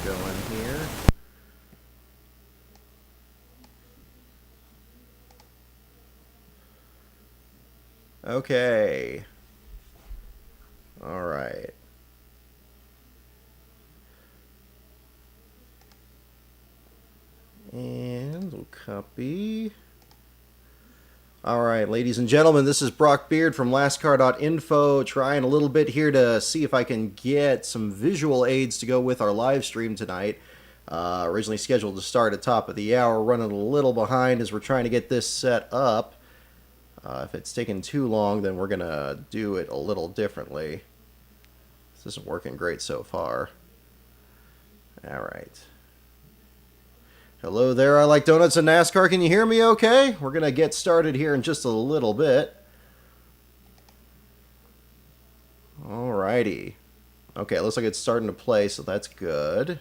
going here. Okay. All right. And we'll copy. All right, ladies and gentlemen, this is Brock Beard from lastcar.info, trying a little bit here to see if I can get some visual aids to go with our live stream tonight. Originally scheduled to start at top of the hour, running a little behind as we're trying to get this set up. If it's taking too long, then we're going to do it a little differently. This isn't working great so far. All right. Hello there, I like donuts and NASCAR. Can you hear me okay? We're going to get started here in just a little bit. Alrighty. Okay, it looks like it's starting to play, so that's good.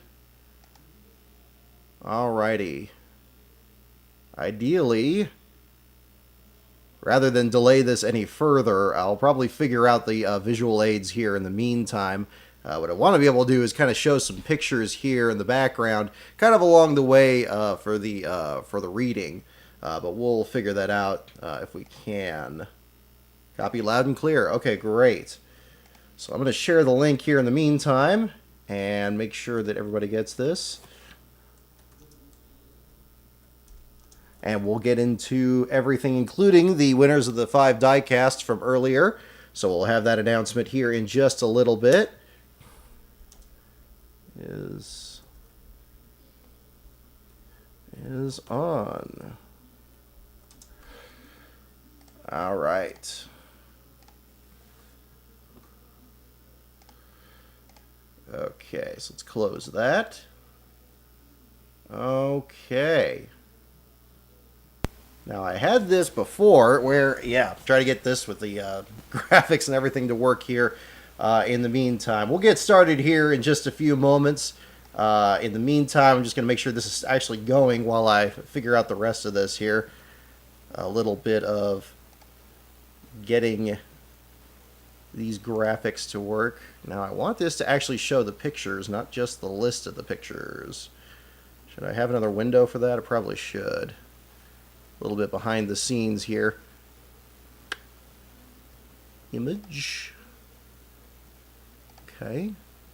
Alrighty. Ideally, rather than delay this any further, I'll probably figure out the visual aids here in the meantime. What I want to be able to do is kind of show some pictures here in the background, kind of along the way for the reading. But we'll figure that out if we can. Copy loud and clear. Okay, great. So I'm going to share the link here in the meantime and make sure that everybody gets this. And we'll get into everything, including the winners of the 5 Diecasts from earlier. So we'll have that announcement here in just a little bit. Is on. All right. Okay, so let's close that. Okay. Now, I had this before where, yeah, try to get this with the graphics and everything to work here. In the meantime, we'll get started here in just a few moments. In the meantime, I'm just going to make sure this is actually going while I figure out the rest of this here. A little bit of getting these graphics to work. Now, I want this to actually show the pictures, not just the list of the pictures. Should I have another window for that? I probably should. A little bit behind the scenes here. Image. Okay,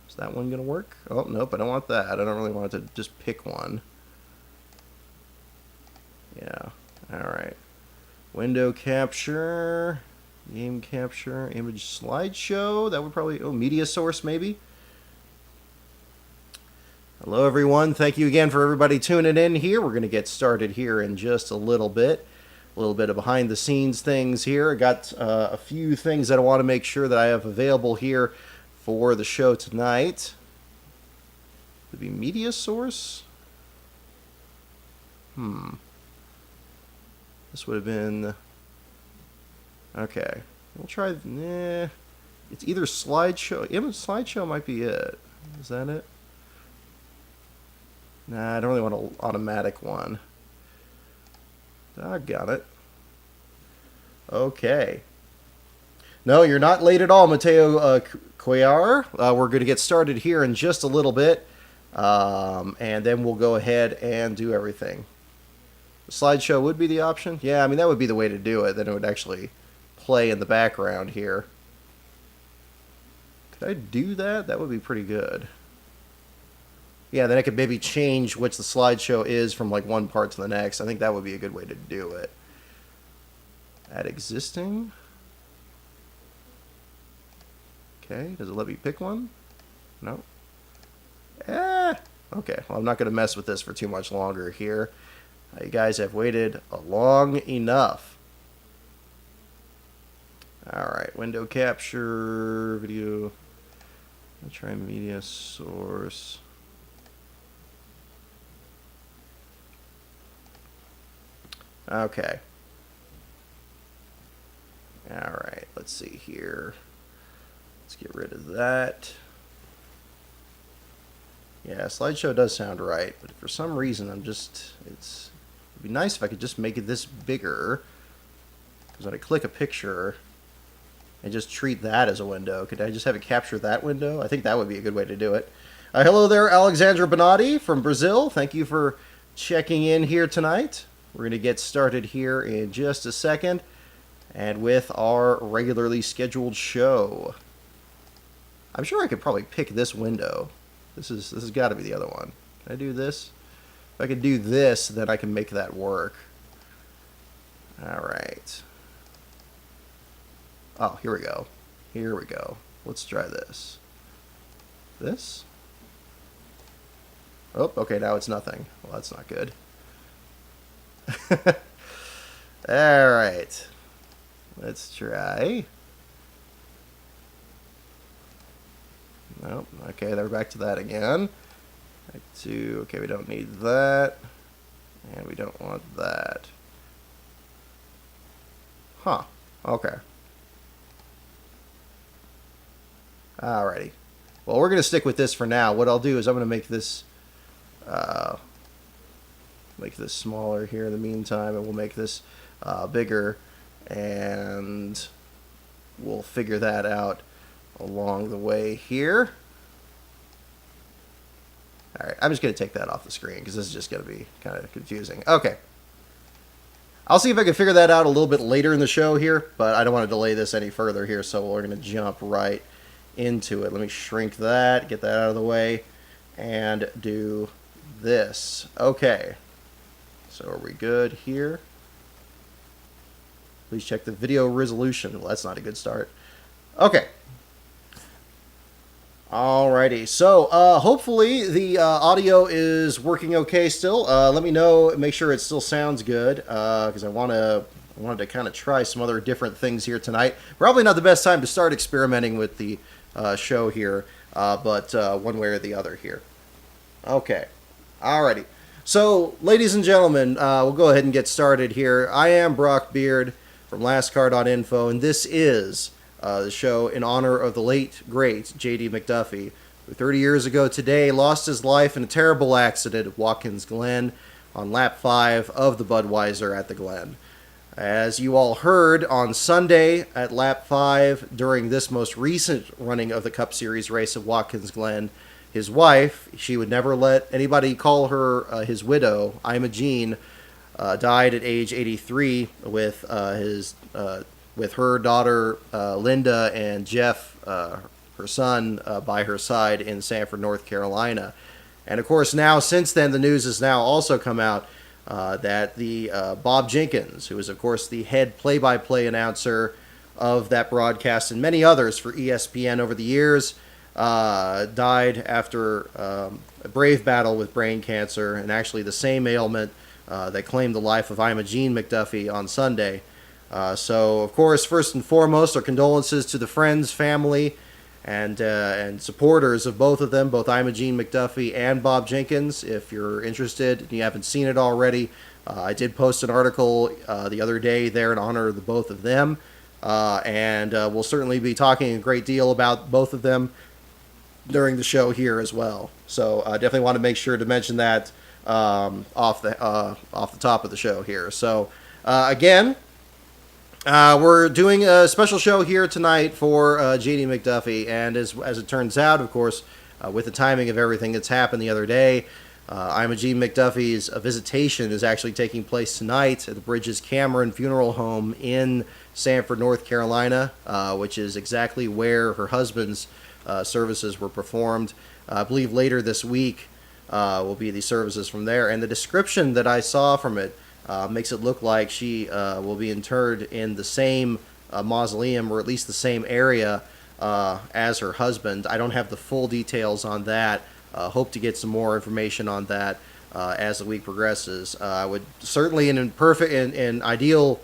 is that one going to work? Oh, nope, I don't want that. I don't really want it to just pick one. Yeah, alright. Window capture, game capture, image slideshow. That would probably, oh, media source maybe. Hello everyone, thank you again for everybody tuning in here. We're going to get started here in just a little bit. A little bit of behind the scenes things here. I got a few things that I want to make sure that I have available here for the show tonight. Would be media source? This would have been... Okay. We'll try... It's either slideshow... Image slideshow might be it. Is that it? Nah, I don't really want an automatic one. I got it. Okay. No, you're not late at all, Mateo Cuellar. We're going to get started here in just a little bit, and then we'll go ahead and do everything. The slideshow would be the option? Yeah, I mean, that would be the way to do it. Then it would actually play in the background here. Could I do that? That would be pretty good. Yeah, then I could maybe change which the slideshow is from like one part to the next. I think that would be a good way to do it. Add existing. Okay, does it let me pick one? No. Okay, well, I'm not going to mess with this for too much longer here. You guys have waited long enough. Alright, window capture, video. Let's try media source. Okay. Alright, let's see here. Let's get rid of that. Yeah, slideshow does sound right, but for some reason it'd be nice if I could just make it this bigger. Because when I click a picture, I just treat that as a window. Could I just have it capture that window? I think that would be a good way to do it. Hello there, Alexandra Bonatti from Brazil. Thank you for checking in here tonight. We're going to get started here in just a second, and with our regularly scheduled show. I'm sure I could probably pick this window. This has got to be the other one. Can I do this? If I could do this, then I can make that work. All right. Oh, here we go. Here we go. Let's try this. This? Oh, okay, now it's nothing. Well, that's not good. All right. Let's try. Nope. Okay, they're back to that again. Back to, okay, we don't need that. And we don't want that. Huh. Okay. Alrighty. Well, we're going to stick with this for now. What I'll do is I'm going to make this smaller here in the meantime, and we'll make this bigger, and we'll figure that out along the way here. Alright, I'm just going to take that off the screen because this is just going to be kind of confusing. Okay. I'll see if I can figure that out a little bit later in the show here, but I don't want to delay this any further here, so we're going to jump right into it. Let me shrink that, get that out of the way, and do this. Okay. So are we good here? Please check the video resolution. Well, that's not a good start. Okay. Alrighty. So hopefully the audio is working okay still. Let me know. Make sure it still sounds good because I wanted to kind of try some other different things here tonight. Probably not the best time to start experimenting with the show here, but one way or the other here. Okay. Alrighty. So, ladies and gentlemen, we'll go ahead and get started here. I am Brock Beard from LastCar.info, and this is the show in honor of the late, great JD McDuffie, who 30 years ago today lost his life in a terrible accident at Watkins Glen on lap 5 of the Budweiser at the Glen. As you all heard on Sunday at lap 5 during this most recent running of the Cup Series race at Watkins Glen, his wife, she would never let anybody call her his widow, Imogene, died at age 83 with her daughter Linda and Jeff, her son, by her side in Sanford, North Carolina. And of course now, since then, the news has now also come out that the Bob Jenkins, who is of course the head play-by-play announcer of that broadcast and many others for ESPN over the years, died after a brave battle with brain cancer, and actually the same ailment that claimed the life of Imogene McDuffie on Sunday. So, of course, first and foremost, our condolences to the friends, family, and supporters of both of them, both Imogene McDuffie and Bob Jenkins. If you're interested and you haven't seen it already, I did post an article the other day there in honor of the both of them, and we'll certainly be talking a great deal about both of them during the show here as well. So definitely want to make sure to mention that off the top of the show here. So again, we're doing a special show here tonight for JD McDuffie, and as it turns out, of course, with the timing of everything that's happened the other day, Imogene McDuffie's visitation is actually taking place tonight at the Bridges Cameron Funeral Home in Sanford, North Carolina, which is exactly where her husband's services were performed. I believe later this week will be the services from there, and the description that I saw from it makes it look like she will be interred in the same mausoleum, or at least the same area as her husband. I don't have the full details on that. Hope to get some more information on that as the week progresses. I would certainly, in ideal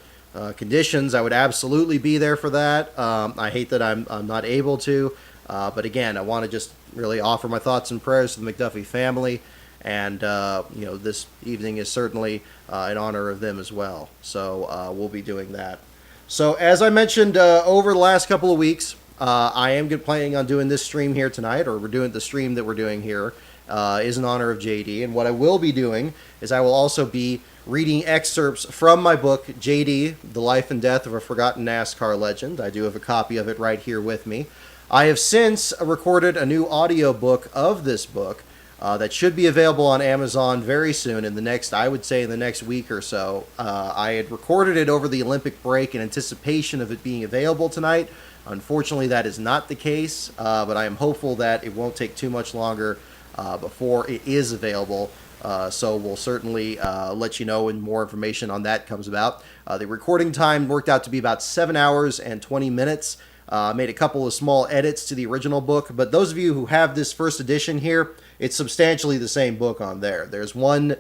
conditions, I would absolutely be there for that. I hate that I'm not able to. But again, I want to just really offer my thoughts and prayers to the McDuffie family, and this evening is certainly in honor of them as well. So we'll be doing that. So as I mentioned over the last couple of weeks, I am planning on doing this stream here tonight, or we're doing the stream that we're doing here is in honor of JD. And what I will be doing is I will also be reading excerpts from my book, JD, The Life and Death of a Forgotten NASCAR Legend. I do have a copy of it right here with me. I have since recorded a new audiobook of this book that should be available on Amazon very soon in the next, I would say, in the next week or so. I had recorded it over the Olympic break in anticipation of it being available tonight. Unfortunately, that is not the case, but I am hopeful that it won't take too much longer before it is available. So we'll certainly let you know when more information on that comes about. The recording time worked out to be about 7 hours and 20 minutes. Made a couple of small edits to the original book, but those of you who have this first edition here, it's substantially the same book on there. There's one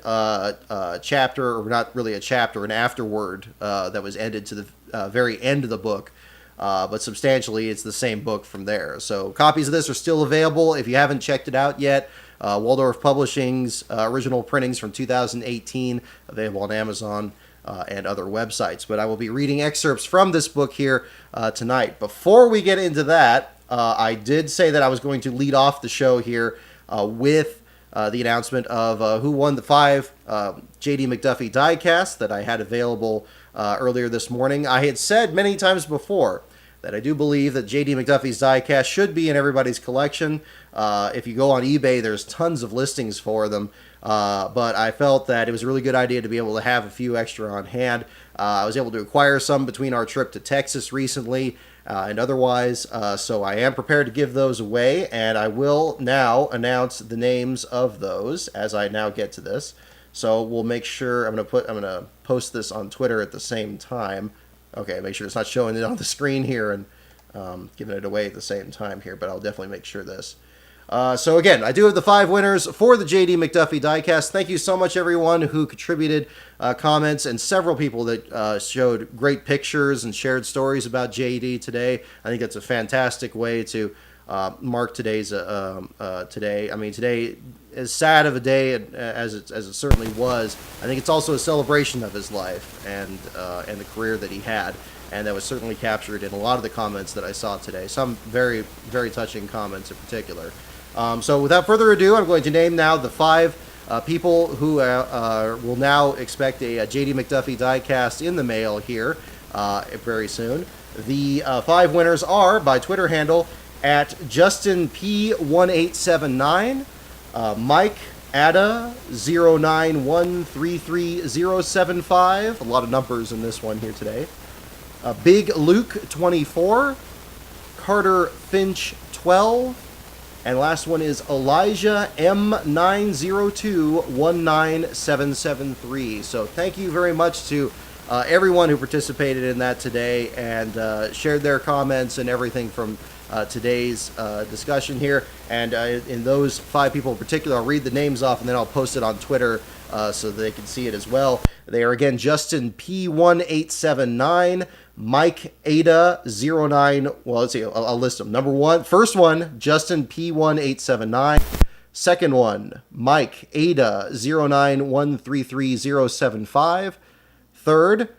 chapter, or not really a chapter, an afterword that was ended to the very end of the book, but substantially it's the same book from there. So copies of this are still available if you haven't checked it out yet. Waldorf Publishing's original printings from 2018, available on Amazon and other websites. But I will be reading excerpts from this book here tonight. Before we get into that, I did say that I was going to lead off the show here with the announcement of who won the 5 JD McDuffie Diecast that I had available earlier this morning. I had said many times before that I do believe that JD McDuffie's diecast should be in everybody's collection. If you go on eBay, there's tons of listings for them. But I felt that it was a really good idea to be able to have a few extra on hand. I was able to acquire some between our trip to Texas recently and otherwise. So I am prepared to give those away, and I will now announce the names of those as I now get to this. So we'll make sure I'm gonna post this on Twitter at the same time. Okay, make sure it's not showing it on the screen here and giving it away at the same time here, but I'll definitely make sure this. So again, I do have the 5 winners for the JD McDuffie Diecast. Thank you so much, everyone who contributed comments, and several people that showed great pictures and shared stories about JD today. I think that's a fantastic way to mark today's today. I mean, today, as sad of a day as it certainly was, I think it's also a celebration of his life and the career that he had, and that was certainly captured in a lot of the comments that I saw today. Some very, very touching comments in particular. So without further ado, I'm going to name now the 5 people who will now expect a JD McDuffie diecast in the mail here very soon. The 5 winners are, by Twitter handle, at JustinP1879, Mike Ada 091330075, a lot of numbers in this one here today. Big Luke 24, Carter Finch 12, and last one is Elijah M902-19773. So thank you very much to everyone who participated in that today and shared their comments and everything from today's discussion here. And in those 5 people in particular, I'll read the names off and then I'll post it on Twitter so they can see it as well. They are again Justin P1879, Mike Ada 09. Well, let's see. I'll list them. First one, Justin P1879. Second one, Mike Ada 091330075. Third,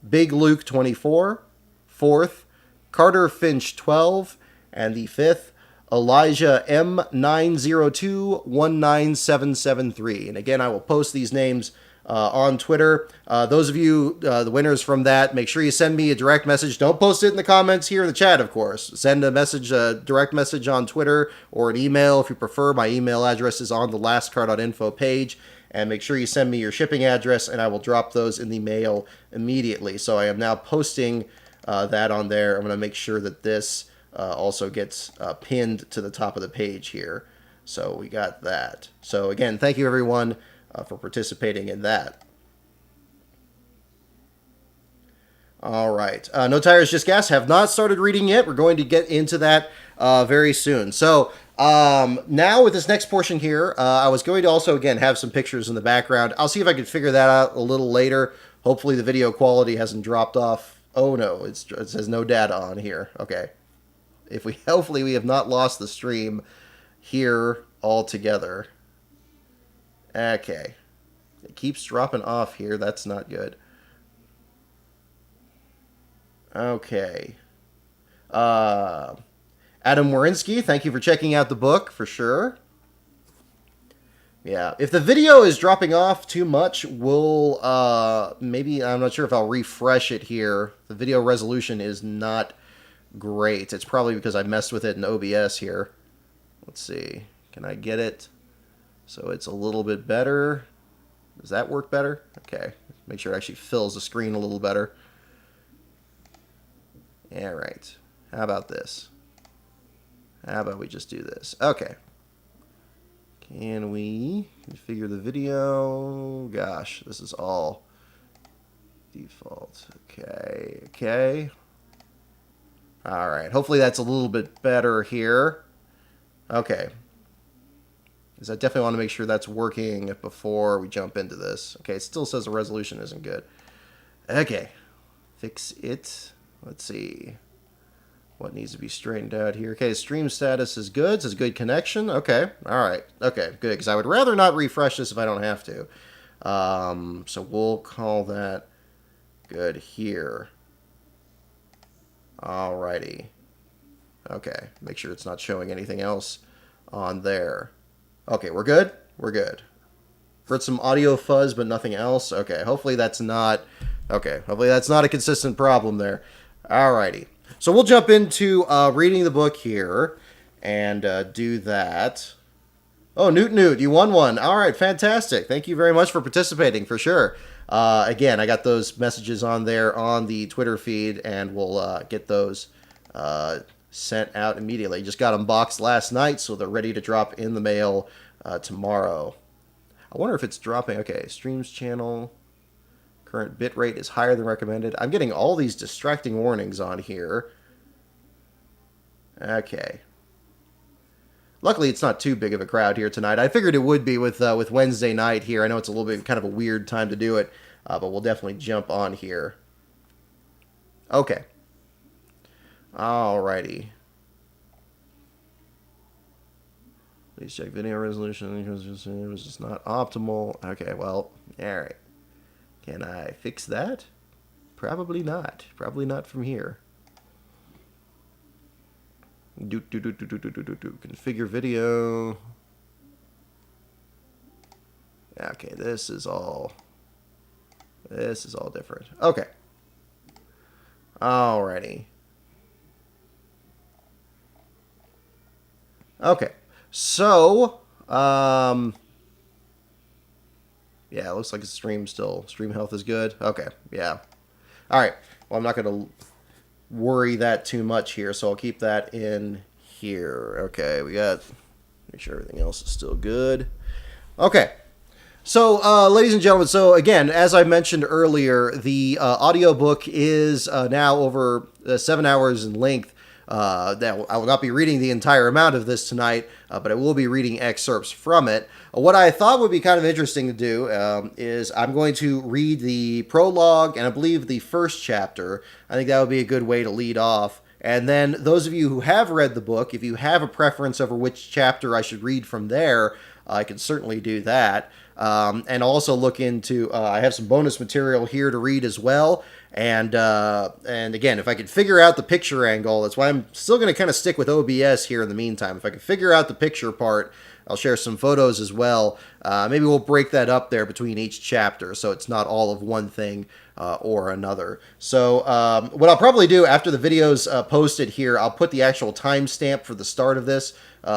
Big Luke 24. Fourth, Carter Finch 12. And the 5th, Elijah M902-19773. And again, I will post these names on Twitter. Those of you, the winners from that, make sure you send me a direct message. Don't post it in the comments here in the chat, of course. Send a message, a direct message on Twitter or an email if you prefer. My email address is on the lastcar.info page. And make sure you send me your shipping address, and I will drop those in the mail immediately. So I am now posting that on there. I'm going to make sure that this also gets pinned to the top of the page here. So we got that. So again, thank you everyone for participating in that. All right. No Tires, Just Gas have not started reading yet. We're going to get into that very soon. So now with this next portion here, I was going to also, again, have some pictures in the background. I'll see if I can figure that out a little later. Hopefully the video quality hasn't dropped off. Oh no, it says no data on here. Okay. Hopefully we have not lost the stream here altogether. Okay. It keeps dropping off here. That's not good. Okay. Adam Warinsky, thank you for checking out the book, for sure. Yeah, if the video is dropping off too much, we'll, maybe, I'm not sure if I'll refresh it here. The video resolution is not great. It's probably because I messed with it in OBS here. Let's see. Can I get it so it's a little bit better? Does that work better? Okay. Make sure it actually fills the screen a little better. All right. How about this? How about we just do this? Okay. Can we configure the video? Gosh, this is all default. Okay. Okay. All right. Hopefully that's a little bit better here. Okay. Because I definitely want to make sure that's working before we jump into this. Okay, it still says the resolution isn't good. Okay. Fix it. Let's see. What needs to be straightened out here? Okay, stream status is good. It says good connection. Okay. All right. Okay, good. Because I would rather not refresh this if I don't have to. So we'll call that good here. Alrighty. Okay. Make sure it's not showing anything else on there. Okay, we're good? We're good. Heard some audio fuzz, but nothing else. Okay, hopefully that's not... Okay, hopefully that's not a consistent problem there. Alrighty. So we'll jump into reading the book here and do that. Oh, Newt, you won one. All right, fantastic. Thank you very much for participating, for sure. Again, I got those messages on there on the Twitter feed, and we'll get those sent out immediately. Just got them boxed last night, so they're ready to drop in the mail tomorrow. I wonder if it's dropping. Okay, streams channel. Current bitrate is higher than recommended. I'm getting all these distracting warnings on here. Okay. Luckily, it's not too big of a crowd here tonight. I figured it would be with Wednesday night here. I know it's a little bit kind of a weird time to do it, but we'll definitely jump on here. Okay. Alrighty. Please check video resolution because it was just not optimal. Okay, well, alright. Can I fix that? Probably not. Probably not from here. Configure video. Okay, this is all different. Okay. Alrighty. Okay. So, yeah, it looks like the stream health is good. Okay, yeah. All right. Well, I'm not going to worry that too much here, so I'll keep that in here. Okay, make sure everything else is still good. Okay. So, ladies and gentlemen, so again, as I mentioned earlier, the audiobook is now over 7 hours in length. That I will not be reading the entire amount of this tonight, but I will be reading excerpts from it. What I thought would be kind of interesting to do is I'm going to read the prologue and I believe the first chapter. I think that would be a good way to lead off. And then those of you who have read the book, if you have a preference over which chapter I should read from there, I can certainly do that. And also look into, I have some bonus material here to read as well. And again, if I could figure out the picture angle, that's why I'm still going to kind of stick with OBS here in the meantime. If I can figure out the picture part, I'll share some photos as well. Maybe we'll break that up there between each chapter so it's not all of one thing or another. So what I'll probably do after the video's posted here, I'll put the actual timestamp for the start of this.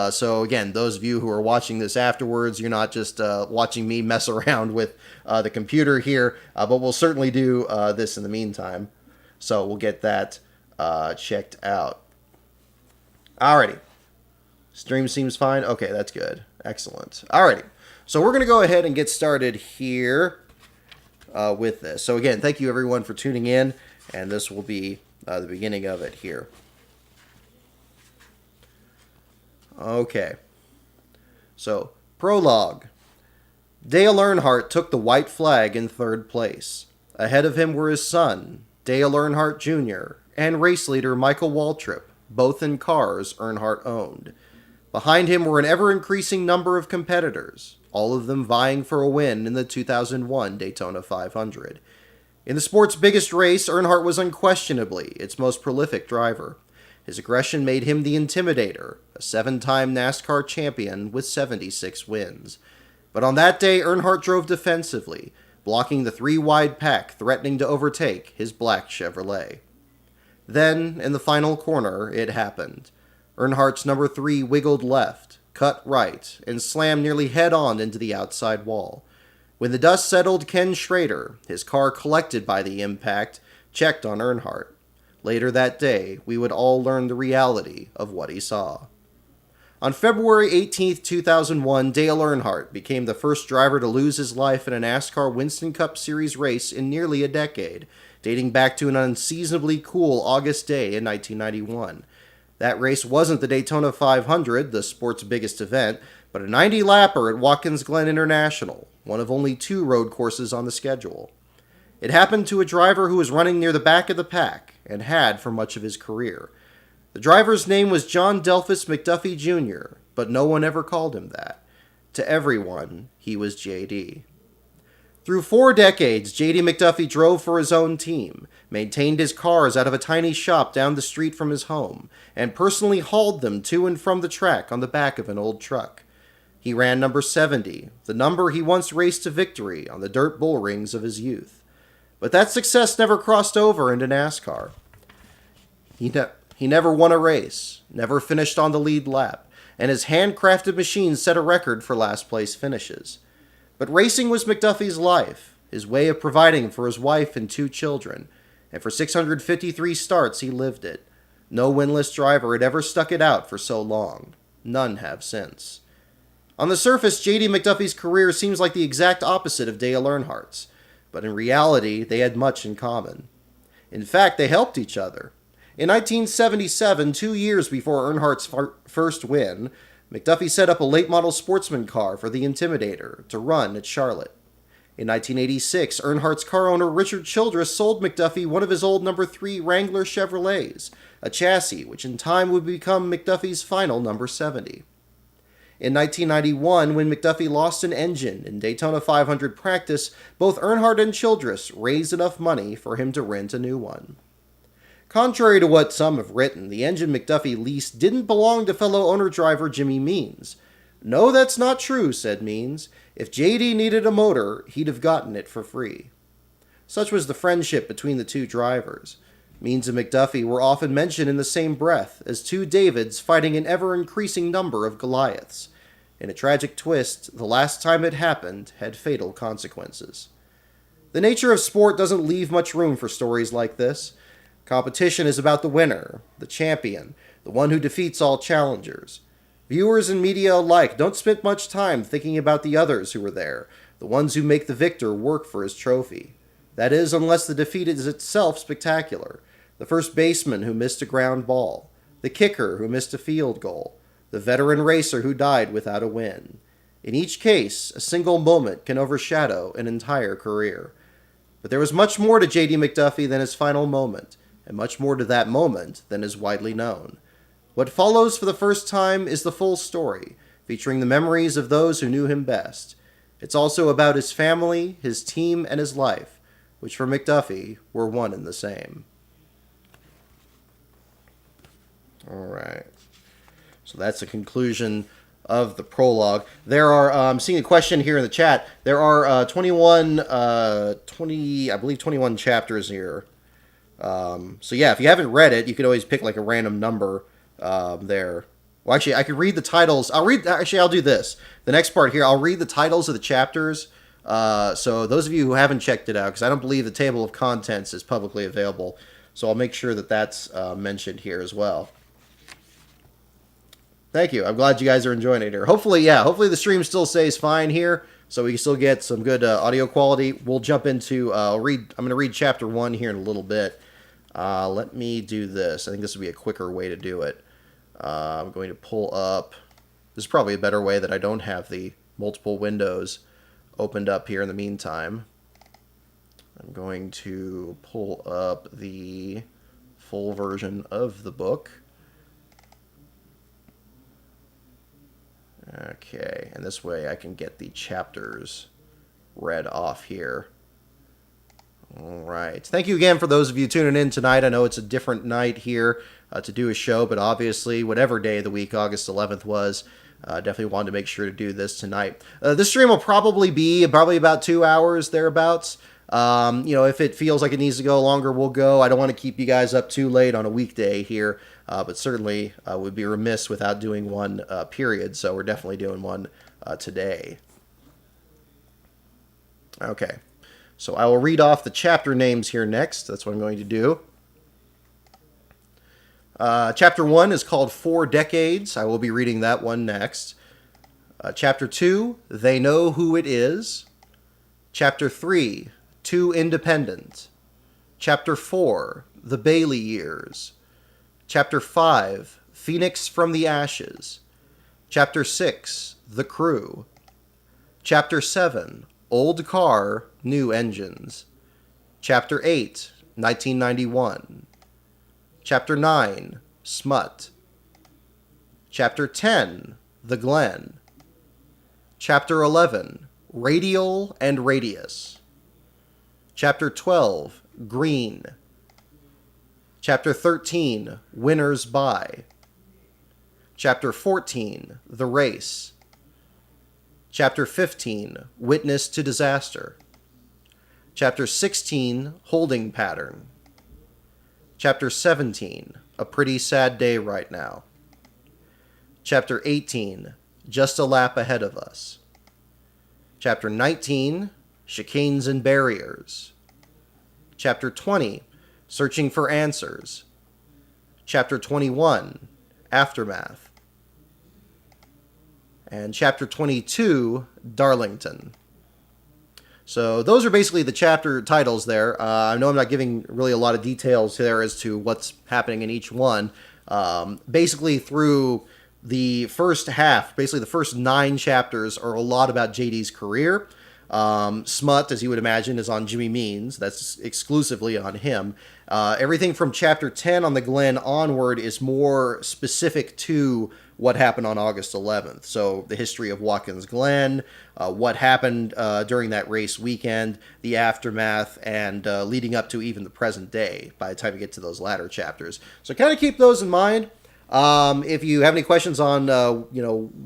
So again, those of you who are watching this afterwards, you're not just watching me mess around with the computer here, but we'll certainly do this in the meantime. So we'll get that checked out. Alrighty. Stream seems fine. Okay, that's good. Excellent. Alrighty. So we're going to go ahead and get started here with this. So again, thank you everyone for tuning in, and this will be the beginning of it here. Okay. So, prologue. Dale Earnhardt took the white flag in third place. Ahead of him were his son, Dale Earnhardt Jr., and race leader Michael Waltrip, both in cars Earnhardt owned. Behind him were an ever-increasing number of competitors, all of them vying for a win in the 2001 Daytona 500. In the sport's biggest race, Earnhardt was unquestionably its most prolific driver. His aggression made him the Intimidator, a 7-time NASCAR champion with 76 wins. But on that day, Earnhardt drove defensively, blocking the 3-wide pack threatening to overtake his black Chevrolet. Then, in the final corner, it happened. Earnhardt's number 3 wiggled left, cut right, and slammed nearly head-on into the outside wall. When the dust settled, Ken Schrader, his car collected by the impact, checked on Earnhardt. Later that day, we would all learn the reality of what he saw. On February 18, 2001, Dale Earnhardt became the first driver to lose his life in a NASCAR Winston Cup Series race in nearly a decade, dating back to an unseasonably cool August day in 1991. That race wasn't the Daytona 500, the sport's biggest event, but a 90-lapper at Watkins Glen International, one of only 2 road courses on the schedule. It happened to a driver who was running near the back of the pack, and had for much of his career. The driver's name was John Delphus McDuffie Jr., but no one ever called him that. To everyone, he was JD. Through 4 decades, JD McDuffie drove for his own team, maintained his cars out of a tiny shop down the street from his home, and personally hauled them to and from the track on the back of an old truck. He ran number 70, the number he once raced to victory on the dirt bull rings of his youth. But that success never crossed over into NASCAR. He never won a race, never finished on the lead lap, and his handcrafted machine set a record for last place finishes. But racing was McDuffie's life, his way of providing for his wife and 2 children, and for 653 starts he lived it. No winless driver had ever stuck it out for so long. None have since. On the surface, JD McDuffie's career seems like the exact opposite of Dale Earnhardt's, but in reality, they had much in common. In fact, they helped each other. In 1977, 2 years before Earnhardt's first win, McDuffie set up a late-model sportsman car for the Intimidator to run at Charlotte. In 1986, Earnhardt's car owner Richard Childress sold McDuffie one of his old number 3 Wrangler Chevrolets, a chassis which in time would become McDuffie's final number 70. In 1991, when McDuffie lost an engine in Daytona 500 practice, both Earnhardt and Childress raised enough money for him to rent a new one. Contrary to what some have written, the engine McDuffie leased didn't belong to fellow owner-driver Jimmy Means. "No, that's not true," said Means. "If JD needed a motor, he'd have gotten it for free." Such was the friendship between the 2 drivers. Means and McDuffie were often mentioned in the same breath as 2 Davids fighting an ever-increasing number of Goliaths. In a tragic twist, the last time it happened had fatal consequences. The nature of sport doesn't leave much room for stories like this. Competition is about the winner, the champion, the one who defeats all challengers. Viewers and media alike don't spend much time thinking about the others who were there, the ones who make the victor work for his trophy. That is, unless the defeat is itself spectacular. The first baseman who missed a ground ball, the kicker who missed a field goal, the veteran racer who died without a win. In each case, a single moment can overshadow an entire career. But there was much more to JD McDuffie than his final moment, and much more to that moment than is widely known. What follows for the first time is the full story, featuring the memories of those who knew him best. It's also about his family, his team, and his life, which for McDuffie were one and the same. Alright. So that's the conclusion of the prologue. There are, I'm seeing a question here in the chat. There are 21 chapters here. So yeah, if you haven't read it, you could always pick like a random number there. Well, actually, I could read the titles. I'll do this. The next part here, I'll read the titles of the chapters. So those of you who haven't checked it out, because I don't believe the table of contents is publicly available, so I'll make sure that that's mentioned here as well. Thank you. I'm glad you guys are enjoying it here. Hopefully the stream still stays fine here, so we can still get some good audio quality. We'll jump into, I'm going to read chapter 1 here in a little bit. Let me do this. I think this would be a quicker way to do it. I'm going to pull up, this is probably a better way that I don't have the multiple windows opened up here in the meantime. I'm going to pull up the full version of the book. Okay, and this way I can get the chapters read off here. All right. Thank you again for those of you tuning in tonight. I know it's a different night here to do a show, but obviously, whatever day of the week August 11th was, definitely wanted to make sure to do this tonight. This stream will probably be about 2 hours, thereabouts. If it feels like it needs to go longer, we'll go. I don't want to keep you guys up too late on a weekday here, but certainly would be remiss without doing one period. So we're definitely doing one today. Okay, so I will read off the chapter names here next. That's what I'm going to do. Chapter 1 is called 4 Decades. I will be reading that one next. Chapter 2, They Know Who It Is. Chapter 3, Too Independent. Chapter 4, The Bailey Years. Chapter 5, Phoenix from the Ashes. Chapter 6, The Crew. Chapter 7, Old Car, New Engines. Chapter 8, 1991. Chapter 9, Smut. Chapter 10, The Glen. Chapter 11, Radial and Radius. Chapter 12, Green. Chapter 13, Winners By. Chapter 14, The Race. Chapter 15, Witness to Disaster. Chapter 16, Holding Pattern. Chapter 17, A Pretty Sad Day Right Now. Chapter 18, Just a Lap Ahead of Us. Chapter 19, Chicanes and Barriers. Chapter 20, Searching for Answers. Chapter 21, Aftermath. And Chapter 22, Darlington. So those are basically the chapter titles there. I know I'm not giving really a lot of details there as to what's happening in each one. Basically through the first half, basically the first 9 chapters are a lot about JD's career. Smut, as you would imagine, is on Jimmy Means. That's exclusively on him. Everything from chapter 10 on the Glen onward is more specific to what happened on August 11th. So the history of Watkins Glen, what happened during that race weekend, the aftermath, and leading up to even the present day by the time you get to those latter chapters. So kind of keep those in mind. If you have any questions on,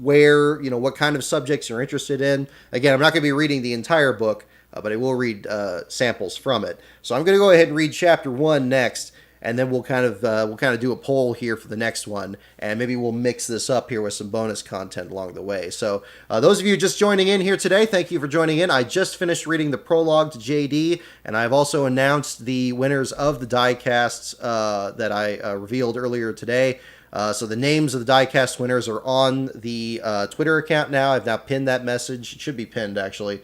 where, what kind of subjects you're interested in, again, I'm not going to be reading the entire book, but I will read samples from it. So I'm going to go ahead and read chapter 1 next, and then we'll kind of do a poll here for the next one, and maybe we'll mix this up here with some bonus content along the way. So those of you just joining in here today, thank you for joining in. I just finished reading the prologue to JD, and I've also announced the winners of the diecasts that I revealed earlier today. So the names of the diecast winners are on the Twitter account now. I've now pinned that message. It should be pinned, actually,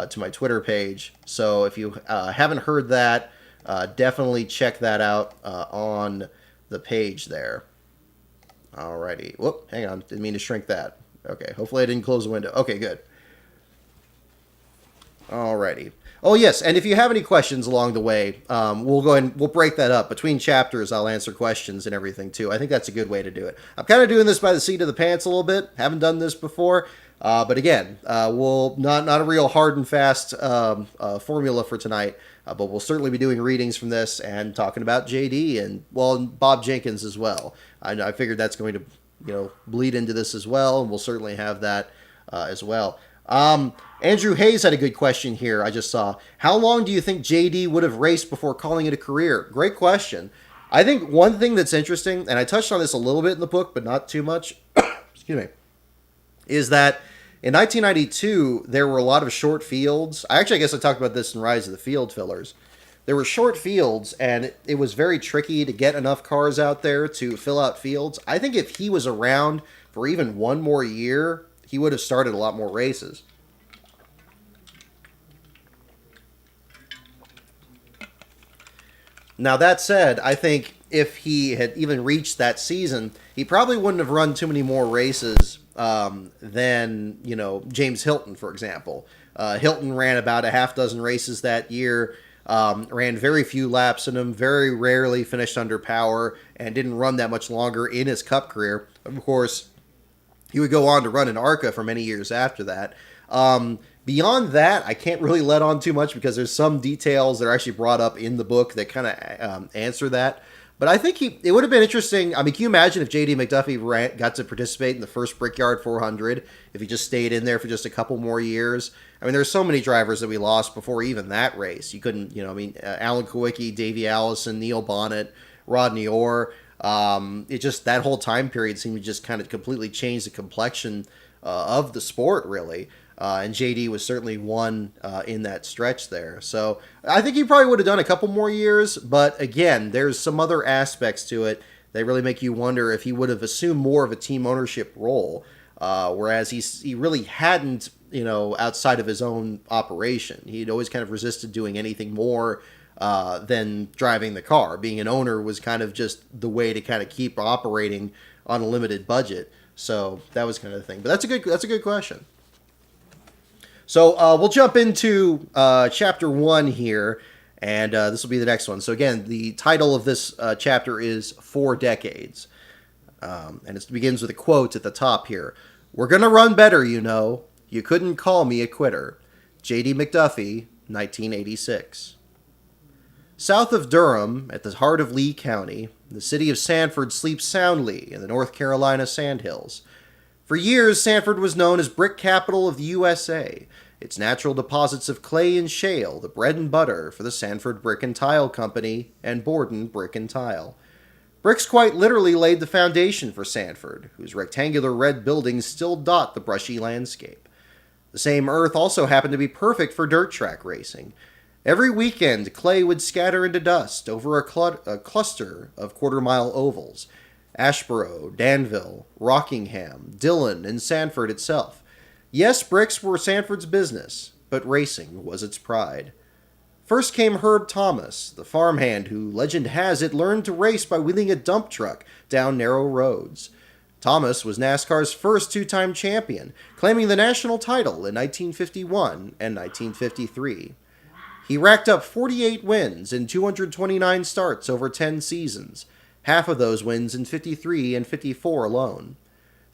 to my Twitter page. So if you haven't heard that, definitely check that out on the page there. Alrighty. Whoop, hang on. Didn't mean to shrink that. Okay, hopefully I didn't close the window. Okay, good. Alrighty. Oh, yes, and if you have any questions along the way, we'll go and we'll break that up. Between chapters, I'll answer questions and everything, too. I think that's a good way to do it. I'm kind of doing this by the seat of the pants a little bit. Haven't done this before. But again, we'll not a real hard and fast formula for tonight, but we'll certainly be doing readings from this and talking about JD and, Bob Jenkins as well. I figured that's going to, bleed into this as well, and we'll certainly have that as well. Andrew Hayes had a good question here. I just saw. How long do you think JD would have raced before calling it a career? Great question. I think one thing that's interesting, and I touched on this a little bit in the book, but not too much, excuse me, is that in 1992, there were a lot of short fields. I guess I talked about this in Rise of the Field Fillers. There were short fields, and it was very tricky to get enough cars out there to fill out fields. I think if he was around for even one more year, he would have started a lot more races. Now, that said, I think if he had even reached that season, he probably wouldn't have run too many more races than, James Hilton, for example. Hilton ran about a half dozen races that year, ran very few laps in them, very rarely finished under power, and didn't run that much longer in his Cup career. Of course, he would go on to run in ARCA for many years after that. Beyond that, I can't really let on too much because there's some details that are actually brought up in the book that kind of answer that. But I think it would have been interesting. I mean, can you imagine if JD McDuffie got to participate in the first Brickyard 400, if he just stayed in there for just a couple more years? I mean, there's so many drivers that we lost before even that race. You couldn't, Alan Kowicki, Davey Allison, Neil Bonnet, Rodney Orr. It just, that whole time period seemed to just kind of completely change the complexion of the sport, really. And JD was certainly one in that stretch there. So I think he probably would have done a couple more years. But again, there's some other aspects to it that really make you wonder if he would have assumed more of a team ownership role. Whereas he really hadn't, outside of his own operation. He'd always kind of resisted doing anything more than driving the car. Being an owner was kind of just the way to kind of keep operating on a limited budget. So that was kind of the thing. But that's a good question. So we'll jump into chapter 1 here, and this will be the next one. So again, the title of this chapter is 4 Decades. And it begins with a quote at the top here. "We're going to run better, you know. You couldn't call me a quitter." JD McDuffie, 1986. South of Durham, at the heart of Lee County, the city of Sanford sleeps soundly in the North Carolina sandhills. For years, Sanford was known as brick capital of the USA, its natural deposits of clay and shale the bread and butter for the Sanford Brick and Tile Company and Borden Brick and Tile. Bricks quite literally laid the foundation for Sanford, whose rectangular red buildings still dot the brushy landscape. The same earth also happened to be perfect for dirt track racing. Every weekend, clay would scatter into dust over a cluster of quarter-mile ovals. Ashboro, Danville, Rockingham, Dillon, and Sanford itself. Yes, bricks were Sanford's business, but racing was its pride. First came Herb Thomas, the farmhand who, legend has it, learned to race by wheeling a dump truck down narrow roads. Thomas was NASCAR's first 2-time champion, claiming the national title in 1951 and 1953. He racked up 48 wins in 229 starts over 10 seasons, half of those wins in 53 and 54 alone.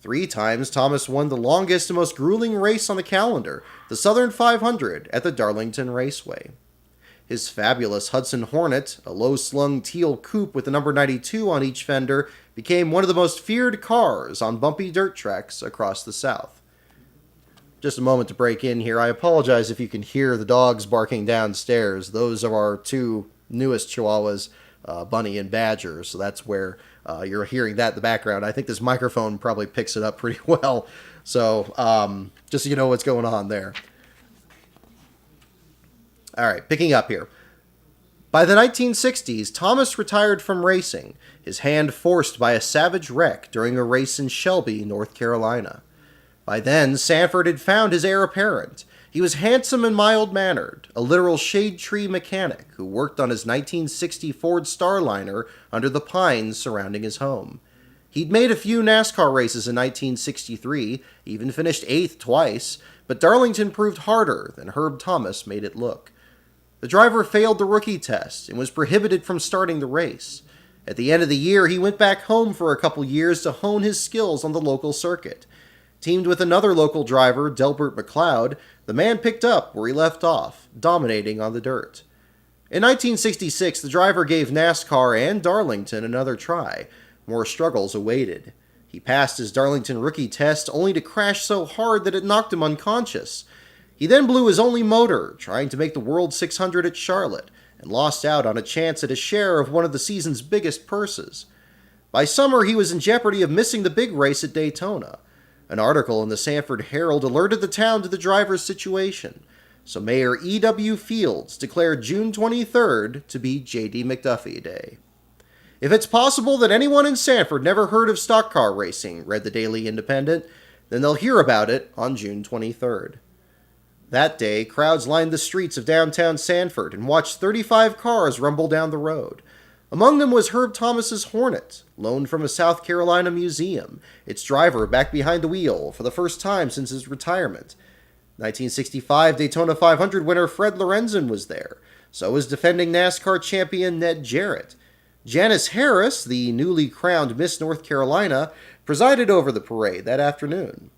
3 times Thomas won the longest and most grueling race on the calendar, the Southern 500 at the Darlington Raceway. His fabulous Hudson Hornet, a low-slung teal coupe with the number 92 on each fender, became one of the most feared cars on bumpy dirt tracks across the South. Just a moment to break in here. I apologize if you can hear the dogs barking downstairs. Those are our 2 newest Chihuahuas, Bunny and Badger, so that's where you're hearing that in the background. I think this microphone probably picks it up pretty well, so just so you know what's going on there. All right, picking up here. By the 1960s, Thomas retired from racing, his hand forced by a savage wreck during a race in Shelby, North Carolina. By then, Sanford had found his heir apparent. He was handsome and mild-mannered, a literal shade tree mechanic who worked on his 1960 Ford Starliner under the pines surrounding his home. He'd made a few NASCAR races in 1963, even finished 8th twice, but Darlington proved harder than Herb Thomas made it look. The driver failed the rookie test and was prohibited from starting the race. At the end of the year, he went back home for a couple years to hone his skills on the local circuit. Teamed with another local driver, Delbert McLeod, the man picked up where he left off, dominating on the dirt. In 1966, the driver gave NASCAR and Darlington another try. More struggles awaited. He passed his Darlington rookie test only to crash so hard that it knocked him unconscious. He then blew his only motor, trying to make the World 600 at Charlotte, and lost out on a chance at a share of one of the season's biggest purses. By summer, he was in jeopardy of missing the big race at Daytona. An article in the Sanford Herald alerted the town to the driver's situation, so Mayor E.W. Fields declared June 23rd to be JD McDuffie Day. If it's possible that anyone in Sanford never heard of stock car racing, read the Daily Independent, then they'll hear about it on June 23rd. That day, crowds lined the streets of downtown Sanford and watched 35 cars rumble down the road. Among them was Herb Thomas's Hornet, loaned from a South Carolina museum, its driver back behind the wheel for the first time since his retirement. 1965 Daytona 500 winner Fred Lorenzen was there. So was defending NASCAR champion Ned Jarrett. Janice Harris, the newly crowned Miss North Carolina, presided over the parade that afternoon.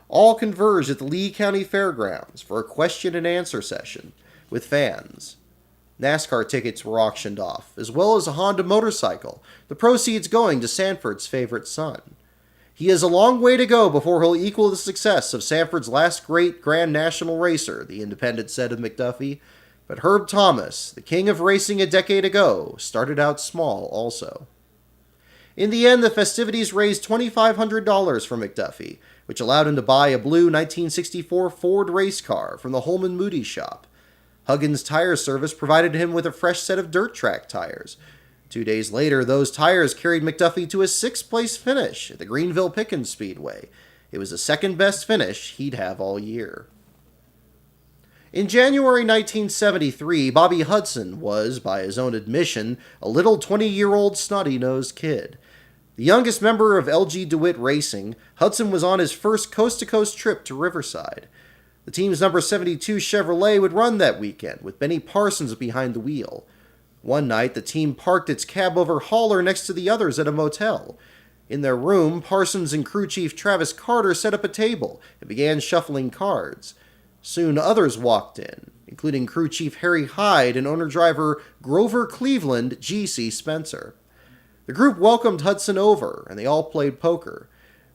All converged at the Lee County Fairgrounds for a question and answer session with fans. NASCAR tickets were auctioned off, as well as a Honda motorcycle, the proceeds going to Sanford's favorite son. He has a long way to go before he'll equal the success of Sanford's last great Grand National racer, the Independent said of McDuffie, but Herb Thomas, the king of racing a decade ago, started out small also. In the end, the festivities raised $2,500 for McDuffie, which allowed him to buy a blue 1964 Ford race car from the Holman Moody shop. Huggins Tire Service provided him with a fresh set of dirt track tires. 2 days later, those tires carried McDuffie to a 6th-place finish at the Greenville Pickens Speedway. It was the second-best finish he'd have all year. In January 1973, Bobby Hudson was, by his own admission, a little 20-year-old snotty-nosed kid. The youngest member of LG DeWitt Racing, Hudson was on his first coast-to-coast trip to Riverside. The team's number 72 Chevrolet would run that weekend, with Benny Parsons behind the wheel. One night, the team parked its cab-over hauler next to the others at a motel. In their room, Parsons and crew chief Travis Carter set up a table and began shuffling cards. Soon others walked in, including crew chief Harry Hyde and owner-driver Grover Cleveland G.C. Spencer. The group welcomed Hudson over, and they all played poker.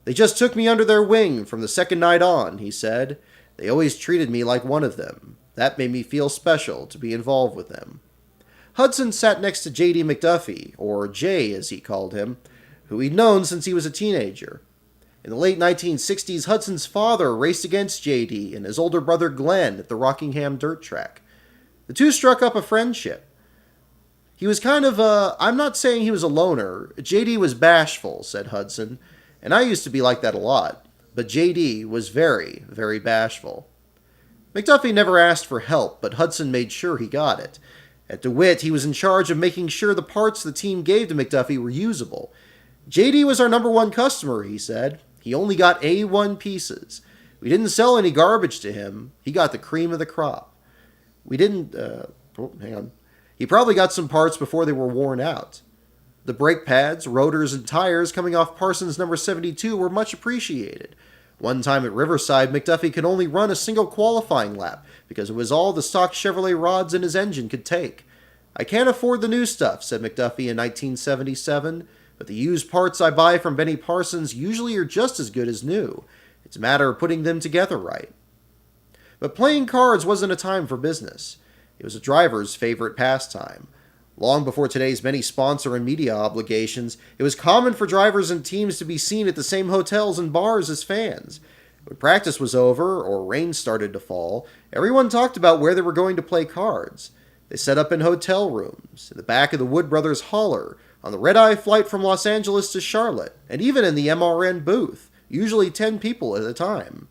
"They just took me under their wing from the second night on," he said. "They always treated me like one of them. That made me feel special to be involved with them." Hudson sat next to JD McDuffie, or Jay as he called him, who he'd known since he was a teenager. In the late 1960s, Hudson's father raced against JD and his older brother Glenn at the Rockingham dirt track. The two struck up a friendship. He was kind of I'm not saying he was a loner. JD was bashful, said Hudson, and I used to be like that a lot, but JD was very, very bashful. McDuffie never asked for help, but Hudson made sure he got it. At DeWitt, he was in charge of making sure the parts the team gave to McDuffie were usable. JD was our number one customer, he said. He only got A1 pieces. We didn't sell any garbage to him. He got the cream of the crop. We didn't, hang on. He probably got some parts before they were worn out. The brake pads, rotors, and tires coming off Parsons' number 72 were much appreciated. One time at Riverside, McDuffie could only run a single qualifying lap because it was all the stock Chevrolet rods in his engine could take. "I can't afford the new stuff," said McDuffie in 1977, "but the used parts I buy from Benny Parsons usually are just as good as new. It's a matter of putting them together right." But playing cards wasn't a time for business. It was a driver's favorite pastime. Long before today's many sponsor and media obligations, it was common for drivers and teams to be seen at the same hotels and bars as fans. When practice was over, or rain started to fall, everyone talked about where they were going to play cards. They set up in hotel rooms, in the back of the Wood Brothers hauler, on the red-eye flight from Los Angeles to Charlotte, and even in the MRN booth, usually 10 people at a time.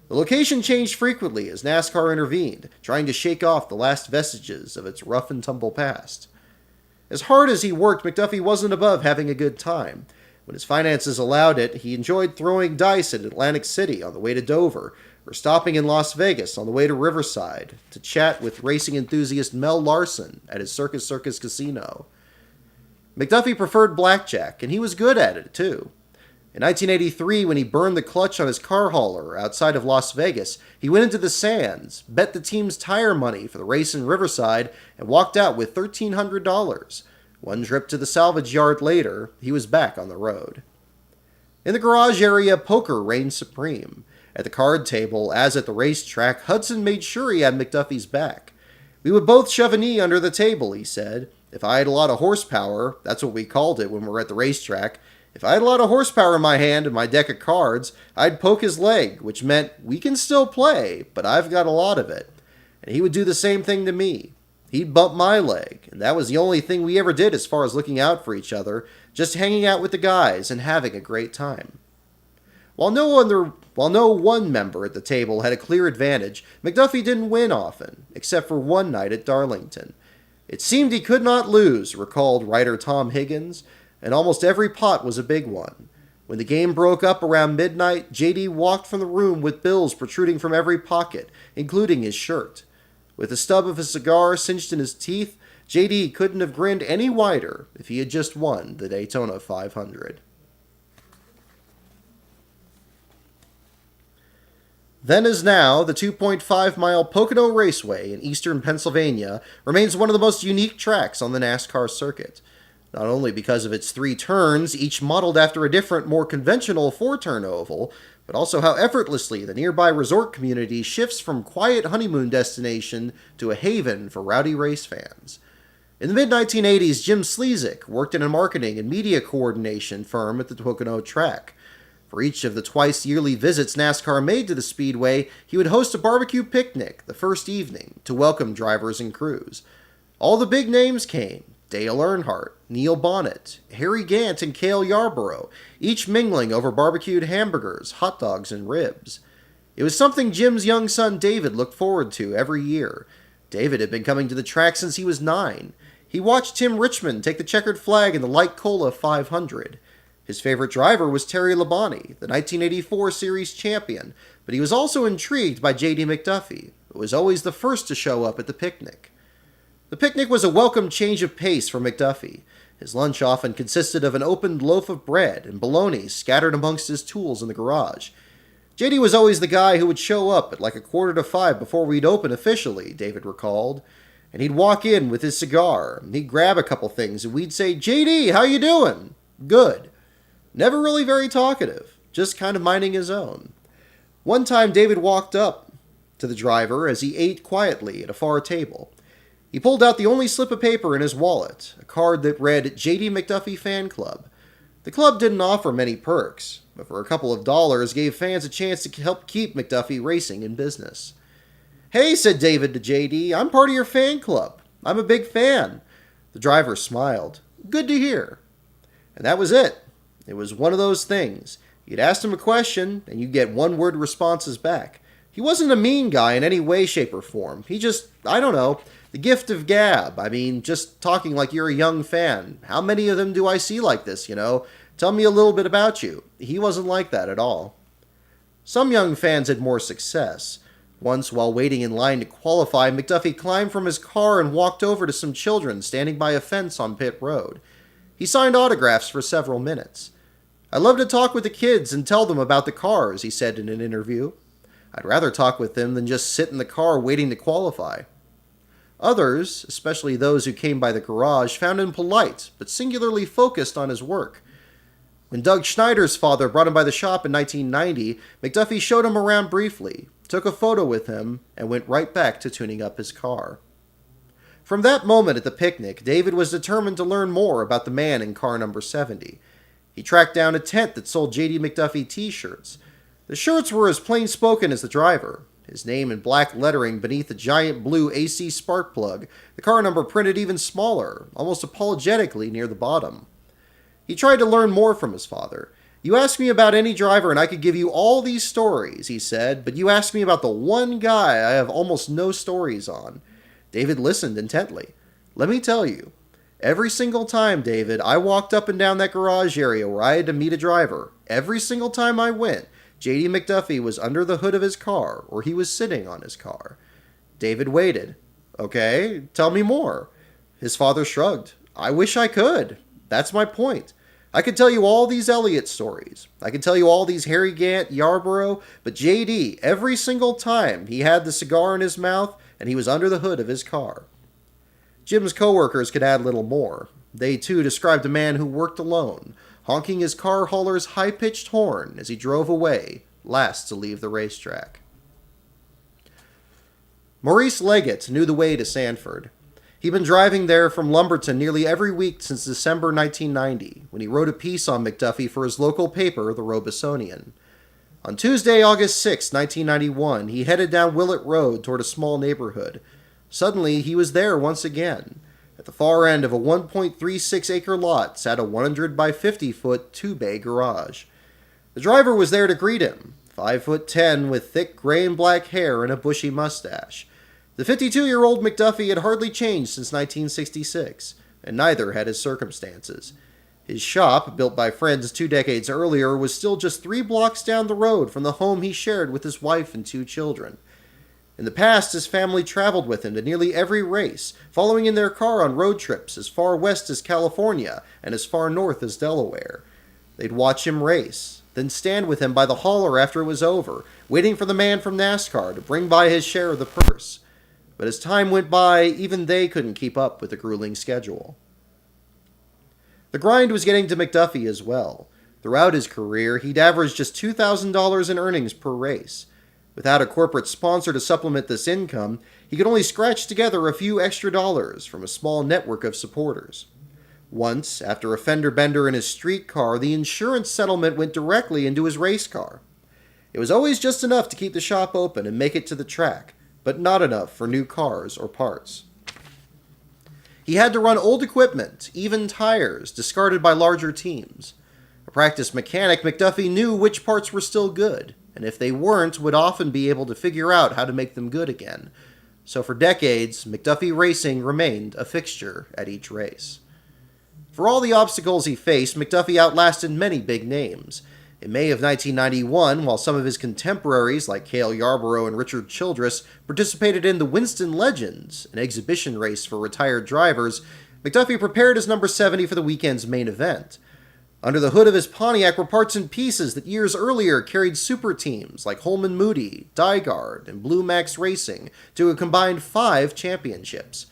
The location changed frequently as NASCAR intervened, trying to shake off the last vestiges of its rough-and-tumble past. As hard as he worked, McDuffie wasn't above having a good time. When his finances allowed it, he enjoyed throwing dice at Atlantic City on the way to Dover, or stopping in Las Vegas on the way to Riverside to chat with racing enthusiast Mel Larson at his Circus Circus casino. McDuffie preferred blackjack, and he was good at it, too. In 1983, when he burned the clutch on his car hauler outside of Las Vegas, he went into the sands, bet the team's tire money for the race in Riverside, and walked out with $1,300. One trip to the salvage yard later, he was back on the road. In the garage area, poker reigned supreme. At the card table, as at the racetrack, Hudson made sure he had McDuffie's back. "We would both shove a knee under the table," he said. "If I had a lot of horsepower," that's what we called it when we were at the racetrack, "if I had a lot of horsepower in my hand and my deck of cards, I'd poke his leg, which meant we can still play, but I've got a lot of it." And he would do the same thing to me. He'd bump my leg, and that was the only thing we ever did as far as looking out for each other, just hanging out with the guys and having a great time. While no one member at the table had a clear advantage, McDuffie didn't win often, except for one night at Darlington. "It seemed he could not lose," recalled writer Tom Higgins, "and almost every pot was a big one. When the game broke up around midnight, JD walked from the room with bills protruding from every pocket, including his shirt. With the stub of his cigar cinched in his teeth, JD couldn't have grinned any wider if he had just won the Daytona 500. Then as now, the 2.5-mile Pocono Raceway in eastern Pennsylvania remains one of the most unique tracks on the NASCAR circuit. Not only because of its 3 turns, each modeled after a different, more conventional 4-turn oval, but also how effortlessly the nearby resort community shifts from quiet honeymoon destination to a haven for rowdy race fans. In the mid-1980s, Jim Slezik worked in a marketing and media coordination firm at the Pocono track. For each of the twice-yearly visits NASCAR made to the Speedway, he would host a barbecue picnic the first evening to welcome drivers and crews. All the big names came: Dale Earnhardt, Neil Bonnet, Harry Gant, and Cale Yarborough, each mingling over barbecued hamburgers, hot dogs, and ribs. It was something Jim's young son David looked forward to every year. David had been coming to the track since he was 9. He watched Tim Richmond take the checkered flag in the Light Cola 500. His favorite driver was Terry Labonte, the 1984 Series champion, but he was also intrigued by JD McDuffie, who was always the first to show up at the picnic. The picnic was a welcome change of pace for McDuffie. His lunch often consisted of an opened loaf of bread and bologna scattered amongst his tools in the garage. JD was always the guy who would show up at like 4:45 before we'd open officially, David recalled. And he'd walk in with his cigar, and he'd grab a couple things, and we'd say, "JD, how you doing?" "Good." Never really very talkative, just kind of minding his own. One time David walked up to the driver as he ate quietly at a far table. He pulled out the only slip of paper in his wallet, a card that read JD McDuffie Fan Club. The club didn't offer many perks, but for a couple of dollars gave fans a chance to help keep McDuffie racing in business. "Hey," said David to JD, "I'm part of your fan club. I'm a big fan." The driver smiled. "Good to hear." And that was it. It was one of those things. You'd ask him a question, and you'd get one-word responses back. He wasn't a mean guy in any way, shape, or form. He just, I don't know, the gift of gab. I mean, just talking like you're a young fan. How many of them do I see like this, you know? Tell me a little bit about you. He wasn't like that at all. Some young fans had more success. Once, while waiting in line to qualify, McDuffie climbed from his car and walked over to some children standing by a fence on pit road. He signed autographs for several minutes. "I love to talk with the kids and tell them about the cars," he said in an interview. "I'd rather talk with them than just sit in the car waiting to qualify." Others, especially those who came by the garage, found him polite, but singularly focused on his work. When Doug Schneider's father brought him by the shop in 1990, McDuffie showed him around briefly, took a photo with him, and went right back to tuning up his car. From that moment at the picnic, David was determined to learn more about the man in car number 70. He tracked down a tent that sold JD McDuffie t-shirts. The shirts were as plain-spoken as the driver. His name in black lettering beneath a giant blue AC spark plug, the car number printed even smaller, almost apologetically near the bottom. He tried to learn more from his father. "You ask me about any driver and I could give you all these stories," he said, "but you ask me about the one guy I have almost no stories on." David listened intently. "Let me tell you. Every single time, David, I walked up and down that garage area where I had to meet a driver, every single time I went, JD McDuffie was under the hood of his car, or he was sitting on his car." David waited. "Okay, tell me more." His father shrugged. "I wish I could. That's my point. I could tell you all these Elliott stories. I could tell you all these Harry Gant, Yarborough, but JD, every single time, he had the cigar in his mouth, and he was under the hood of his car." Jim's coworkers could add little more. They, too, described a man who worked alone, honking his car hauler's high-pitched horn as he drove away, last to leave the racetrack. Maurice Leggett knew the way to Sanford. He'd been driving there from Lumberton nearly every week since December 1990, when he wrote a piece on McDuffie for his local paper, the Robesonian. On Tuesday, August 6, 1991, he headed down Willett Road toward a small neighborhood. Suddenly, he was there once again. At the far end of a 1.36-acre lot sat a 100 by 50-foot two-bay garage. The driver was there to greet him, 5'10", with thick gray and black hair and a bushy mustache. The 52-year-old McDuffie had hardly changed since 1966, and neither had his circumstances. His shop, built by friends 2 decades earlier, was still just 3 blocks down the road from the home he shared with his wife and 2 children. In the past, his family traveled with him to nearly every race, following in their car on road trips as far west as California and as far north as Delaware. They'd watch him race. then stand with him by the hauler after it was over, waiting for the man from NASCAR to bring by his share of the purse. But as time went by, even they couldn't keep up with the grueling schedule. The grind was getting to McDuffie as well. Throughout his career, he'd averaged just $2,000 in earnings per race. Without a corporate sponsor to supplement this income, he could only scratch together a few extra dollars from a small network of supporters. Once, after a fender bender in his street car, the insurance settlement went directly into his race car. It was always just enough to keep the shop open and make it to the track, but not enough for new cars or parts. He had to run old equipment, even tires, discarded by larger teams. A practiced mechanic, McDuffie knew which parts were still good, and if they weren't, would often be able to figure out how to make them good again. So for decades, McDuffie Racing remained a fixture at each race. For all the obstacles he faced, McDuffie outlasted many big names. In May of 1991, while some of his contemporaries like Cale Yarborough and Richard Childress participated in the Winston Legends, an exhibition race for retired drivers, McDuffie prepared his number 70 for the weekend's main event. Under the hood of his Pontiac were parts and pieces that years earlier carried super teams like Holman Moody, Dygaard, and Blue Max Racing to a combined 5 championships.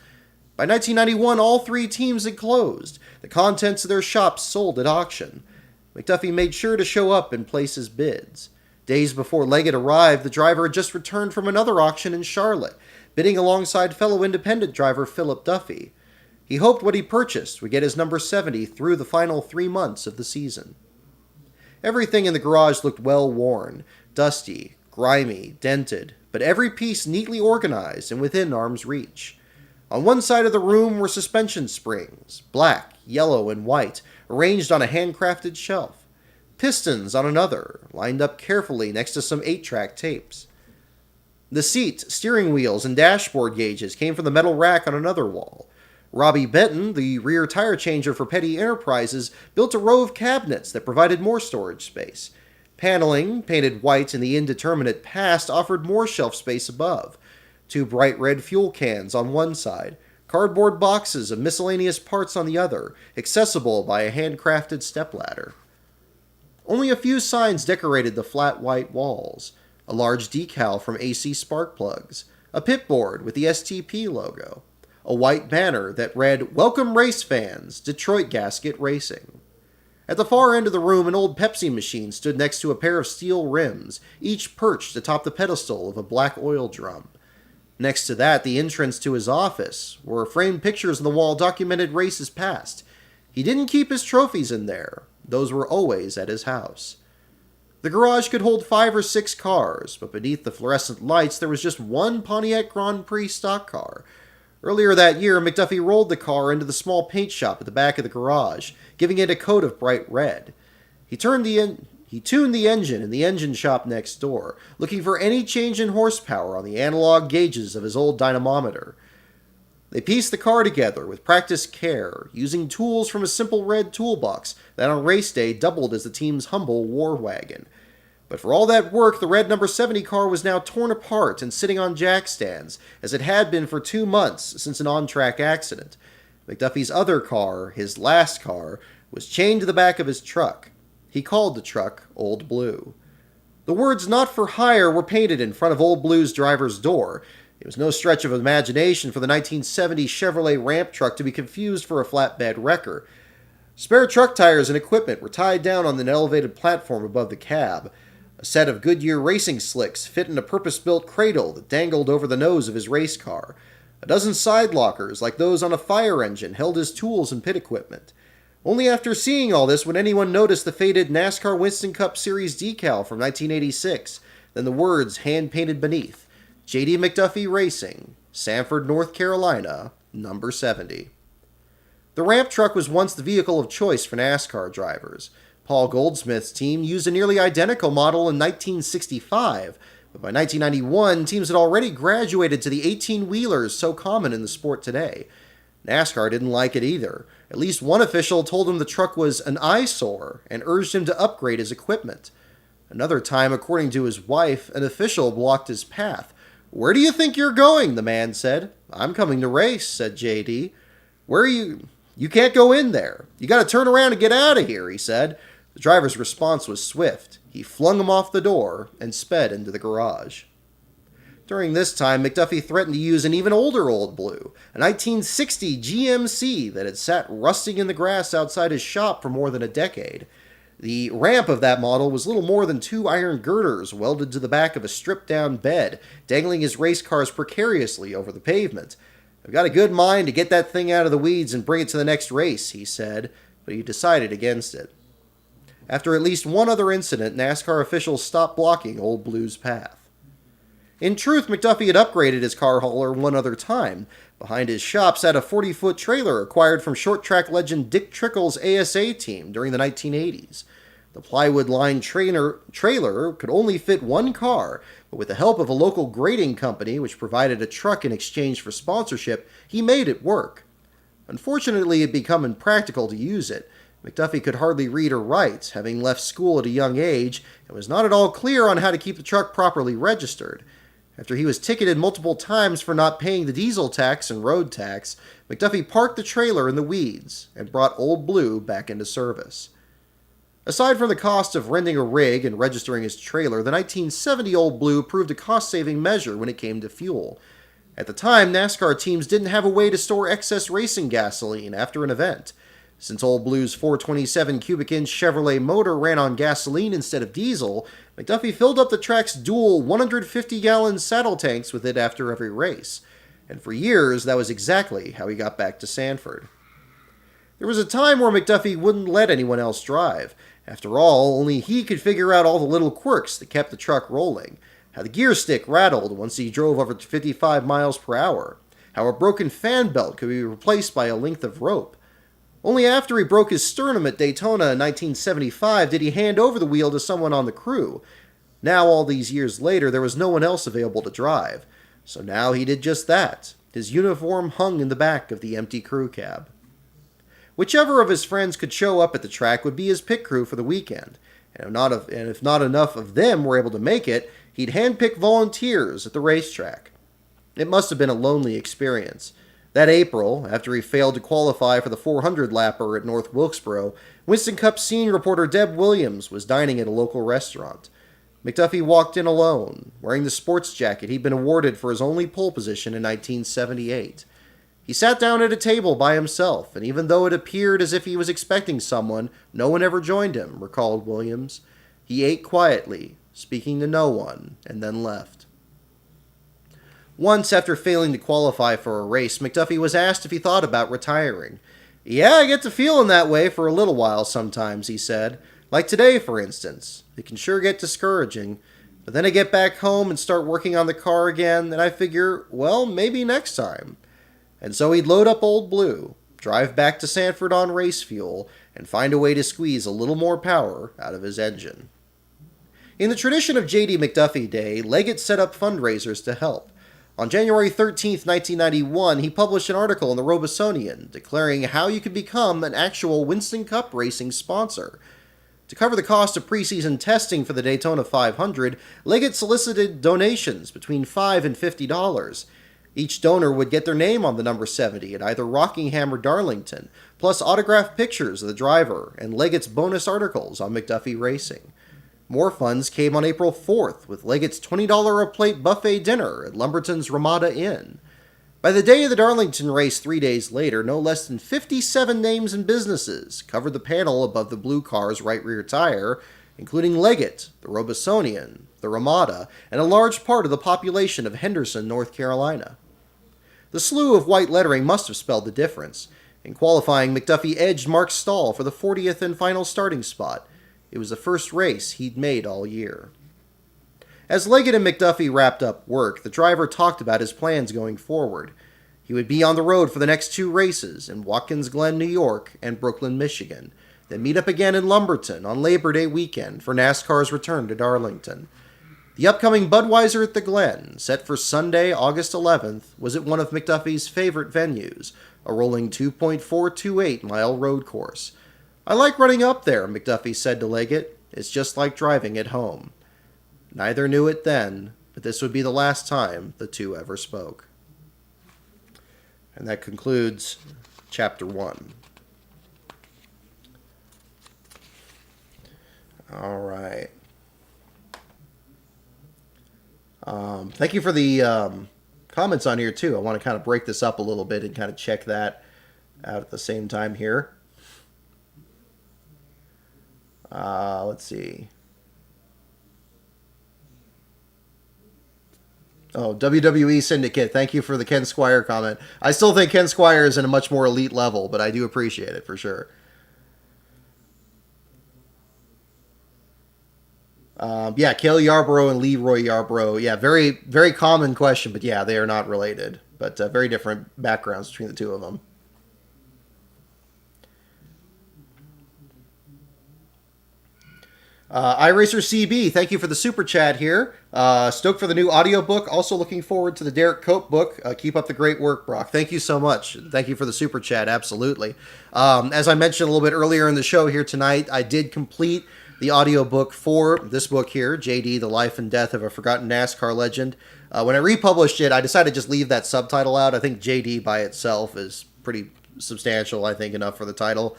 By 1991, all 3 teams had closed. The contents of their shops sold at auction. McDuffie made sure to show up and place his bids. Days before Leggett arrived, the driver had just returned from another auction in Charlotte, bidding alongside fellow independent driver Philip Duffy. He hoped what he purchased would get his number 70 through the final 3 months of the season. Everything in the garage looked well worn, dusty, grimy, dented, but every piece neatly organized and within arm's reach. On one side of the room were suspension springs, black, yellow, and white, arranged on a handcrafted shelf. Pistons on another, lined up carefully next to some 8-track tapes. The seat, steering wheels, and dashboard gauges came from the metal rack on another wall. Robbie Benton, the rear tire changer for Petty Enterprises, built a row of cabinets that provided more storage space. Paneling, painted white in the indeterminate past, offered more shelf space above. 2 bright red fuel cans on one side, cardboard boxes of miscellaneous parts on the other, accessible by a handcrafted stepladder. Only a few signs decorated the flat white walls. A large decal from AC spark plugs, a pit board with the STP logo, a white banner that read, "Welcome Race Fans, Detroit Gasket Racing." At the far end of the room, an old Pepsi machine stood next to a pair of steel rims, each perched atop the pedestal of a black oil drum. Next to that, the entrance to his office, where framed pictures on the wall documented races past. He didn't keep his trophies in there. Those were always at his house. The garage could hold 5 or 6 cars, but beneath the fluorescent lights there was just one Pontiac Grand Prix stock car. Earlier that year, McDuffie rolled the car into the small paint shop at the back of the garage, giving it a coat of bright red. He tuned the engine in the engine shop next door, looking for any change in horsepower on the analog gauges of his old dynamometer. They pieced the car together with practiced care, using tools from a simple red toolbox that on race day doubled as the team's humble war wagon. But for all that work, the red number 70 car was now torn apart and sitting on jack stands, as it had been for 2 months since an on-track accident. McDuffie's other car, his last car, was chained to the back of his truck. He called the truck Old Blue. The words "Not for Hire" were painted in front of Old Blue's driver's door. It was no stretch of imagination for the 1970 Chevrolet ramp truck to be confused for a flatbed wrecker. Spare truck tires and equipment were tied down on an elevated platform above the cab. A set of Goodyear racing slicks fit in a purpose-built cradle that dangled over the nose of his race car. A dozen side lockers, like those on a fire engine, held his tools and pit equipment. Only after seeing all this would anyone notice the faded NASCAR Winston Cup Series decal from 1986, then the words hand-painted beneath, JD McDuffie Racing, Sanford, North Carolina, number 70. The ramp truck was once the vehicle of choice for NASCAR drivers. Paul Goldsmith's team used a nearly identical model in 1965, but by 1991, teams had already graduated to the 18-wheelers so common in the sport today. NASCAR didn't like it either. At least one official told him the truck was an eyesore and urged him to upgrade his equipment. Another time, according to his wife, an official blocked his path. "Where do you think you're going?" the man said. "I'm coming to race," said JD. "Where are you? You can't go in there. You got to turn around and get out of here," he said. The driver's response was swift. He flung him off the door and sped into the garage. During this time, McDuffie threatened to use an even older Old Blue, a 1960 GMC that had sat rusting in the grass outside his shop for more than a decade. The ramp of that model was little more than 2 iron girders welded to the back of a stripped-down bed, dangling his race cars precariously over the pavement. "I've got a good mind to get that thing out of the weeds and bring it to the next race," he said, but he decided against it. After at least one other incident, NASCAR officials stopped blocking Old Blue's path. In truth, McDuffie had upgraded his car hauler one other time. Behind his shop sat a 40-foot trailer acquired from short-track legend Dick Trickle's ASA team during the 1980s. The plywood-lined trailer could only fit one car, but with the help of a local grading company, which provided a truck in exchange for sponsorship, he made it work. Unfortunately, it had become impractical to use it. McDuffie could hardly read or write, having left school at a young age, and was not at all clear on how to keep the truck properly registered. After he was ticketed multiple times for not paying the diesel tax and road tax, McDuffie parked the trailer in the weeds and brought Old Blue back into service. Aside from the cost of renting a rig and registering his trailer, the 1970 Old Blue proved a cost-saving measure when it came to fuel. At the time, NASCAR teams didn't have a way to store excess racing gasoline after an event. Since Old Blue's 427 cubic inch Chevrolet motor ran on gasoline instead of diesel, McDuffie filled up the track's dual 150-gallon saddle tanks with it after every race. And for years, that was exactly how he got back to Sanford. There was a time where McDuffie wouldn't let anyone else drive. After all, only he could figure out all the little quirks that kept the truck rolling. How the gear stick rattled once he drove over 55 miles per hour. How a broken fan belt could be replaced by a length of rope. Only after he broke his sternum at Daytona in 1975 did he hand over the wheel to someone on the crew. Now, all these years later, there was no one else available to drive. So now he did just that. His uniform hung in the back of the empty crew cab. Whichever of his friends could show up at the track would be his pit crew for the weekend. And if not enough of them were able to make it, he'd handpick volunteers at the racetrack. It must have been a lonely experience. That April, after he failed to qualify for the 400-lapper at North Wilkesboro, Winston Cup scene reporter Deb Williams was dining at a local restaurant. McDuffie walked in alone, wearing the sports jacket he'd been awarded for his only pole position in 1978. He sat down at a table by himself, and even though it appeared as if he was expecting someone, no one ever joined him, recalled Williams. He ate quietly, speaking to no one, and then left. Once, after failing to qualify for a race, McDuffie was asked if he thought about retiring. "Yeah, I get to feeling that way for a little while sometimes," he said. "Like today, for instance. It can sure get discouraging. But then I get back home and start working on the car again, and I figure, well, maybe next time." And so he'd load up Old Blue, drive back to Sanford on race fuel, and find a way to squeeze a little more power out of his engine. In the tradition of JD McDuffie Day, Leggett set up fundraisers to help. On January 13, 1991, he published an article in the Robesonian declaring how you could become an actual Winston Cup racing sponsor. To cover the cost of preseason testing for the Daytona 500, Leggett solicited donations between $5 and $50. Each donor would get their name on the number 70 at either Rockingham or Darlington, plus autographed pictures of the driver and Leggett's bonus articles on McDuffie Racing. More funds came on April 4th with Leggett's $20 a plate buffet dinner at Lumberton's Ramada Inn. By the day of the Darlington race 3 days later, no less than 57 names and businesses covered the panel above the blue car's right rear tire, including Leggett, the Robesonian, the Ramada, and a large part of the population of Henderson, North Carolina. The slew of white lettering must have spelled the difference. In qualifying, McDuffie edged Mark Stahl for the 40th and final starting spot. It was the first race he'd made all year. As Leggett and McDuffie wrapped up work, the driver talked about his plans going forward. He would be on the road for the next 2 races in Watkins Glen, New York, and Brooklyn, Michigan, then meet up again in Lumberton on Labor Day weekend for NASCAR's return to Darlington. The upcoming Budweiser at the Glen, set for Sunday, August 11th, was at one of McDuffie's favorite venues, a rolling 2.428-mile road course. "I like running up there," McDuffie said to Leggett. "It's just like driving at home." Neither knew it then, but this would be the last time the two ever spoke. And that concludes Chapter 1. All right. Thank you for the comments on here too. I want to kind of break this up a little bit and kind of check that out at the same time here. Let's see. Oh, WWE Syndicate. Thank you for the Ken Squire comment. I still think Ken Squire is in a much more elite level, but I do appreciate it for sure. Yeah, Cale Yarborough and Leroy Yarborough. Yeah, very, very common question, but yeah, they are not related. But very different backgrounds between the two of them. iRacer CB, thank you for the super chat here. Stoked for the new audiobook. Also looking forward to the Derek Cope book. Keep up the great work, Brock. Thank you so much. Thank you for the super chat. Absolutely. As I mentioned a little bit earlier in the show here tonight, I did complete the audiobook for this book here, JD, The Life and Death of a Forgotten NASCAR Legend. When I republished it, I decided to just leave that subtitle out. I think JD by itself is pretty substantial, I think, enough for the title.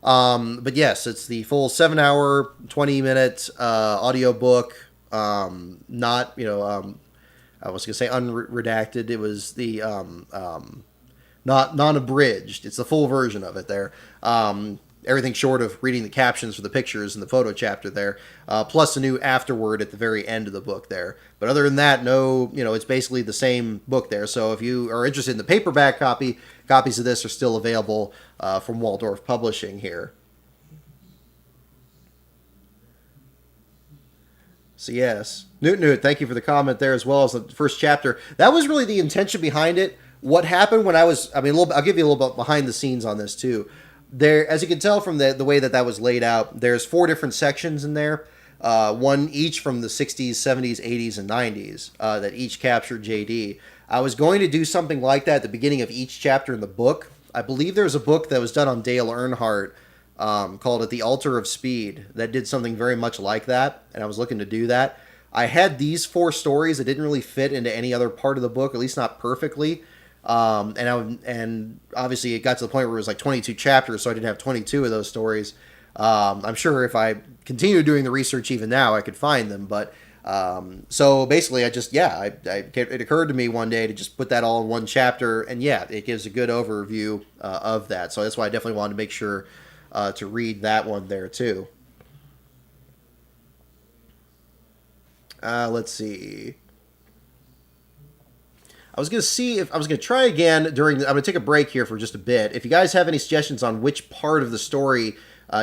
But yes, it's the full 7-hour, 20-minute audiobook. Not, I was going to say unredacted. It was the not non-abridged. It's the full version of it there. Everything short of reading the captions for the pictures in the photo chapter there, plus a new afterword at the very end of the book there. But other than that, no, it's basically the same book there. So if you are interested in the paperback copy, copies of this are still available from Waldorf Publishing here. So yes, Newt, thank you for the comment there as well as the first chapter. That was really the intention behind it. What happened when I'll give you a little bit behind the scenes on this too. There, as you can tell from the way that was laid out, there's 4 different sections in there, one each from the 60s, 70s, 80s, and 90s that each captured JD. I was going to do something like that at the beginning of each chapter in the book. I believe there's a book that was done on Dale Earnhardt called At the Altar of Speed that did something very much like that, and I was looking to do that. I had these 4 stories that didn't really fit into any other part of the book, at least not perfectly. And obviously it got to the point where it was like 22 chapters, so I didn't have 22 of those stories. I'm sure if I continue doing the research even now, I could find them. But so basically, it occurred to me one day to just put that all in one chapter, and yeah, it gives a good overview of that. So that's why I definitely wanted to make sure to read that one there too. Let's see. I was going to try again I'm going to take a break here for just a bit. If you guys have any suggestions on which part of the story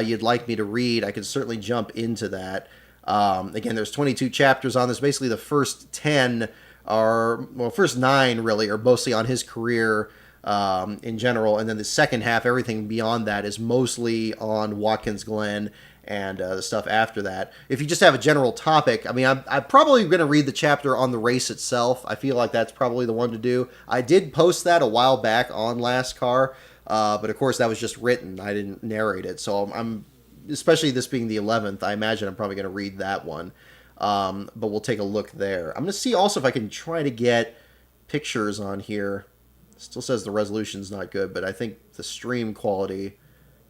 you'd like me to read, I can certainly jump into that. Again, there's 22 chapters on this. Basically, the first 10 first 9 really are mostly on his career in general. And then the second half, everything beyond that is mostly on Watkins Glen and the stuff after that. If you just have a general topic, I'm probably going to read the chapter on the race itself. I feel like that's probably the one to do. I did post that a while back on LastCar, but of course that was just written. I didn't narrate it, so I'm especially this being the 11th, I imagine I'm probably going to read that one. But we'll take a look there. I'm going to see also if I can try to get pictures on here. Still says the resolution's not good, but I think the stream quality...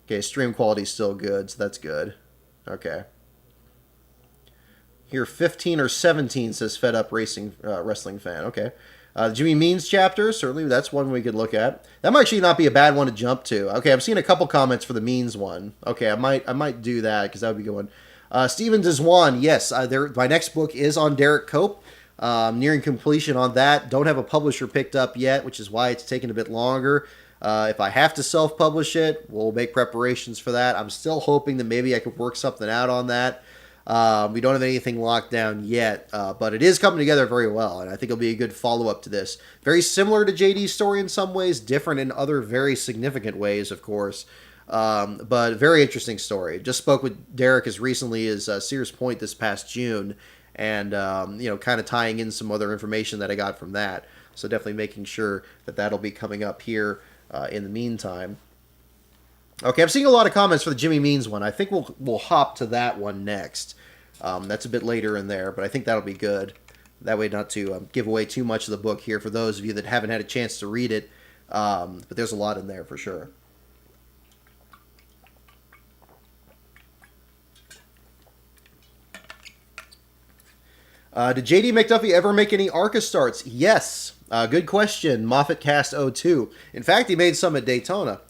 Okay, stream quality is still good, so that's good. Okay. Here, 15 or 17 says Fed Up Racing Wrestling Fan. Okay. Jimmy Means chapter, certainly that's one we could look at. That might actually not be a bad one to jump to. Okay, I'm seeing a couple comments for the Means one. Okay, I might do that because that would be a good one. Steven Deswan, yes, my next book is on Derek Cope. Nearing completion on that. Don't have a publisher picked up yet, which is why it's taken a bit longer. If I have to self-publish it, we'll make preparations for that. I'm still hoping that maybe I could work something out on that. We don't have anything locked down yet, but it is coming together very well, and I think it'll be a good follow-up to this. Very similar to JD's story in some ways, different in other very significant ways, of course, but very interesting story. Just spoke with Derek as recently as Sears Point this past June, and kind of tying in some other information that I got from that. So definitely making sure that that'll be coming up here in the meantime. Okay, I'm seeing a lot of comments for the Jimmy Means one. I think we'll hop to that one next. That's a bit later in there, but I think that'll be good. That way not to give away too much of the book here for those of you that haven't had a chance to read it. But there's a lot in there for sure. Did JD McDuffie ever make any ARCA starts? Yes. Good question. MoffatCast02. In fact, he made some at Daytona.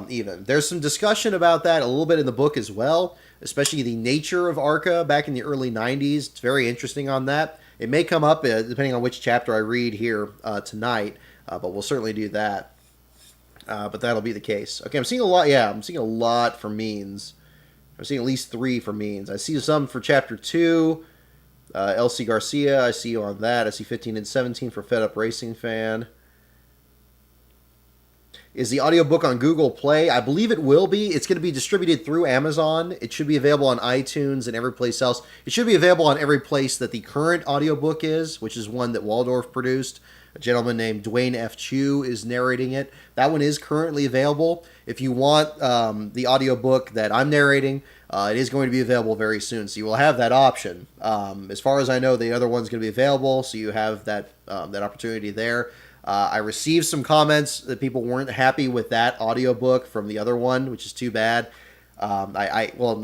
Even there's some discussion about that a little bit in the book as well, especially the nature of ARCA back in the early 90s. It's very interesting on that. It may come up depending on which chapter I read here tonight, but we'll certainly do that. But that'll be the case. Okay, I'm seeing a lot. Yeah, I'm seeing a lot for means. I'm seeing at least 3 for means. I see some for chapter 2. LC Garcia, I see you on that. I see 15 and 17 for Fed Up Racing Fan. Is the audiobook on Google Play? I believe it will be. It's going to be distributed through Amazon. It should be available on iTunes and every place else. It should be available on every place that the current audiobook is, which is one that Waldorf produced. A gentleman named Dwayne F. Chu is narrating it. That one is currently available. If you want the audiobook that I'm narrating, it is going to be available very soon, so you will have that option. As far as I know, the other one's going to be available, so you have that opportunity there. I received some comments that people weren't happy with that audiobook from the other one, which is too bad. I don't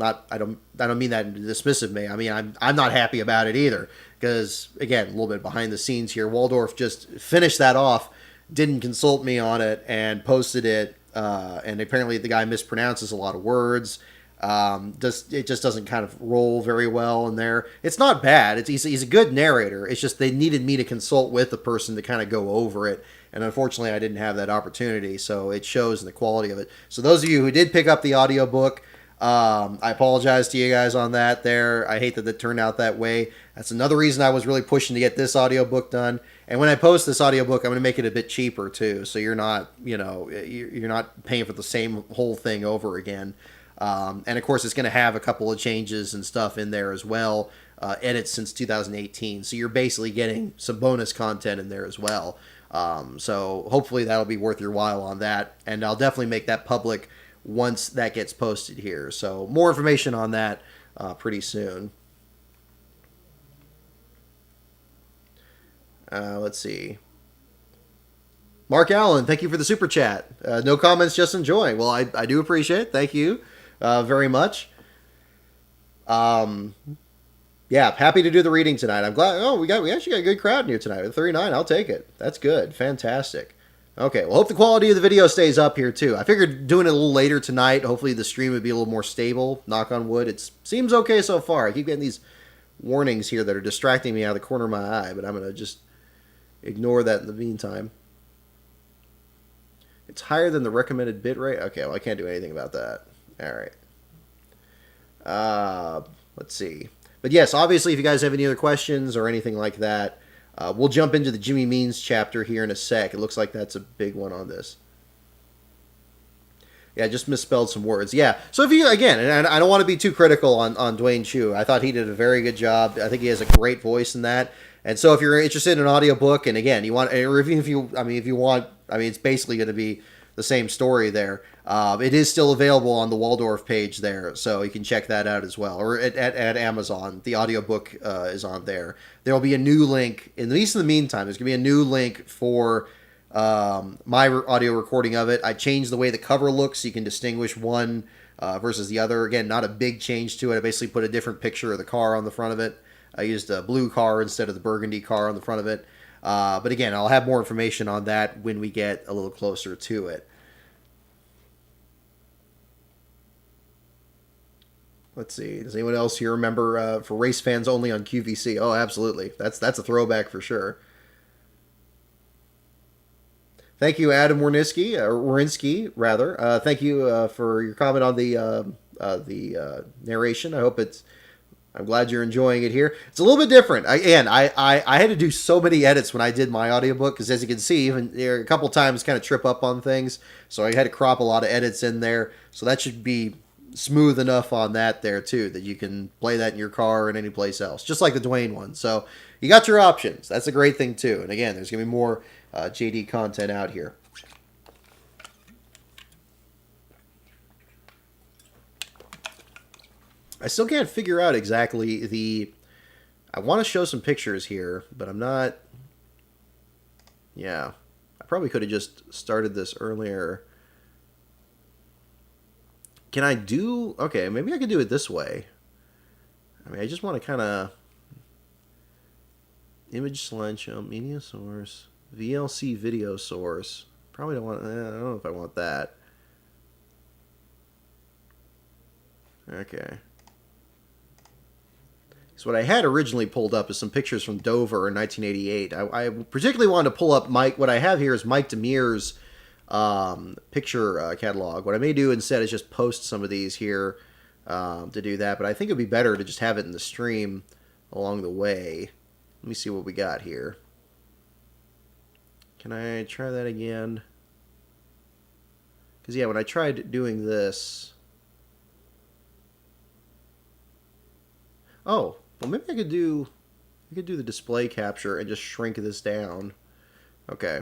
mean that in a dismissive way. I mean, I'm not happy about it either, because again, a little bit behind the scenes here, Waldorf just finished that off, didn't consult me on it, and posted it. And apparently the guy mispronounces a lot of words. It just doesn't kind of roll very well in there. It's not bad. He's a good narrator. It's just they needed me to consult with the person to kind of go over it. And unfortunately, I didn't have that opportunity, so it shows in the quality of it. So those of you who did pick up the audiobook, I apologize to you guys on that there. I hate that it turned out that way. That's another reason I was really pushing to get this audiobook done. And when I post this audiobook, I'm going to make it a bit cheaper too, so you're not paying for the same whole thing over again. And of course, it's going to have a couple of changes and stuff in there as well, edits since 2018. So you're basically getting some bonus content in there as well. So hopefully that'll be worth your while on that. And I'll definitely make that public once that gets posted here. So more information on that pretty soon. Let's see. Mark Allen, thank you for the super chat. No comments, just enjoying. Well, I do appreciate it. Thank you very much. Yeah, happy to do the reading tonight. I'm glad. Oh, we actually got a good crowd in here tonight. 39, I'll take it. That's good. Fantastic. Okay, well, hope the quality of the video stays up here too. I figured doing it a little later tonight. Hopefully the stream would be a little more stable. Knock on wood. It seems okay so far. I keep getting these warnings here that are distracting me out of the corner of my eye, but I'm going to just ignore that in the meantime. It's higher than the recommended bitrate. Okay, well, I can't do anything about that. All right. Let's see. But yes, obviously, if you guys have any other questions or anything like that, we'll jump into the Jimmy Means chapter here in a sec. It looks like that's a big one on this. Yeah, just misspelled some words. Yeah. So if you, again, and I don't want to be too critical on Dwayne Chu. I thought he did a very good job. I think he has a great voice in that. And so if you're interested in an audiobook, and again, you want, or if you want, it's basically going to be the same story there. It is still available on the Waldorf page there, so you can check that out as well. Or at Amazon, the audiobook is on there. There will be a new link, at least in the meantime, there's going to be a new link for my audio recording of it. I changed the way the cover looks so you can distinguish one versus the other. Again, not a big change to it. I basically put a different picture of the car on the front of it. I used a blue car instead of the burgundy car on the front of it. But again, I'll have more information on that when we get a little closer to it. Let's see. Does anyone else here remember for race fans only on QVC? Oh, absolutely. That's a throwback for sure. Thank you, Adam Warinsky, rather. Thank you for your comment on the narration. I'm glad you're enjoying it here. It's a little bit different. I had to do so many edits when I did my audiobook, because as you can see, even there a couple times kind of trip up on things. So I had to crop a lot of edits in there. So that should be smooth enough on that there too, that you can play that in your car and any place else, just like the Dwayne one. So you got your options. That's a great thing too. And again, there's going to be more JD content out here. I still can't figure out exactly I want to show some pictures here, but I'm not. Yeah, I probably could have just started this earlier. Can I do? Okay, maybe I could do it this way. I just want to kind of Image slideshow, media source, VLC video source. Probably don't want. I don't know if I want that. Okay. So what I had originally pulled up is some pictures from Dover in 1988. I particularly wanted to pull up Mike. What I have here is Mike Demure's picture catalog. What I may do instead is just post some of these here to do that. But I think it'd be better to just have it in the stream along the way. Let me see what we got here. Can I try that again? Because yeah, when I tried doing this... Oh, well maybe I could do the display capture and just shrink this down. Okay.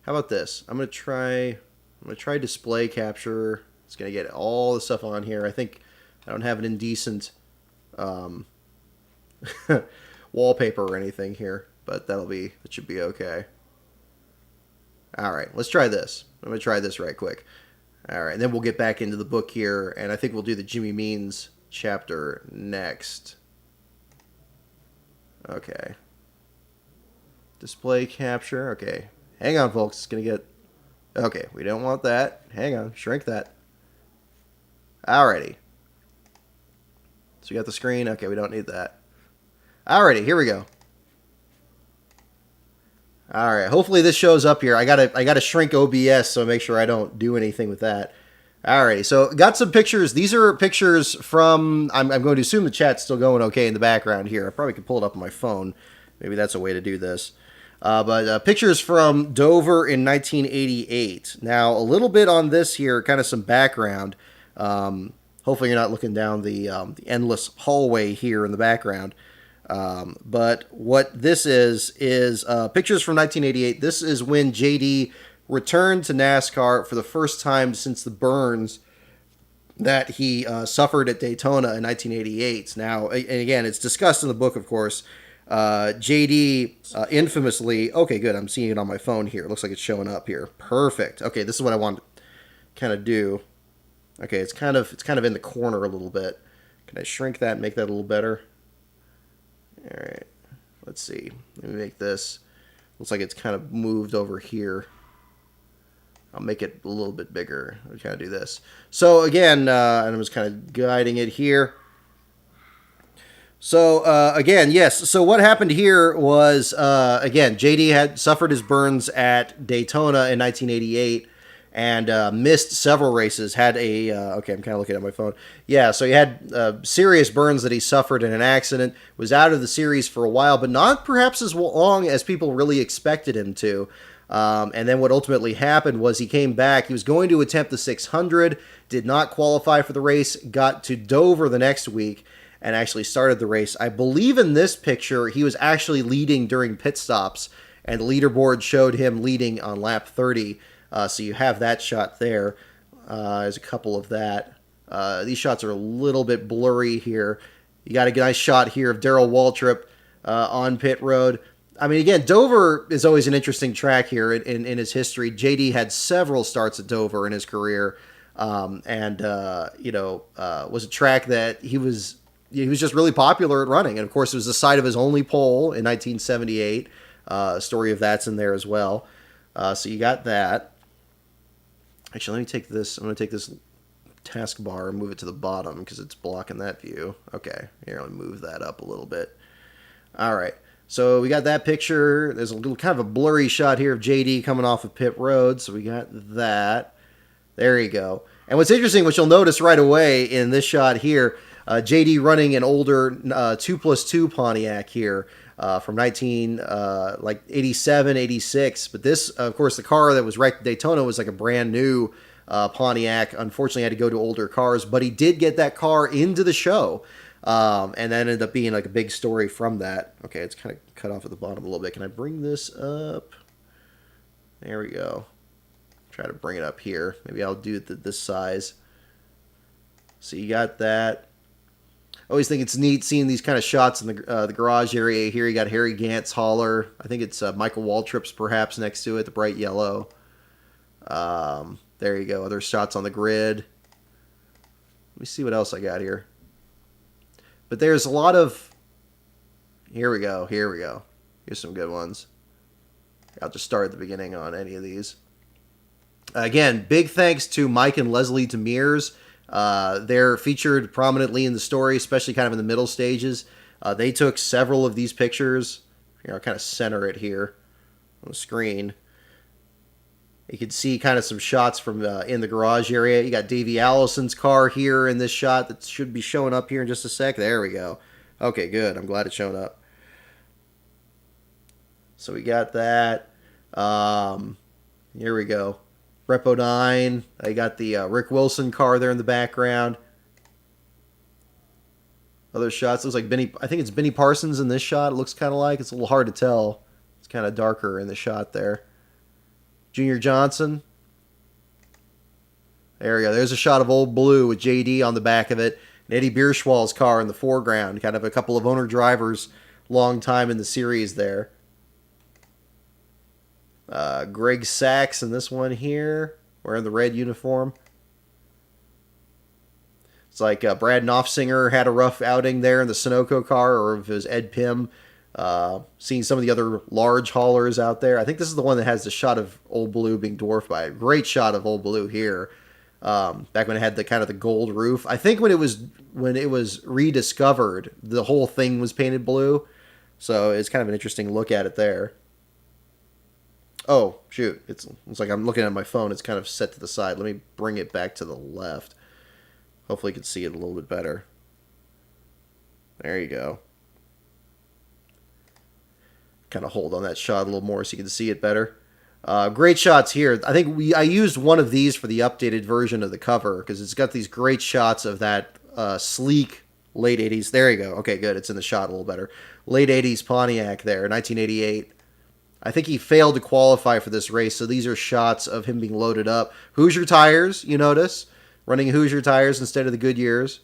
How about this? I'm gonna try display capture. It's gonna get all the stuff on here. I think I don't have an indecent wallpaper or anything here, but that should be okay. All right, let's try this. I'm gonna try this right quick. All right, and then we'll get back into the book here, and I think we'll do the Jimmy Means chapter next. Okay. Display capture. Okay. Hang on, folks. It's going to get... Okay, we don't want that. Hang on. Shrink that. Alrighty. So we got the screen. Okay, we don't need that. Alrighty, here we go. Alright, hopefully this shows up here. I gotta shrink OBS so make sure I don't do anything with that. Alrighty, so got some pictures. These are pictures from... I'm going to assume the chat's still going okay in the background here. I probably could pull it up on my phone. Maybe that's a way to do this. But pictures from Dover in 1988. Now, a little bit on this here, kind of some background. Hopefully you're not looking down the endless hallway here in the background. But what this is pictures from 1988. This is when JD returned to NASCAR for the first time since the burns that he suffered at Daytona in 1988. Now, and again, it's discussed in the book, of course. JD infamously... Okay, good. I'm seeing it on my phone here. It looks like it's showing up here. Perfect. Okay, this is what I want to kind of do. Okay, it's kind of in the corner a little bit. Can I shrink that and make that a little better? All right. Let's see. Let me make this. Looks like it's kind of moved over here. I'll make it a little bit bigger. I'll kind of do this. So again, and I'm just kind of guiding it here. So, again, yes. So what happened here was, again, JD had suffered his burns at Daytona in 1988 and missed several races. Had a, okay, I'm kind of looking at my phone. Yeah, so he had serious burns that he suffered in an accident, was out of the series for a while, but not perhaps as long as people really expected him to. And then what ultimately happened was he came back. He was going to attempt the 600, did not qualify for the race, got to Dover the next week, and actually started the race. I believe in this picture, he was actually leading during pit stops, and the leaderboard showed him leading on lap 30. So you have that shot there. There's a couple of that. These shots are a little bit blurry here. You got a nice shot here of Darrell Waltrip on pit road. I mean, again, Dover is always an interesting track here in his history. JD had several starts at Dover in his career, and was a track that he was just really popular at running. And of course, it was the site of his only pole in 1978. Story of that's in there as well. So you got that. Actually, let me take this. I'm going to take this taskbar and move it to the bottom because it's blocking that view. Okay, here, let me move that up a little bit. All right. So we got that picture. There's a little kind of a blurry shot here of JD coming off of pit road. So we got that. There you go. And what's interesting, which you'll notice right away in this shot here, JD running an older 2+2 Pontiac here from 87, 86. But this, of course, the car that was wrecked at Daytona was like a brand new Pontiac. Unfortunately, had to go to older cars, but he did get that car into the show. And that ended up being like a big story from that. Okay, it's kind of cut off at the bottom a little bit. Can I bring this up? There we go. Try to bring it up here. Maybe I'll do it this size. So you got that. I always think it's neat seeing these kind of shots in the garage area here. You got Harry Gant's hauler. I think it's Michael Waltrip's perhaps next to it, the bright yellow. There you go. Other shots on the grid. Let me see what else I got here. But there's a lot of Here we go. Here we go. Here's some good ones. I'll just start at the beginning on any of these. Again, big thanks to Mike and Leslie Demers. They're featured prominently in the story, especially kind of in the middle stages. They took several of these pictures. Here, I'll kind of center it here on the screen. You can see kind of some shots from in the garage area. You got Davey Allison's car here in this shot that should be showing up here in just a sec. There we go. Okay, good. I'm glad it's showing up. So we got that. Here we go. Repo 9. I got the Rick Wilson car there in the background. Other shots. Looks like Benny. I think it's Benny Parsons in this shot. It looks kind of like. It's a little hard to tell. It's kind of darker in the shot there. Junior Johnson. There we go. There's a shot of Old Blue with JD on the back of it. And Eddie Bierschwal's car in the foreground. Kind of a couple of owner-drivers long time in the series there. Greg Sachs in this one here. Wearing the red uniform. It's like Brad Knopfsinger had a rough outing there in the Sunoco car. Or if it was Ed Pym. Seeing some of the other large haulers out there. I think this is the one that has the shot of Old Blue being dwarfed by it. Great shot of Old Blue here. Back when it had the kind of the gold roof. I think when it was rediscovered, the whole thing was painted blue. So it's kind of an interesting look at it there. Oh, shoot. It's like I'm looking at my phone. It's kind of set to the side. Let me bring it back to the left. Hopefully you can see it a little bit better. There you go. Kind of hold on that shot a little more so you can see it better. Great shots here. I think I used one of these for the updated version of the cover because it's got these great shots of that sleek late 80s. There you go. Okay, good. It's in the shot a little better. Late 80s Pontiac there, 1988. I think he failed to qualify for this race, so these are shots of him being loaded up. Hoosier tires, you notice. Running Hoosier tires instead of the Goodyears.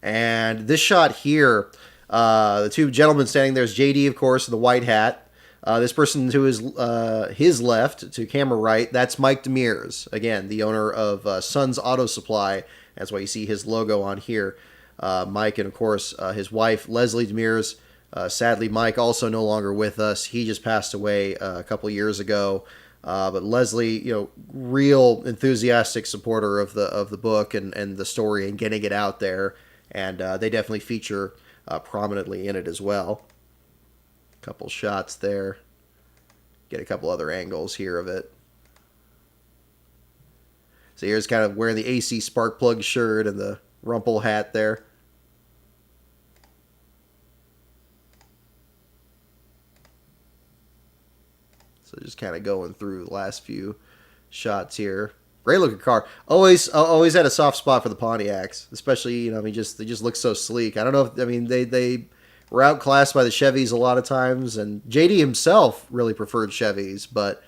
And this shot here... the two gentlemen standing there is JD, of course, in the white hat. This person to his left, to camera right, that's Mike Demers. Again, the owner of Sun's Auto Supply. That's why you see his logo on here. Mike and, of course, his wife, Leslie Demers. Sadly, Mike also no longer with us. He just passed away a couple years ago. But Leslie, real enthusiastic supporter of the book and the story and getting it out there. And they definitely feature... prominently in it as well. Couple shots there. Get a couple other angles here of it. So here's kind of wearing the AC spark plug shirt and the rumple hat there. So just kind of going through the last few shots here. Great looking car. Always had a soft spot for the Pontiacs, especially they just look so sleek. I don't know if they were outclassed by the Chevys a lot of times, and JD himself really preferred Chevys, but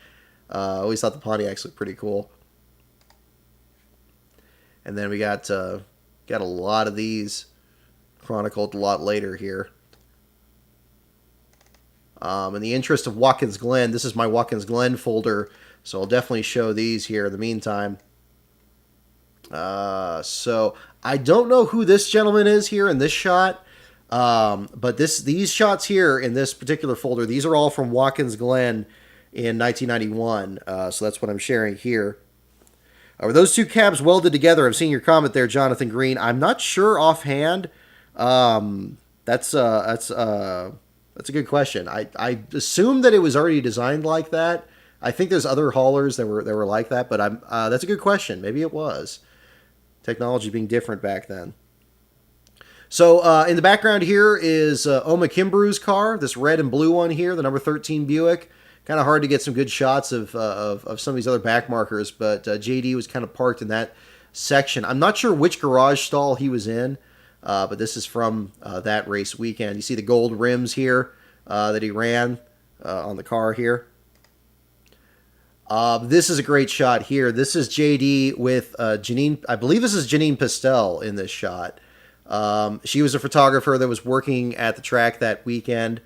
always thought the Pontiacs looked pretty cool. And then we got a lot of these chronicled a lot later here. In the interest of Watkins Glen, this is my Watkins Glen folder. So I'll definitely show these here in the meantime. So I don't know who this gentleman is here in this shot. But these shots here in this particular folder, these are all from Watkins Glen in 1991. So that's what I'm sharing here. Are those two cabs welded together? I'm seeing your comment there, Jonathan Green. I'm not sure offhand. That's a good question. I assume that it was already designed like that. I think there's other haulers that were like that, but that's a good question. Maybe it was. Technology being different back then. So in the background here is Oma Kimbrough's car, this red and blue one here, the number 13 Buick. Kind of hard to get some good shots of some of these other back markers, but JD was kind of parked in that section. I'm not sure which garage stall he was in, but this is from that race weekend. You see the gold rims here that he ran on the car here. This is a great shot here. This is JD with Janine. I believe this is Janine Pastel in this shot. She was a photographer that was working at the track that weekend.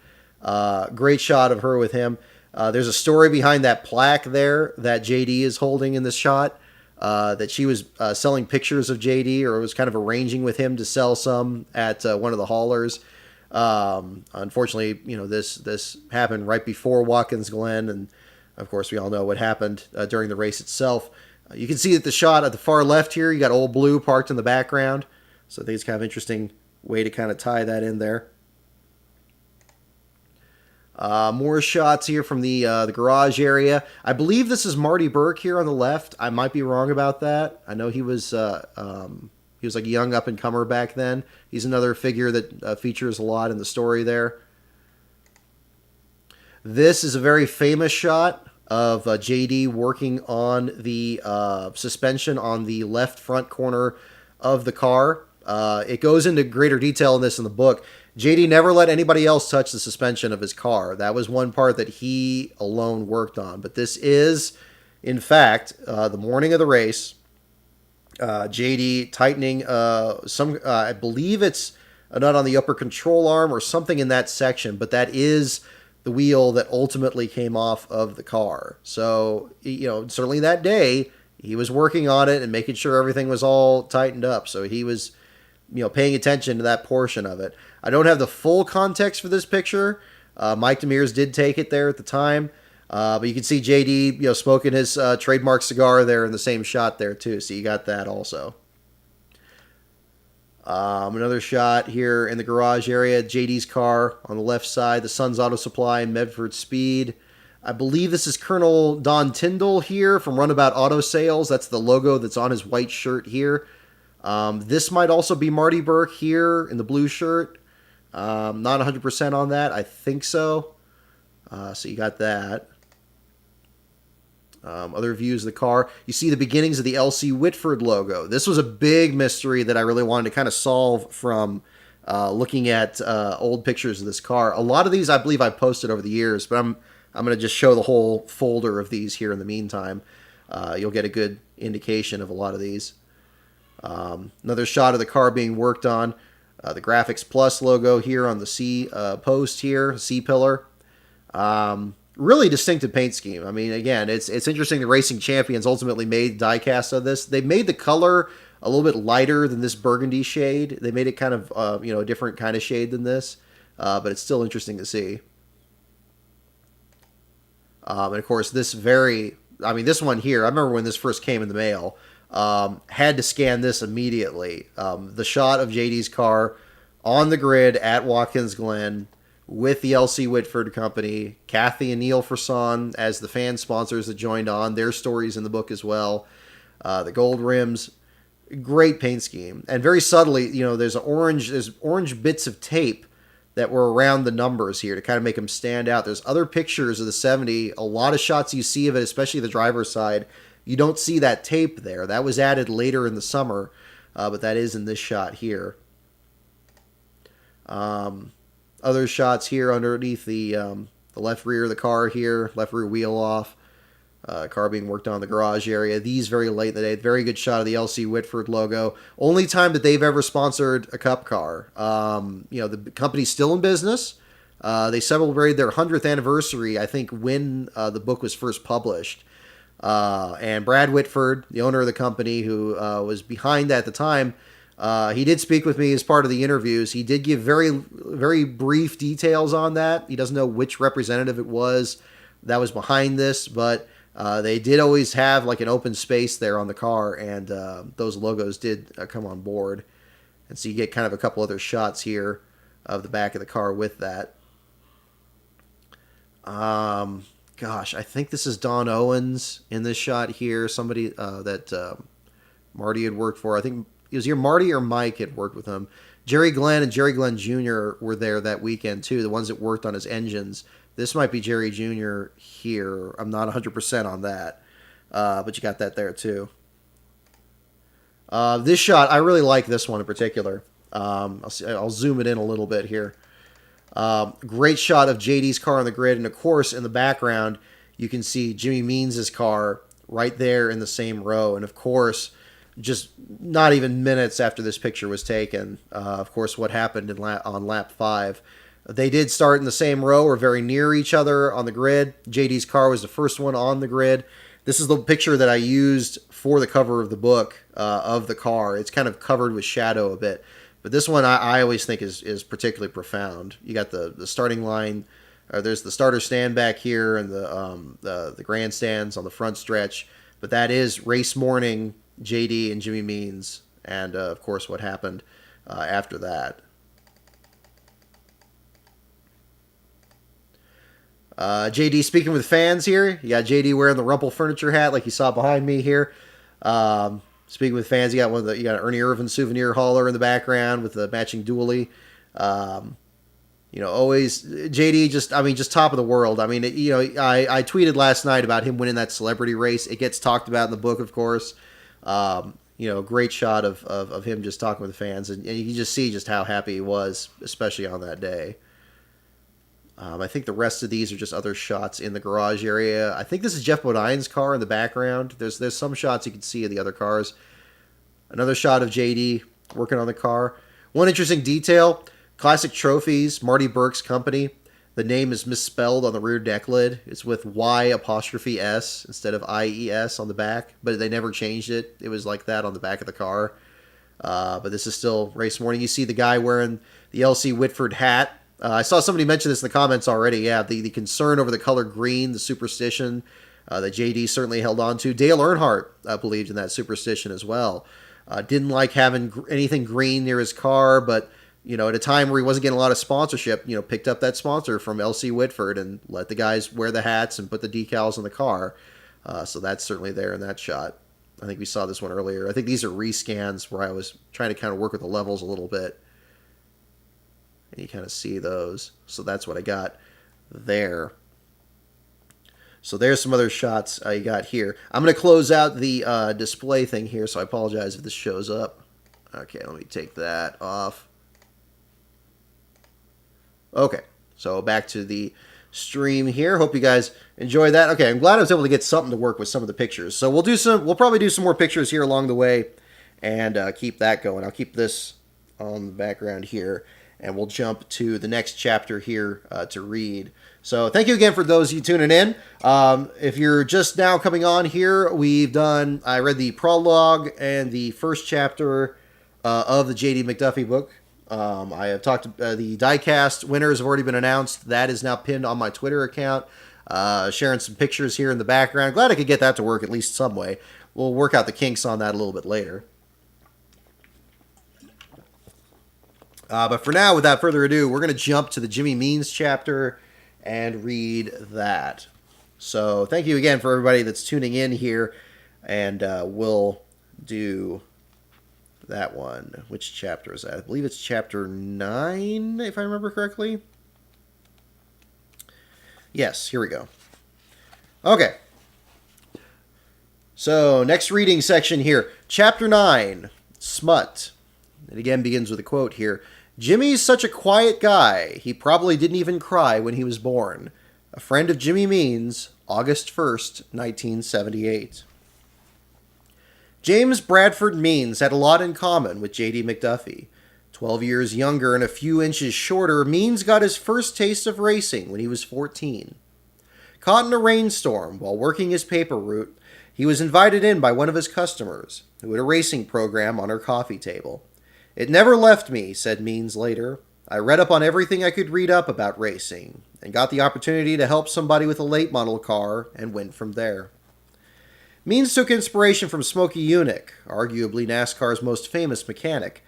Great shot of her with him. There's a story behind that plaque there that JD is holding in this shot. that she was selling pictures of JD, or was kind of arranging with him to sell some at one of the haulers. Unfortunately, this happened right before Watkins Glen, and of course we all know what happened during the race itself. You can see that the shot at the far left here, you got Old Blue parked in the background, so I think it's kind of interesting way to kind of tie that in there. More shots here from the garage area. I believe this is Marty Burke here on the left. I might be wrong about that. I know he was like a young up and comer back then. He's another figure that features a lot in the story there. This is a very famous shot of JD working on the suspension on the left front corner of the car. It goes into greater detail in this in the book. JD never let anybody else touch the suspension of his car. That was one part that he alone worked on. But this is, in fact, the morning of the race, JD tightening I believe it's a nut on the upper control arm or something in that section, but that is the wheel that ultimately came off of the car. So, certainly that day, he was working on it and making sure everything was all tightened up. So he was, paying attention to that portion of it. I don't have the full context for this picture. Mike Demers did take it there at the time. But you can see JD, smoking his trademark cigar there in the same shot there too. So you got that also. Another shot here in the garage area. JD's car on the left side. The Sun's Auto Supply, Medford Speed. I believe this is Colonel Don Tyndall here from Runabout Auto Sales. That's the logo that's on his white shirt here. This might also be Marty Burke here in the blue shirt. Not 100% on that. I think so. So you got that. Other views of the car. You see the beginnings of the L.C. Whitford logo. This was a big mystery that I really wanted to kind of solve from looking at old pictures of this car. A lot of these I believe I've posted over the years, but I'm going to just show the whole folder of these here in the meantime. You'll get a good indication of a lot of these. Another shot of the car being worked on. The Graphics Plus logo here on the C post here, C pillar. Really distinctive paint scheme. I mean, again, it's interesting the Racing Champions ultimately made diecast of this. They made the color a little bit lighter than this burgundy shade. They made it kind of, a different kind of shade than this. But it's still interesting to see. And of course, this one here, I remember when this first came in the mail, had to scan this immediately. The shot of JD's car on the grid at Watkins Glen with the L.C. Whitford Company, Kathy and Neil Frisson as the fan sponsors that joined on. Their stories in the book as well. The gold rims, great paint scheme. And very subtly, there's orange bits of tape that were around the numbers here to kind of make them stand out. There's other pictures of the 70. A lot of shots you see of it, especially the driver's side, you don't see that tape there. That was added later in the summer, but that is in this shot here. Other shots here underneath the left rear of the car here, left rear wheel off, car being worked on in the garage area. These very late in the day. Very good shot of the L.C. Whitford logo. Only time that they've ever sponsored a Cup car. The company's still in business. They celebrated their 100th anniversary, I think, when the book was first published. And Brad Whitford, the owner of the company, who was behind that at the time, he did speak with me as part of the interviews. He did give very, very brief details on that. He doesn't know which representative it was that was behind this, but they did always have like an open space there on the car, and those logos did come on board. And so you get kind of a couple other shots here of the back of the car with that. Gosh, I think this is Don Owens in this shot here. Somebody that Marty had worked for. I think it was either Marty or Mike had worked with him. Jerry Glenn and Jerry Glenn Jr. were there that weekend too, the ones that worked on his engines. This might be Jerry Jr. here. I'm not 100% on that, but you got that there too. This shot, I really like this one in particular. I'll zoom it in a little bit here. Great shot of JD's car on the grid, and of course in the background you can see Jimmy Means' car right there in the same row, and of course just not even minutes after this picture was taken, of course what happened on lap 5. They did start in the same row or very near each other on the grid. JD's car was the first one on the grid. This is the picture that I used for the cover of the book of the car. It's kind of covered with shadow a bit. But this one I always think is particularly profound. You got the starting line. There's the starter stand back here and the grandstands on the front stretch. But that is race morning, JD and Jimmy Means. And, of course, what happened after that. JD speaking with fans here. You got JD wearing the Rumple Furniture hat like you saw behind me here. Speaking with fans, you got you got an Ernie Irvin souvenir hauler in the background with the matching dually. Always JD just top of the world. I mean, I tweeted last night about him winning that celebrity race. It gets talked about in the book, of course. Great shot of him just talking with the fans, and you can just see just how happy he was, especially on that day. I think the rest of these are just other shots in the garage area. I think this is Jeff Bodine's car in the background. There's some shots you can see of the other cars. Another shot of JD working on the car. One interesting detail, Classic Trophies, Marty Burke's company. The name is misspelled on the rear deck lid. It's with Y''S instead of IES on the back, but they never changed it. It was like that on the back of the car. But this is still race morning. You see the guy wearing the L.C. Whitford hat. I saw somebody mention this in the comments already. Yeah, the concern over the color green, the superstition that JD certainly held on to. Dale Earnhardt believed in that superstition as well. Didn't like having anything green near his car, but at a time where he wasn't getting a lot of sponsorship, picked up that sponsor from L.C. Whitford and let the guys wear the hats and put the decals on the car. So that's certainly there in that shot. I think we saw this one earlier. I think these are rescans where I was trying to kind of work with the levels a little bit. And you kind of see those. So that's what I got there. So there's some other shots I got here. I'm going to close out the display thing here, so I apologize if this shows up. Okay, let me take that off. Okay, so back to the stream here. Hope you guys enjoyed that. Okay, I'm glad I was able to get something to work with some of the pictures. So we'll probably do some more pictures here along the way and keep that going. I'll keep this on the background here. And we'll jump to the next chapter here to read. So thank you again for those of you tuning in. If you're just now coming on here, I read the prologue and the first chapter of the JD McDuffie book. I have talked, the Diecast winners have already been announced. That is now pinned on my Twitter account. Sharing some pictures here in the background. Glad I could get that to work at least some way. We'll work out the kinks on that a little bit later. But for now, without further ado, we're going to jump to the Jimmy Means chapter and read that. So thank you again for everybody that's tuning in here. And we'll do that one. Which chapter is that? I believe it's chapter 9, if I remember correctly. Yes, here we go. Okay. So next reading section here. Chapter 9, Smut. It again begins with a quote here. Jimmy's such a quiet guy, he probably didn't even cry when he was born. A friend of Jimmy Means, August 1st, 1978. James Bradford Means had a lot in common with JD McDuffie. 12 years younger and a few inches shorter, Means got his first taste of racing when he was 14. Caught in a rainstorm while working his paper route, he was invited in by one of his customers, who had a racing program on her coffee table. It never left me, said Means later. I read up on everything I could read up about racing, and got the opportunity to help somebody with a late model car, and went from there. Means took inspiration from Smokey Yunick, arguably NASCAR's most famous mechanic.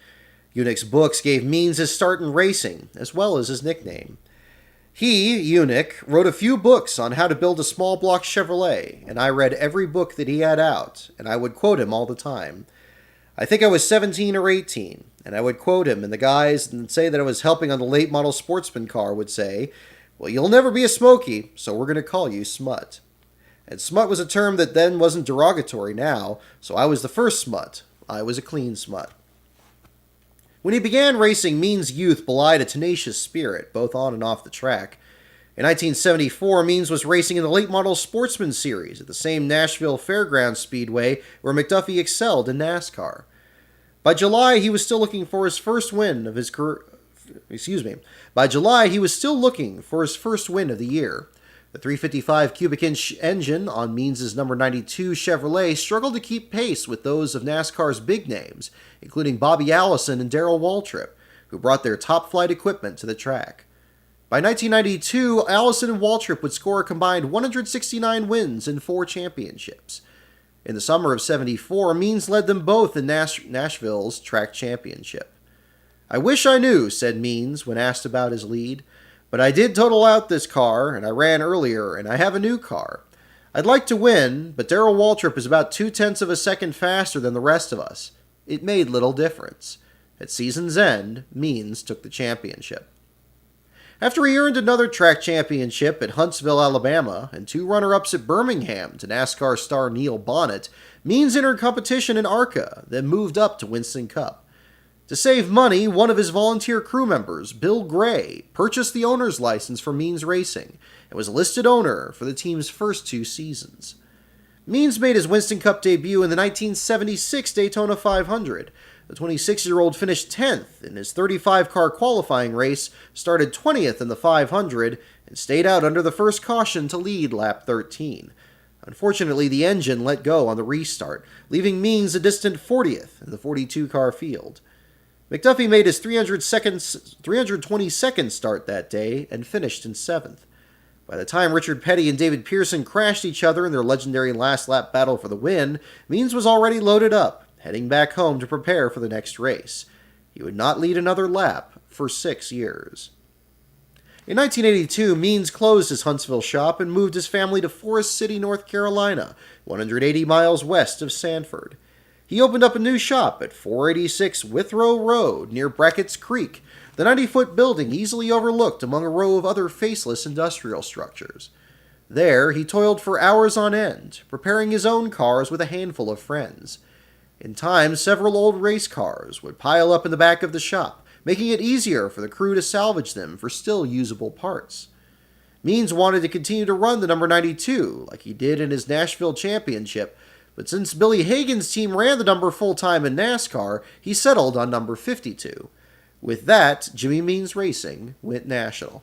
Yunick's books gave Means his start in racing, as well as his nickname. He, Yunick, wrote a few books on how to build a small block Chevrolet, and I read every book that he had out, and I would quote him all the time. I think I was 17 or 18, and I would quote him, and the guys and say that I was helping on the late model sportsman car would say, well, you'll never be a Smokey, so we're going to call you Smut. And Smut was a term that then wasn't derogatory now, so I was the first Smut. I was a clean Smut. When he began racing, Means' youth belied a tenacious spirit, both on and off the track. In 1974, Means was racing in the late model Sportsman Series at the same Nashville Fairgrounds Speedway where McDuffie excelled in NASCAR. By July, he was still looking for his first win of his career. By July, he was still looking for his first win of the year. The 355 cubic inch engine on Means' number 92 Chevrolet struggled to keep pace with those of NASCAR's big names, including Bobby Allison and Darrell Waltrip, who brought their top flight equipment to the track. By 1992, Allison and Waltrip would score a combined 169 wins and 4 championships. In the summer of '74, Means led them both in Nashville's track championship. "I wish I knew," said Means when asked about his lead. "But I did total out this car, and I ran earlier, and I have a new car. I'd like to win, but Darrell Waltrip is about 0.2 of a second faster than the rest of us. It made little difference." At season's end, Means took the championship. After he earned another track championship at Huntsville, Alabama, and 2 runner-ups at Birmingham to NASCAR star Neil Bonnet, Means entered competition in ARCA, then moved up to Winston Cup. To save money, one of his volunteer crew members, Bill Gray, purchased the owner's license for Means Racing and was a listed owner for the team's first 2 seasons. Means made his Winston Cup debut in the 1976 Daytona 500. The 26-year-old finished 10th in his 35-car qualifying race, started 20th in the 500, and stayed out under the first caution to lead lap 13. Unfortunately, the engine let go on the restart, leaving Means a distant 40th in the 42-car field. McDuffie made his 322nd start that day and finished in 7th. By the time Richard Petty and David Pearson crashed each other in their legendary last-lap battle for the win, Means was already loaded up, heading back home to prepare for the next race. He would not lead another lap for 6 years. In 1982, Means closed his Huntsville shop and moved his family to Forest City, North Carolina, 180 miles west of Sanford. He opened up a new shop at 486 Withrow Road near Brackett's Creek, the 90-foot building easily overlooked among a row of other faceless industrial structures. There, he toiled for hours on end, preparing his own cars with a handful of friends. In time, several old race cars would pile up in the back of the shop, making it easier for the crew to salvage them for still usable parts. Means wanted to continue to run the number 92, like he did in his Nashville championship, but since Billy Hagan's team ran the number full-time in NASCAR, he settled on number 52. With that, Jimmy Means Racing went national.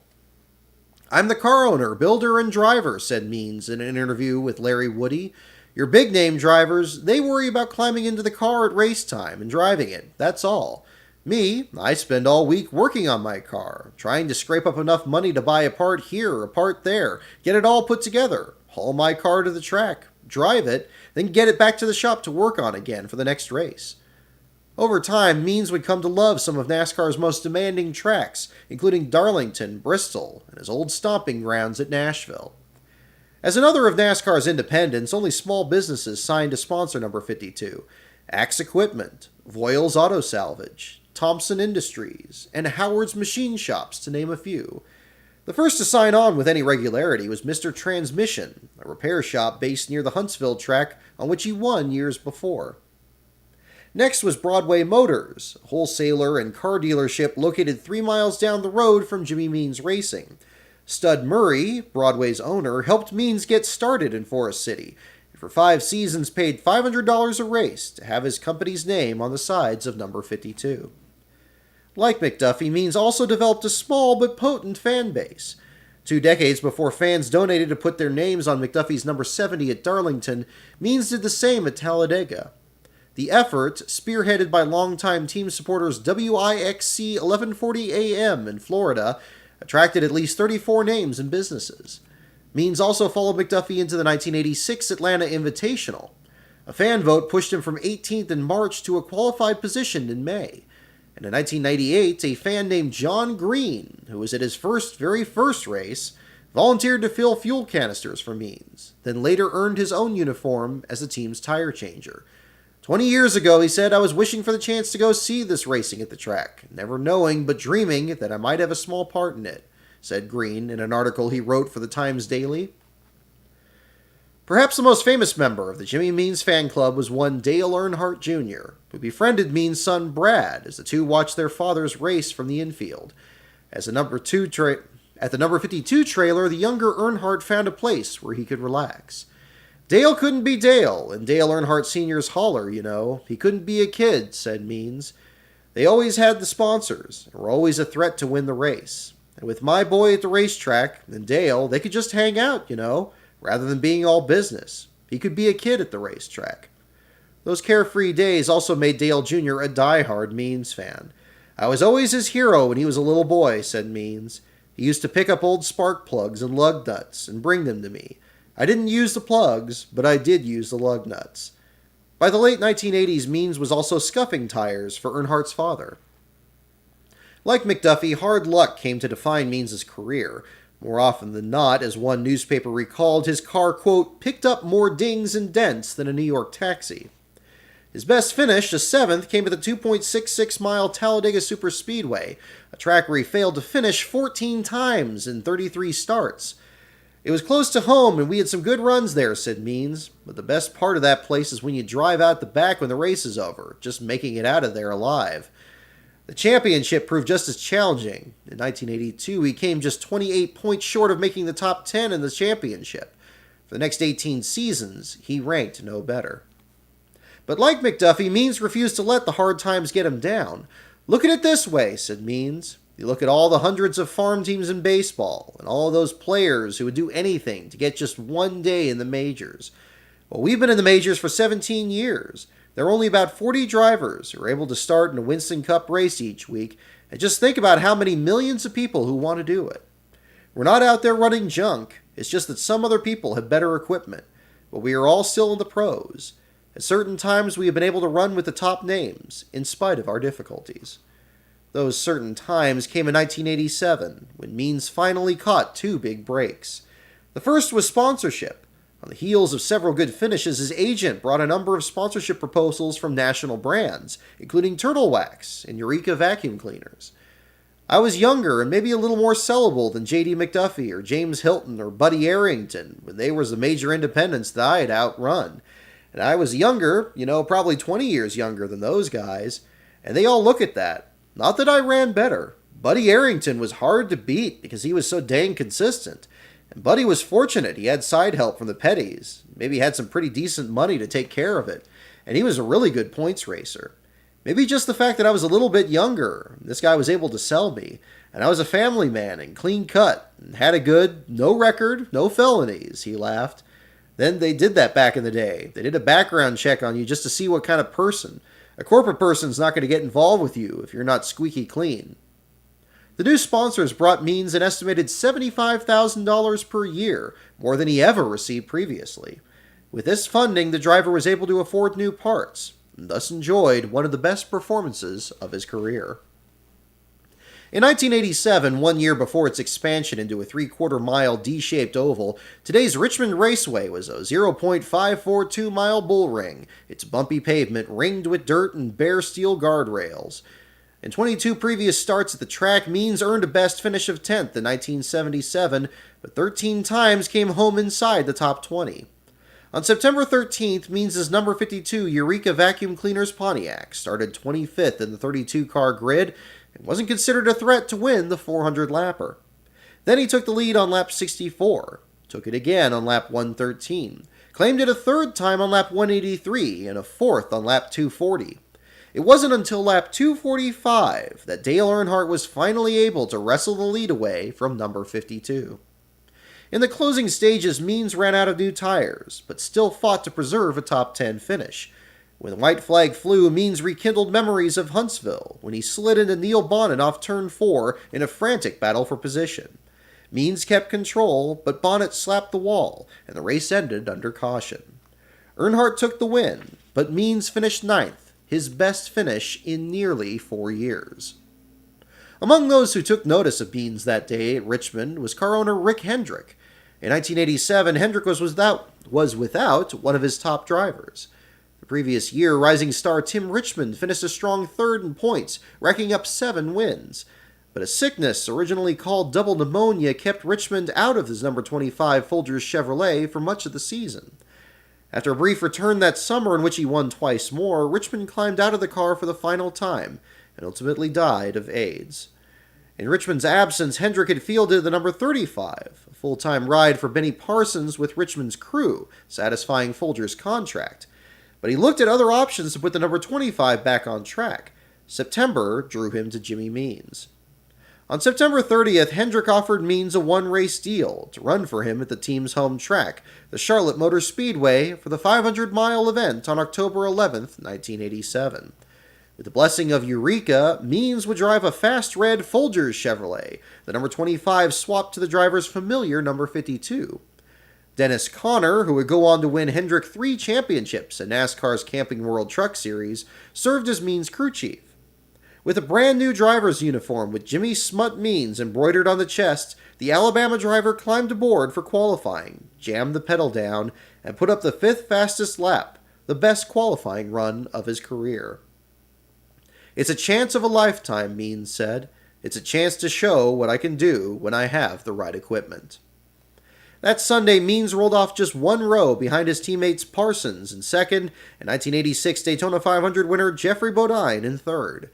"I'm the car owner, builder, and driver," said Means in an interview with Larry Woody. "Your big-name drivers, they worry about climbing into the car at race time and driving it, that's all. Me, I spend all week working on my car, trying to scrape up enough money to buy a part here, a part there, get it all put together, haul my car to the track, drive it, then get it back to the shop to work on again for the next race." Over time, Means would come to love some of NASCAR's most demanding tracks, including Darlington, Bristol, and his old stomping grounds at Nashville. As another of NASCAR's independents, only small businesses signed to sponsor number 52. Axe Equipment, Voiles Auto Salvage, Thompson Industries, and Howard's Machine Shops, to name a few. The first to sign on with any regularity was Mr. Transmission, a repair shop based near the Huntsville track on which he won years before. Next was Broadway Motors, a wholesaler and car dealership located 3 miles down the road from Jimmy Means Racing. Stud Murray, Broadway's owner, helped Means get started in Forest City, and for 5 seasons paid $500 a race to have his company's name on the sides of number 52. Like McDuffie, Means also developed a small but potent fan base. 2 decades before fans donated to put their names on McDuffie's number 70 at Darlington, Means did the same at Talladega. The effort, spearheaded by longtime team supporters WIXC 1140 AM in Florida, attracted at least 34 names and businesses. Means also followed McDuffie into the 1986 Atlanta Invitational. A fan vote pushed him from 18th in March to a qualified position in May. And in 1998, a fan named John Green, who was at his very first race, volunteered to fill fuel canisters for Means, then later earned his own uniform as the team's tire changer. 20 years ago, he said, "I was wishing for the chance to go see this racing at the track, never knowing but dreaming that I might have a small part in it," said Green in an article he wrote for the Times Daily. Perhaps the most famous member of the Jimmy Means fan club was one Dale Earnhardt Jr., who befriended Means' son Brad as the two watched their fathers race from the infield. At the number 52 trailer, the younger Earnhardt found a place where he could relax. "Dale couldn't be Dale, and Dale Earnhardt Sr.'s holler, you know. He couldn't be a kid," said Means. "They always had the sponsors, and were always a threat to win the race. And with my boy at the racetrack and Dale, they could just hang out, rather than being all business. He could be a kid at the racetrack. Those carefree days also made Dale Jr. a diehard Means fan. I was always his hero when he was a little boy, said Means. He used to pick up old spark plugs and lug nuts and bring them to me. I didn't use the plugs, but I did use the lug nuts. By the late 1980s, Means was also scuffing tires for Earnhardt's father. Like McDuffie, hard luck came to define Means' career. More often than not, as one newspaper recalled, his car, quote, picked up more dings and dents than a New York taxi. His best finish, a 7th, came at the 2.66-mile Talladega Superspeedway, a track where he failed to finish 14 times in 33 starts. It was close to home, and we had some good runs there, said Means, but the best part of that place is when you drive out the back when the race is over, just making it out of there alive. The championship proved just as challenging. In 1982, he came just 28 points short of making the top 10 in the championship. For the next 18 seasons, he ranked no better. But like McDuffie, Means refused to let the hard times get him down. Look at it this way, said Means. You look at all the hundreds of farm teams in baseball, and all those players who would do anything to get just one day in the majors. Well, we've been in the majors for 17 years. There are only about 40 drivers who are able to start in a Winston Cup race each week, and just think about how many millions of people who want to do it. We're not out there running junk, it's just that some other people have better equipment, but we are all still in the pros. At certain times we have been able to run with the top names, in spite of our difficulties. Those certain times came in 1987, when Means finally caught 2 big breaks. The first was sponsorship. On the heels of several good finishes, his agent brought a number of sponsorship proposals from national brands, including Turtle Wax and Eureka vacuum cleaners. I was younger and maybe a little more sellable than JD McDuffie or James Hilton or Buddy Arrington when they were the major independents that I had outrun. And I was younger, probably 20 years younger than those guys, and they all look at that. Not that I ran better. Buddy Arrington was hard to beat because he was so dang consistent. And Buddy was fortunate. He had side help from the Petties. Maybe had some pretty decent money to take care of it. And he was a really good points racer. Maybe just the fact that I was a little bit younger. This guy was able to sell me. And I was a family man and clean cut. And had a good, no record, no felonies, he laughed. Then they did that back in the day. They did a background check on you just to see what kind of person. A corporate person's not going to get involved with you if you're not squeaky clean. The new sponsors brought Means an estimated $75,000 per year, more than he ever received previously. With this funding, the driver was able to afford new parts, and thus enjoyed one of the best performances of his career. In 1987, 1 year before its expansion into a 3/4-mile D-shaped oval, today's Richmond Raceway was a 0.542-mile bull ring, its bumpy pavement ringed with dirt and bare steel guardrails. In 22 previous starts at the track, Means earned a best finish of 10th in 1977, but 13 times came home inside the top 20. On September 13th, Means' number 52 Eureka Vacuum Cleaners Pontiac started 25th in the 32-car grid and wasn't considered a threat to win the 400-lapper. Then he took the lead on lap 64, took it again on lap 113, claimed it a third time on lap 183, and a fourth on lap 240. It wasn't until lap 245 that Dale Earnhardt was finally able to wrestle the lead away from number 52. In the closing stages, Means ran out of new tires, but still fought to preserve a top 10 finish. When the white flag flew, Means rekindled memories of Huntsville when he slid into Neil Bonnet off turn 4 in a frantic battle for position. Means kept control, but Bonnet slapped the wall, and the race ended under caution. Earnhardt took the win, but Means finished 9th, his best finish in nearly 4 years. Among those who took notice of Means that day at Richmond was car owner Rick Hendrick. In 1987, Hendrick was without one of his top drivers. The previous year, rising star Tim Richmond finished a strong third in points, racking up 7 wins. But a sickness originally called double pneumonia kept Richmond out of his number 25 Folgers Chevrolet for much of the season. After a brief return that summer in which he won twice more, Richmond climbed out of the car for the final time and ultimately died of AIDS. In Richmond's absence, Hendrick had fielded the number 35, a full-time ride for Benny Parsons with Richmond's crew, satisfying Folger's contract. But he looked at other options to put the number 25 back on track. September drew him to Jimmy Means. On September 30th, Hendrick offered Means a one-race deal to run for him at the team's home track, the Charlotte Motor Speedway, for the 500-mile event on October 11th, 1987. With the blessing of Eureka, Means would drive a fast red Folgers Chevrolet, the number 25 swapped to the driver's familiar number 52. Dennis Conner, who would go on to win Hendrick 3 championships in NASCAR's Camping World Truck Series, served as Means' crew chief. With a brand new driver's uniform with Jimmy Smut Means embroidered on the chest, the Alabama driver climbed aboard for qualifying, jammed the pedal down, and put up the 5th fastest lap, the best qualifying run of his career. "It's a chance of a lifetime," Means said. "It's a chance to show what I can do when I have the right equipment." That Sunday, Means rolled off just 1 row behind his teammates Parsons in second, and 1986 Daytona 500 winner Jeffrey Bodine in third.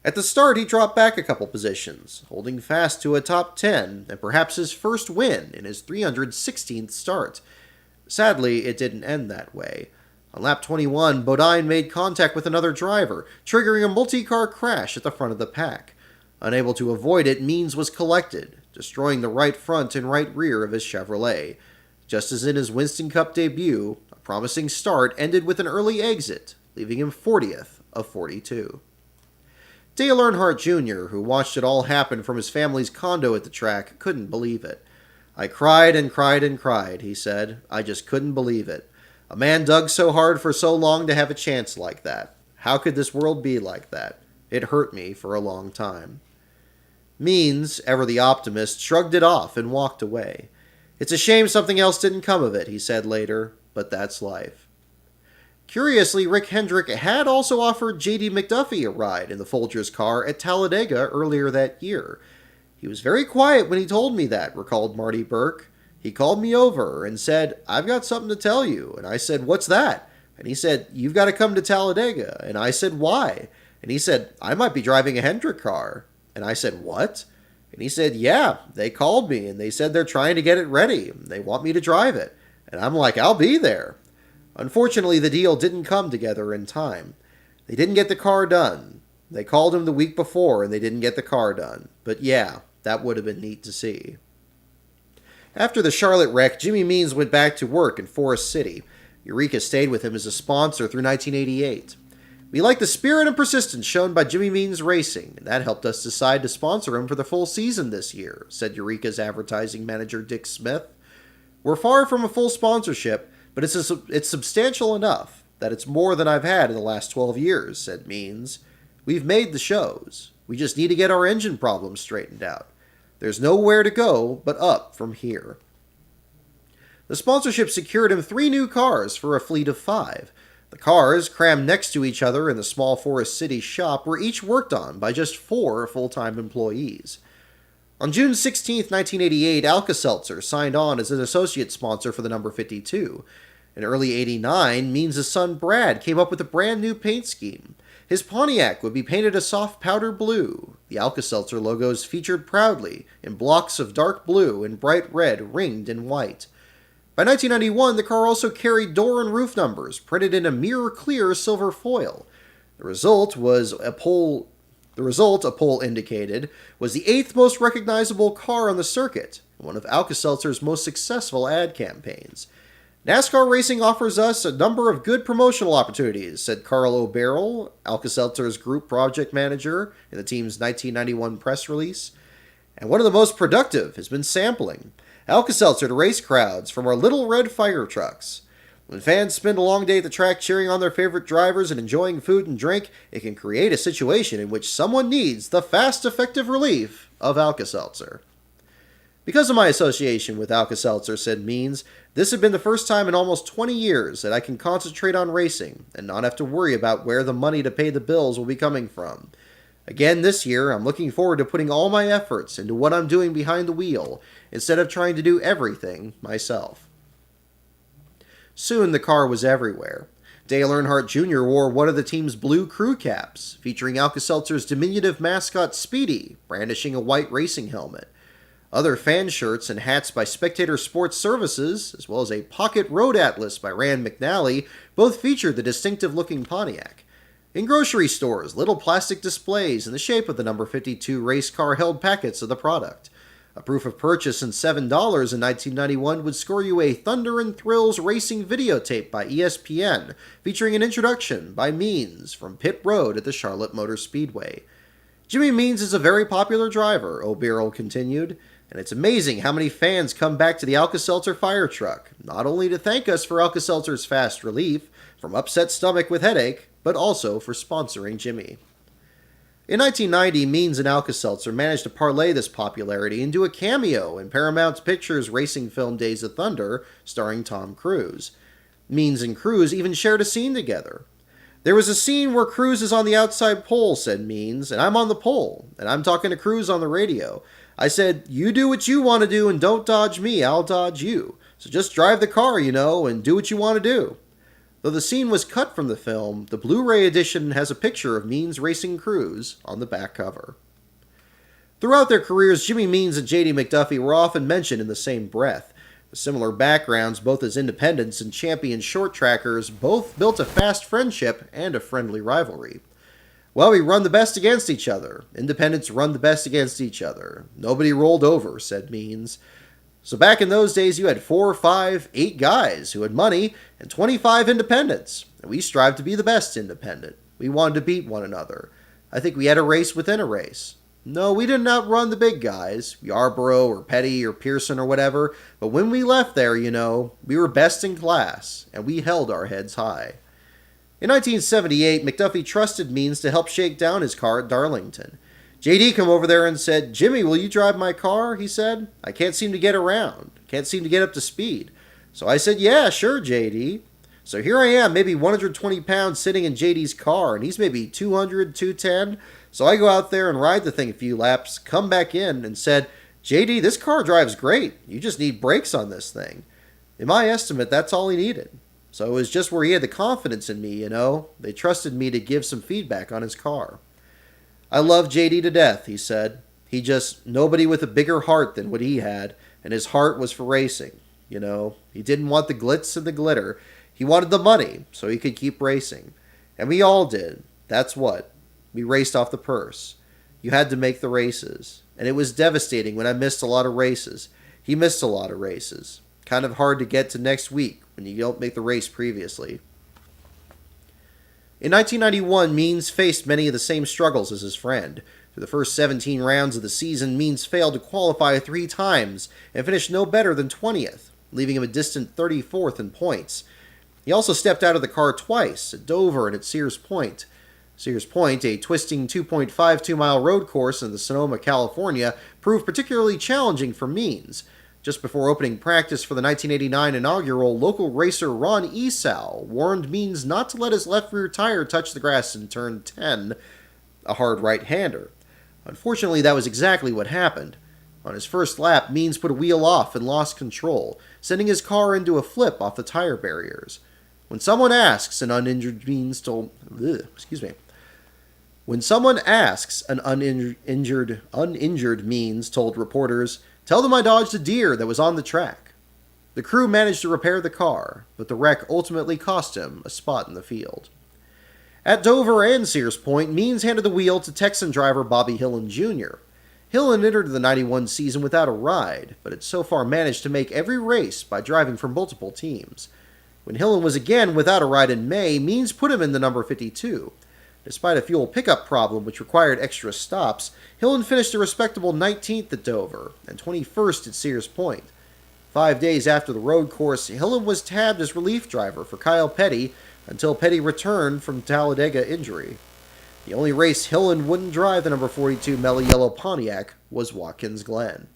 At the start, he dropped back a couple positions, holding fast to a top 10 and perhaps his first win in his 316th start. Sadly, it didn't end that way. On lap 21, Bodine made contact with another driver, triggering a multi-car crash at the front of the pack. Unable to avoid it, Means was collected, destroying the right front and right rear of his Chevrolet. Just as in his Winston Cup debut, a promising start ended with an early exit, leaving him 40th of 42. Dale Earnhardt Jr., who watched it all happen from his family's condo at the track, couldn't believe it. "I cried and cried and cried," he said. "I just couldn't believe it. A man dug so hard for so long to have a chance like that. How could this world be like that? It hurt me for a long time." Means, ever the optimist, shrugged it off and walked away. "It's a shame something else didn't come of it," he said later, "but that's life." Curiously, Rick Hendrick had also offered JD McDuffie a ride in the Folgers car at Talladega earlier that year. "He was very quiet when he told me that," recalled Marty Burke. "He called me over and said, 'I've got something to tell you.' And I said, 'What's that?' And he said, 'You've got to come to Talladega.' And I said, 'Why?' And he said, 'I might be driving a Hendrick car.' And I said, 'What?' And he said, 'Yeah, they called me and they said they're trying to get it ready. They want me to drive it.' And I'm like, 'I'll be there.' Unfortunately, the deal didn't come together in time. They didn't get the car done. They called him the week before and they didn't get the car done. But yeah, that would have been neat to see." After the Charlotte wreck, Jimmy Means went back to work in Forest City. Eureka stayed with him as a sponsor through 1988. "We like the spirit and persistence shown by Jimmy Means Racing, and that helped us decide to sponsor him for the full season this year," said Eureka's advertising manager Dick Smith. "We're far from a full sponsorship, but it's substantial enough that it's more than I've had in the last 12 years, said Means. "We've made the shows. We just need to get our engine problems straightened out. There's nowhere to go but up from here." The sponsorship secured him 3 new cars for a fleet of 5. The cars, crammed next to each other in the small Forest City shop, were each worked on by just 4 full-time employees. On June 16, 1988, Alka-Seltzer signed on as an associate sponsor for the number 52. In early '89, Means' son Brad came up with a brand new paint scheme. His Pontiac would be painted a soft powder blue. The Alka-Seltzer logos featured proudly in blocks of dark blue and bright red ringed in white. By 1991, the car also carried door and roof numbers printed in a mirror-clear silver foil. The result, a poll indicated, was the 8th most recognizable car on the circuit, and one of Alka-Seltzer's most successful ad campaigns. "NASCAR racing offers us a number of good promotional opportunities," said Carl O'Barrell, Alka-Seltzer's group project manager, in the team's 1991 press release. "And one of the most productive has been sampling Alka-Seltzer to race crowds from our little red fire trucks. When fans spend a long day at the track cheering on their favorite drivers and enjoying food and drink, it can create a situation in which someone needs the fast, effective relief of Alka-Seltzer." "Because of my association with Alka-Seltzer," said Means, "this had been the first time in almost 20 years that I can concentrate on racing and not have to worry about where the money to pay the bills will be coming from. Again this year, I'm looking forward to putting all my efforts into what I'm doing behind the wheel, instead of trying to do everything myself." Soon the car was everywhere. Dale Earnhardt Jr. wore one of the team's blue crew caps, featuring Alka-Seltzer's diminutive mascot Speedy, brandishing a white racing helmet. Other fan shirts and hats by Spectator Sports Services, as well as a pocket road atlas by Rand McNally, both featured the distinctive-looking Pontiac. In grocery stores, little plastic displays in the shape of the number 52 race car held packets of the product. A proof of purchase and $7 in 1991 would score you a Thunder and Thrills racing videotape by ESPN, featuring an introduction by Means from pit road at the Charlotte Motor Speedway. Jimmy Means is a very popular driver, O'Beryl continued, and it's amazing how many fans come back to the Alka-Seltzer fire truck, not only to thank us for Alka-Seltzer's fast relief from upset stomach with headache, but also for sponsoring Jimmy. In 1990, Means and Alka-Seltzer managed to parlay this popularity into a cameo in Paramount Pictures' racing film Days of Thunder, starring Tom Cruise. Means and Cruise even shared a scene together. There was a scene where Cruise is on the outside pole, said Means, and I'm on the pole, and I'm talking to Cruise on the radio. I said, you do what you want to do and don't dodge me, I'll dodge you. So just drive the car, and do what you want to do. Though the scene was cut from the film, the Blu-ray edition has a picture of Means racing Cruise on the back cover. Throughout their careers, Jimmy Means and JD McDuffie were often mentioned in the same breath. With similar backgrounds, both as independents and champion short trackers, both built a fast friendship and a friendly rivalry. Well, we run the best against each other. Independents run the best against each other. Nobody rolled over, said Means. So back in those days, you had 4, 5, 8 guys who had money and 25 independents. And we strived to be the best independent. We wanted to beat one another. I think we had a race within a race. No, we didn't outrun the big guys, Yarborough or Petty or Pearson or whatever, but when we left there, we were best in class, and we held our heads high. In 1978, McDuffie trusted Means to help shake down his car at Darlington. JD come over there and said, Jimmy, will you drive my car? He said. I can't seem to get around. Can't seem to get up to speed. So I said, yeah, sure, JD. So here I am, maybe 120 pounds sitting in JD's car, and he's maybe 200, 210. So I go out there and ride the thing a few laps, come back in, and said, JD, this car drives great. You just need brakes on this thing. In my estimate, that's all he needed. So it was just where he had the confidence in me, They trusted me to give some feedback on his car. I love JD to death, he said. Nobody with a bigger heart than what he had, and his heart was for racing, He didn't want the glitz and the glitter. He wanted the money, so he could keep racing. And we all did. That's what. We raced off the purse. You had to make the races. And it was devastating when I missed a lot of races. He missed a lot of races. Kind of hard to get to next week when you don't make the race previously. In 1991, Means faced many of the same struggles as his friend. Through the first 17 rounds of the season, Means failed to qualify 3 times and finished no better than 20th, leaving him a distant 34th in points. He also stepped out of the car twice, at Dover and at Sears Point. Sears Point, a twisting 2.52-mile road course in the Sonoma, California, proved particularly challenging for Means. Just before opening practice for the 1989 inaugural, local racer Ron Esau warned Means not to let his left rear tire touch the grass in turn 10, a hard right-hander. Unfortunately, that was exactly what happened. On his first lap, Means put a wheel off and lost control, sending his car into a flip off the tire barriers. When someone asks, an uninjured Means told reporters, "Tell them I dodged a deer that was on the track." The crew managed to repair the car, but the wreck ultimately cost him a spot in the field. At Dover and Sears Point, Means handed the wheel to Texan driver Bobby Hillen Jr. Hillen entered the 91 season without a ride, but had so far managed to make every race by driving for multiple teams. When Hillen was again without a ride in May, Means put him in the number 52. Despite a fuel pickup problem which required extra stops, Hillen finished a respectable 19th at Dover and 21st at Sears Point. 5 days after the road course, Hillen was tabbed as relief driver for Kyle Petty until Petty returned from Talladega injury. The only race Hillen wouldn't drive the number 42 Mellow Yellow Pontiac was Watkins Glen.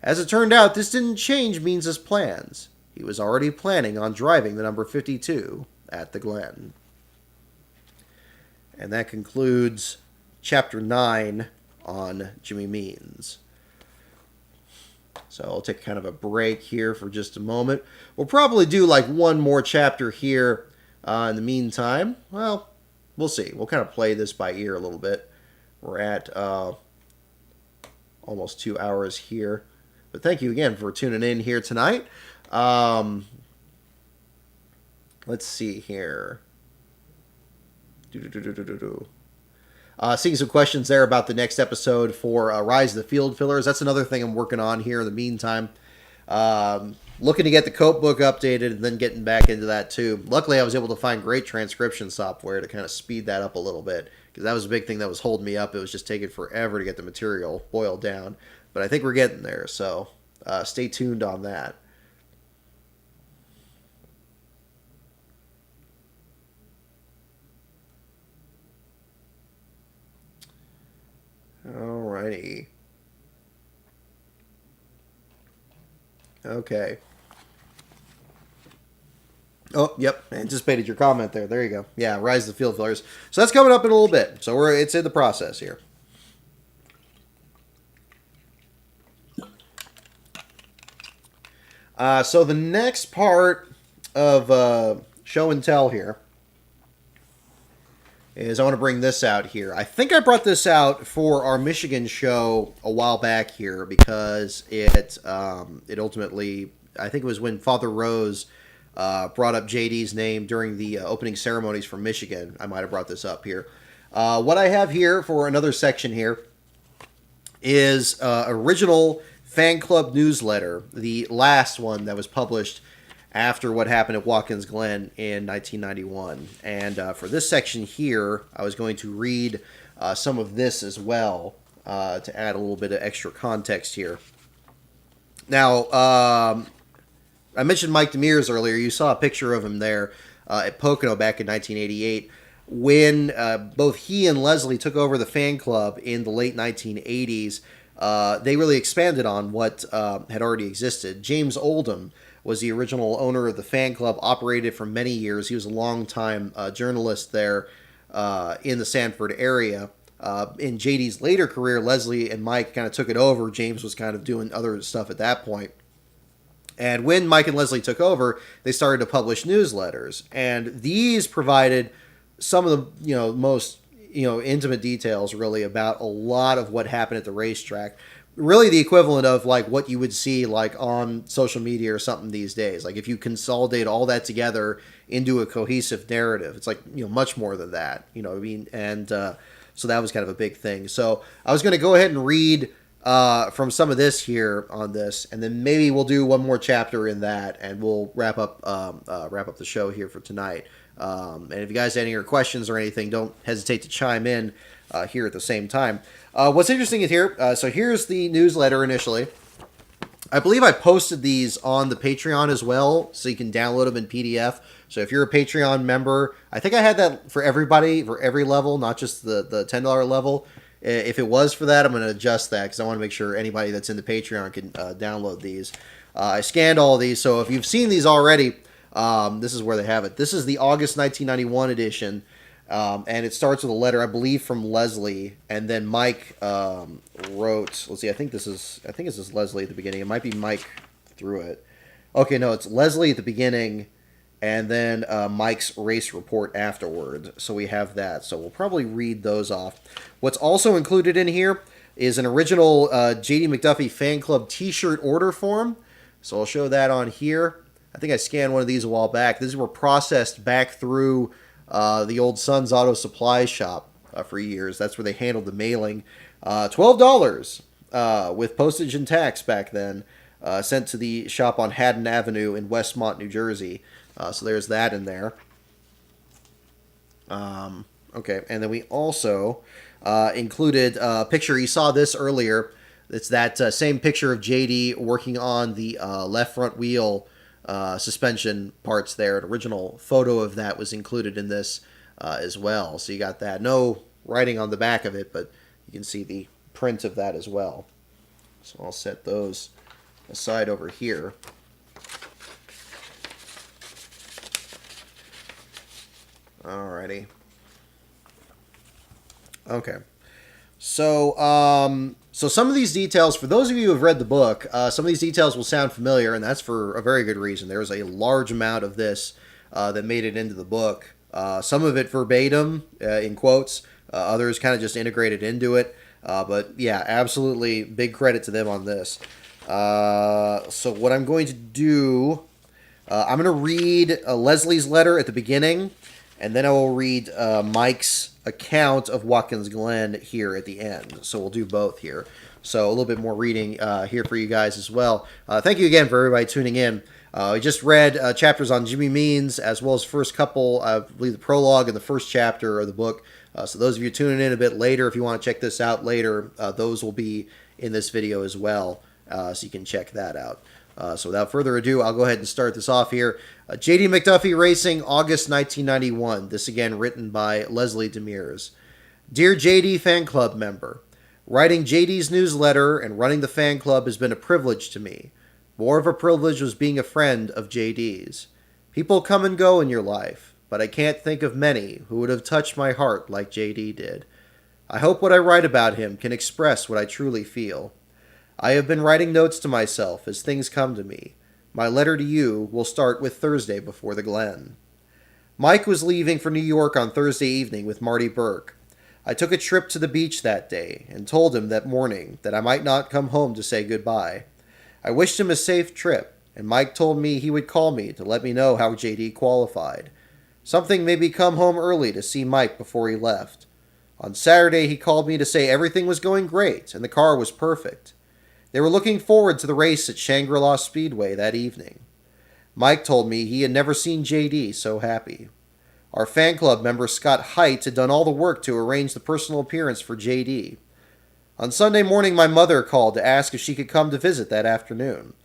As it turned out, this didn't change Means' plans. He was already planning on driving the number 52 at the Glen. And that concludes Chapter 9 on Jimmy Means. So I'll take kind of a break here for just a moment. We'll probably do like one more chapter here in the meantime. Well, we'll see. We'll kind of play this by ear a little bit. We're at almost 2 hours here. But thank you again for tuning in here tonight. Let's see here. Seeing some questions there about the next episode for Rise of the Field Fillers. That's another thing I'm working on here in the meantime. Looking to get the Cope book updated and then getting back into that too. Luckily, I was able to find great transcription software to kind of speed that up a little bit, because that was a big thing that was holding me up. It was just taking forever to get the material boiled down. But I think we're getting there, so stay tuned on that. Alrighty. Okay. Oh, yep. Anticipated your comment there. There you go. Yeah, Rise of the Field Fillers. So that's coming up in a little bit. So it's in the process here. So the next part of show and tell here is I want to bring this out here. I think I brought this out for our Michigan show a while back here, because it ultimately, I think it was when Father Rose brought up JD's name during the opening ceremonies for Michigan. I might have brought this up here. What I have here for another section here is original fan club newsletter, the last one that was published after what happened at Watkins Glen in 1991. And for this section here, I was going to read some of this as well to add a little bit of extra context here. Now, I mentioned Mike Demers earlier. You saw a picture of him there at Pocono back in 1988. When both he and Leslie took over the fan club in the late 1980s, they really expanded on what had already existed. James Oldham was the original owner of the fan club, operated for many years. He was a longtime journalist there in the Sanford area. In JD's later career, Leslie and Mike kind of took it over. James was kind of doing other stuff at that point. And when Mike and Leslie took over, they started to publish newsletters. And these provided some of the most intimate details, really, about a lot of what happened at the racetrack. Really the equivalent of like what you would see like on social media or something these days. Like if you consolidate all that together into a cohesive narrative, it's like, much more than that, what I mean? And so that was kind of a big thing. So I was going to go ahead and read from some of this here on this, and then maybe we'll do one more chapter in that, and we'll wrap up the show here for tonight. And if you guys have any other questions or anything, don't hesitate to chime in here at the same time. What's interesting is here, so here's the newsletter initially. I believe I posted these on the Patreon as well, so you can download them in PDF. So if you're a Patreon member, I think I had that for everybody, for every level, not just the $10 level. If it was for that, I'm going to adjust that, because I want to make sure anybody that's in the Patreon can download these. I scanned all of these, so if you've seen these already, this is where they have it. This is the August 1991 edition. And it starts with a letter, I believe, from Leslie, and then Mike wrote. Let's see, I think this is Leslie at the beginning. It might be Mike through it. Okay, no, it's Leslie at the beginning, and then Mike's race report afterward. So we have that. So we'll probably read those off. What's also included in here is an original JD McDuffie fan club T-shirt order form. So I'll show that on here. I think I scanned one of these a while back. These were processed back through the old Sun's Auto Supply shop for years. That's where they handled the mailing. $12 with postage and tax back then, sent to the shop on Haddon Avenue in Westmont, New Jersey. So there's that in there. Okay, and then we also included a picture. You saw this earlier. It's that same picture of JD working on the left front wheel suspension parts there. An original photo of that was included in this as well. So you got that. No writing on the back of it, but you can see the print of that as well. So I'll set those aside over here. Alrighty. Okay. So, so some of these details, for those of you who have read the book, some of these details will sound familiar, and that's for a very good reason. There was a large amount of this that made it into the book. Some of it verbatim, in quotes, others kind of just integrated into it. But yeah, absolutely big credit to them on this. So what I'm going to do, I'm going to read Leslie's letter at the beginning, and then I will read Mike's account of Watkins Glen here at the end. So we'll do both here. So a little bit more reading here for you guys as well. Thank you again for everybody tuning in. We just read chapters on Jimmy Means, as well as first couple, I believe the prologue and the first chapter of the book. So those of you tuning in a bit later, if you want to check this out later, those will be in this video as well, so you can check that out. So without further ado, I'll go ahead and start this off here. JD McDuffie Racing, August 1991. This again written by Leslie Demers. Dear JD Fan Club member, writing JD's newsletter and running the fan club has been a privilege to me. More of a privilege was being a friend of JD's. People come and go in your life, but I can't think of many who would have touched my heart like JD did. I hope what I write about him can express what I truly feel. I have been writing notes to myself as things come to me. My letter to you will start with Thursday before the Glen. Mike was leaving for New York on Thursday evening with Marty Burke. I took a trip to the beach that day and told him that morning that I might not come home to say goodbye. I wished him a safe trip, and Mike told me he would call me to let me know how JD qualified. Something made me come home early to see Mike before he left. On Saturday, he called me to say everything was going great and the car was perfect. They were looking forward to the race at Shangri-La Speedway that evening. Mike told me he had never seen JD so happy. Our fan club member Scott Height had done all the work to arrange the personal appearance for JD. On Sunday morning, my mother called to ask if she could come to visit that afternoon.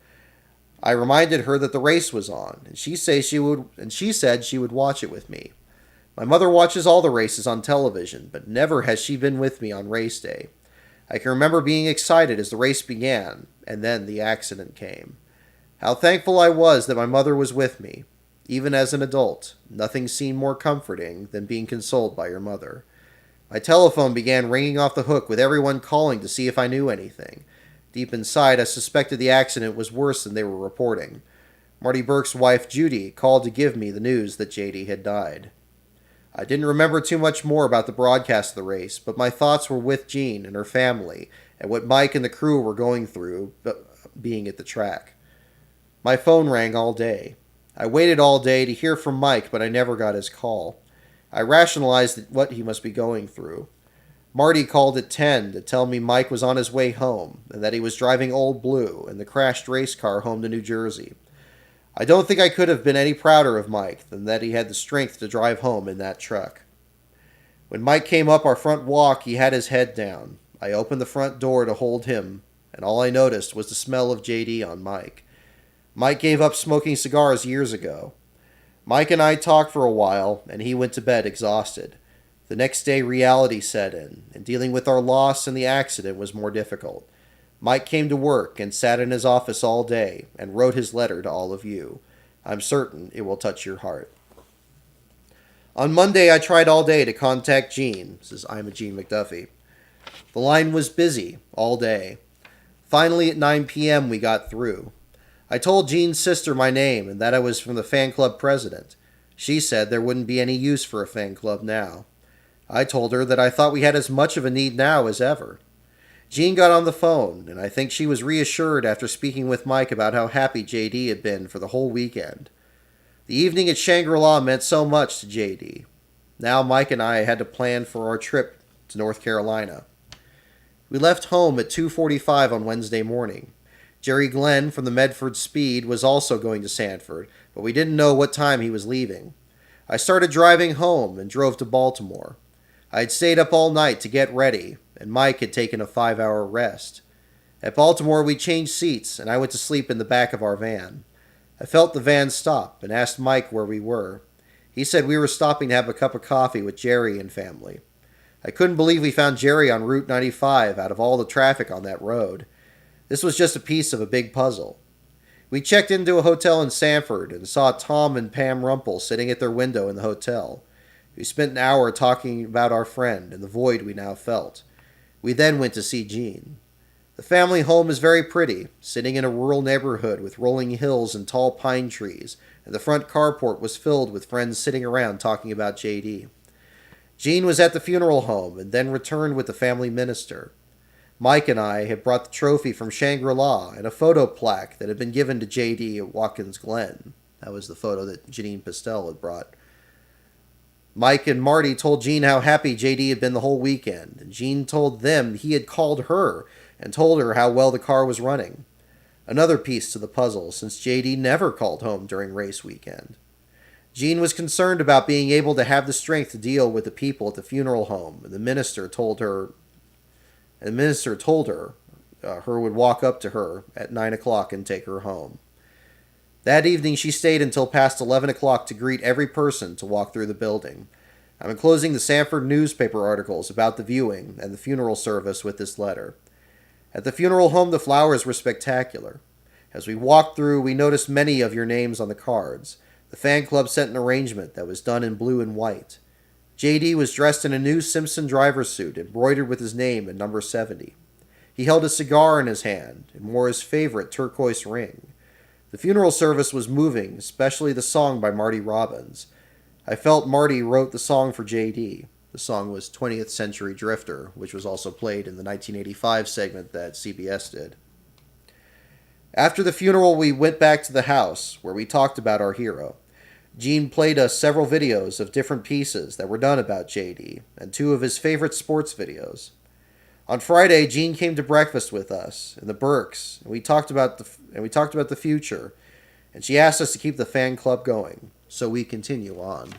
I reminded her that the race was on, and she said she would watch it with me. My mother watches all the races on television, but never has she been with me on race day. I can remember being excited as the race began, and then the accident came. How thankful I was that my mother was with me. Even as an adult, nothing seemed more comforting than being consoled by your mother. My telephone began ringing off the hook with everyone calling to see if I knew anything. Deep inside, I suspected the accident was worse than they were reporting. Marty Burke's wife, Judy, called to give me the news that JD had died. I didn't remember too much more about the broadcast of the race, but my thoughts were with Jean and her family and what Mike and the crew were going through being at the track. My phone rang all day. I waited all day to hear from Mike, but I never got his call. I rationalized what he must be going through. Marty called at 10 to tell me Mike was on his way home and that he was driving Old Blue and the crashed race car home to New Jersey. I don't think I could have been any prouder of Mike than that he had the strength to drive home in that truck. When Mike came up our front walk, he had his head down. I opened the front door to hold him, and all I noticed was the smell of JD on Mike. Mike gave up smoking cigars years ago. Mike and I talked for a while, and he went to bed exhausted. The next day, reality set in, and dealing with our loss and the accident was more difficult. Mike came to work and sat in his office all day and wrote his letter to all of you. I'm certain it will touch your heart. On Monday, I tried all day to contact Jean. This is I'm a Jean McDuffie. The line was busy all day. Finally, at 9 p.m., we got through. I told Jean's sister my name and that I was from the fan club president. She said there wouldn't be any use for a fan club now. I told her that I thought we had as much of a need now as ever. Jean got on the phone, and I think she was reassured after speaking with Mike about how happy JD had been for the whole weekend. The evening at Shangri-La meant so much to JD. Now Mike and I had to plan for our trip to North Carolina. We left home at 2:45 on Wednesday morning. Jerry Glenn from the Medford Speed was also going to Sanford, but we didn't know what time he was leaving. I started driving home and drove to Baltimore. I had stayed up all night to get ready, and Mike had taken a 5-hour rest. At Baltimore, we changed seats, and I went to sleep in the back of our van. I felt the van stop and asked Mike where we were. He said we were stopping to have a cup of coffee with Jerry and family. I couldn't believe we found Jerry on Route 95 out of all the traffic on that road. This was just a piece of a big puzzle. We checked into a hotel in Sanford and saw Tom and Pam Rumpel sitting at their window in the hotel. We spent an hour talking about our friend and the void we now felt. We then went to see Jean. The family home is very pretty, sitting in a rural neighborhood with rolling hills and tall pine trees, and the front carport was filled with friends sitting around talking about JD. Jean was at the funeral home and then returned with the family minister. Mike and I had brought the trophy from Shangri-La and a photo plaque that had been given to JD at Watkins Glen. That was the photo that Janine Pastel had brought. Mike and Marty told Gene how happy JD had been the whole weekend, and Gene told them he had called her and told her how well the car was running. Another piece to the puzzle, since JD never called home during race weekend. Gene was concerned about being able to have the strength to deal with the people at the funeral home, and the minister told her her would walk up to her at 9 o'clock and take her home. That evening she stayed until past 11 o'clock to greet every person to walk through the building. I'm enclosing the Sanford newspaper articles about the viewing and the funeral service with this letter. At the funeral home the flowers were spectacular. As we walked through, we noticed many of your names on the cards. The fan club sent an arrangement that was done in blue and white. JD was dressed in a new Simpson driver's suit embroidered with his name and number 70. He held a cigar in his hand and wore his favorite turquoise ring. The funeral service was moving, especially the song by Marty Robbins. I felt Marty wrote the song for JD. The song was 20th Century Drifter, which was also played in the 1985 segment that CBS did. After the funeral, we went back to the house, where we talked about our hero. Gene played us several videos of different pieces that were done about JD, and 2 of his favorite sports videos. On Friday, Gene came to breakfast with us in the Burks, and we talked about the future, and she asked us to keep the fan club going, so we continue on.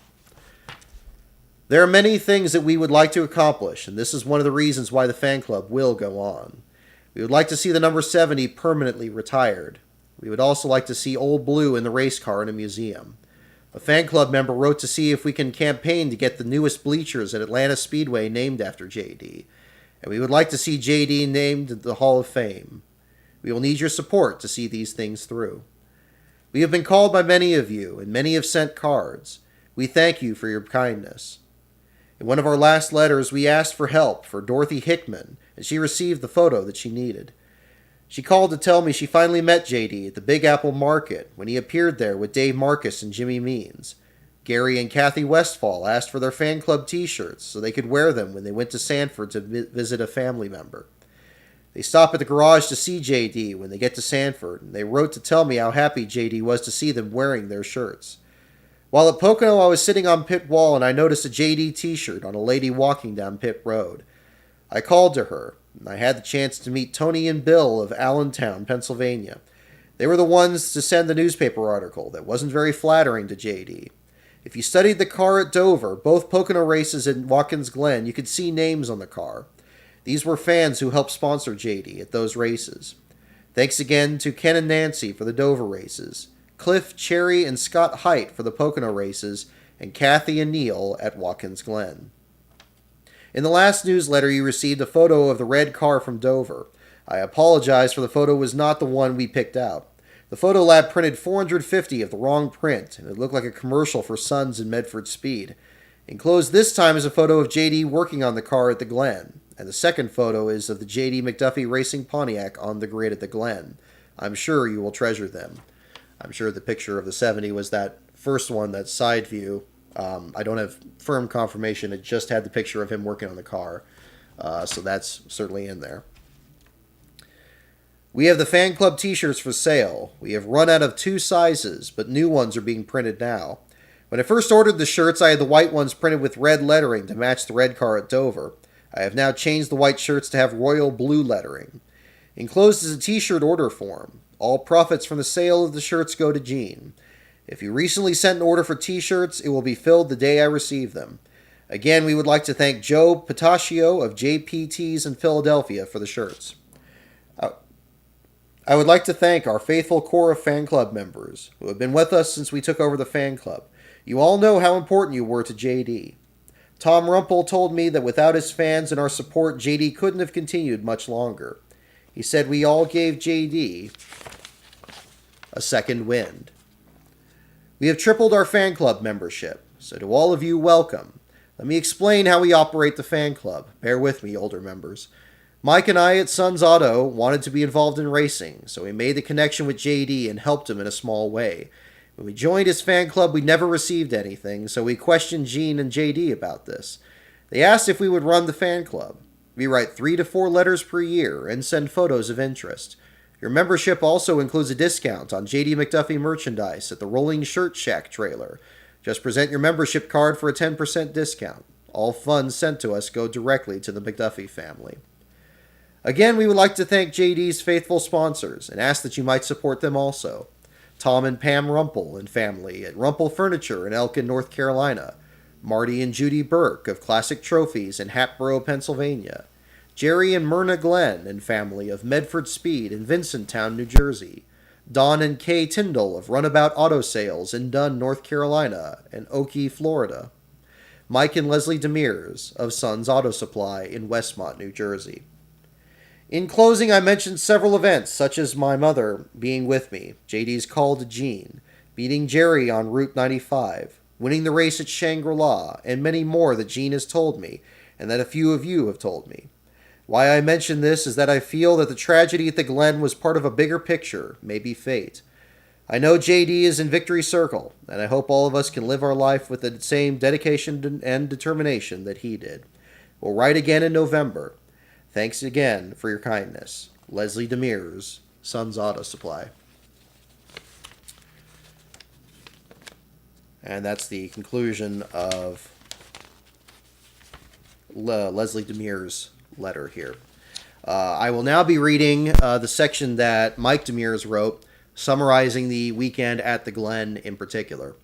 There are many things that we would like to accomplish, and this is one of the reasons why the fan club will go on. We would like to see the number 70 permanently retired. We would also like to see Old Blue in the race car in a museum. A fan club member wrote to see if we can campaign to get the newest bleachers at Atlanta Speedway named after JD. And we would like to see JD named the Hall of Fame. We will need your support to see these things through. We have been called by many of you, and many have sent cards. We thank you for your kindness. In one of our last letters, we asked for help for Dorothy Hickman, and she received the photo that she needed. She called to tell me she finally met JD at the Big Apple Market when he appeared there with Dave Marcus and Jimmy Means. Gary and Kathy Westfall asked for their fan club t-shirts so they could wear them when they went to Sanford to visit a family member. They stop at the garage to see JD when they get to Sanford, and they wrote to tell me how happy JD was to see them wearing their shirts. While at Pocono, I was sitting on pit wall and I noticed a JD t-shirt on a lady walking down pit road. I called to her, and I had the chance to meet Tony and Bill of Allentown, Pennsylvania. They were the ones to send the newspaper article that wasn't very flattering to JD. If you studied the car at Dover, both Pocono races and Watkins Glen, you could see names on the car. These were fans who helped sponsor JD at those races. Thanks again to Ken and Nancy for the Dover races, Cliff, Cherry, and Scott Height for the Pocono races, and Kathy and Neil at Watkins Glen. In the last newsletter, you received a photo of the red car from Dover. I apologize for the photo was not the one we picked out. The photo lab printed 450 of the wrong print, and it looked like a commercial for Suns and Medford Speed. Enclosed this time is a photo of JD working on the car at the Glen, and the second photo is of the JD McDuffie Racing Pontiac on the grid at the Glen. I'm sure you will treasure them. I'm sure the picture of the 70 was that first one, that side view. I don't have firm confirmation. It just had the picture of him working on the car, so that's certainly in there. We have the fan club t-shirts for sale. We have run out of 2 sizes, but new ones are being printed now. When I first ordered the shirts, I had the white ones printed with red lettering to match the red car at Dover. I have now changed the white shirts to have royal blue lettering. Enclosed is a t-shirt order form. All profits from the sale of the shirts go to Gene. If you recently sent an order for t-shirts, it will be filled the day I receive them. Again, we would like to thank Joe Pataccio of JPTs in Philadelphia for the shirts. I would like to thank our faithful core of fan club members who have been with us since we took over the fan club. You all know how important you were to JD. Tom Rumpel told me that without his fans and our support, JD couldn't have continued much longer. He said we all gave JD a second wind. We have tripled our fan club membership, so to all of you, welcome. Let me explain how we operate the fan club. Bear with me, older members. Mike and I at Suns Auto wanted to be involved in racing, so we made the connection with JD and helped him in a small way. When we joined his fan club, we never received anything, so we questioned Gene and JD about this. They asked if we would run the fan club. We write 3 to 4 letters per year and send photos of interest. Your membership also includes a discount on JD McDuffie merchandise at the Rolling Shirt Shack trailer. Just present your membership card for a 10% discount. All funds sent to us go directly to the McDuffie family. Again, we would like to thank JD's faithful sponsors and ask that you might support them also. Tom and Pam Rumpel and family at Rumpel Furniture in Elkin, North Carolina. Marty and Judy Burke of Classic Trophies in Hatboro, Pennsylvania. Jerry and Myrna Glenn and family of Medford Speed in Vincenttown, New Jersey. Don and Kay Tyndall of Runabout Auto Sales in Dunn, North Carolina, and Oakey, Florida. Mike and Leslie Demers of Sons Auto Supply in Westmont, New Jersey. In closing, I mentioned several events, such as my mother being with me, JD's call to Gene, beating Jerry on Route 95, winning the race at Shangri-La, and many more that Gene has told me, and that a few of you have told me. Why I mention this is that I feel that the tragedy at the Glen was part of a bigger picture, maybe fate. I know JD is in Victory Circle, and I hope all of us can live our life with the same dedication and determination that he did. We'll write again in November. Thanks again for your kindness. Leslie Demers, Sons Auto Supply. And that's the conclusion of Leslie Demers' letter here. I will now be reading the section that Mike Demers wrote, summarizing the weekend at the Glen in particular.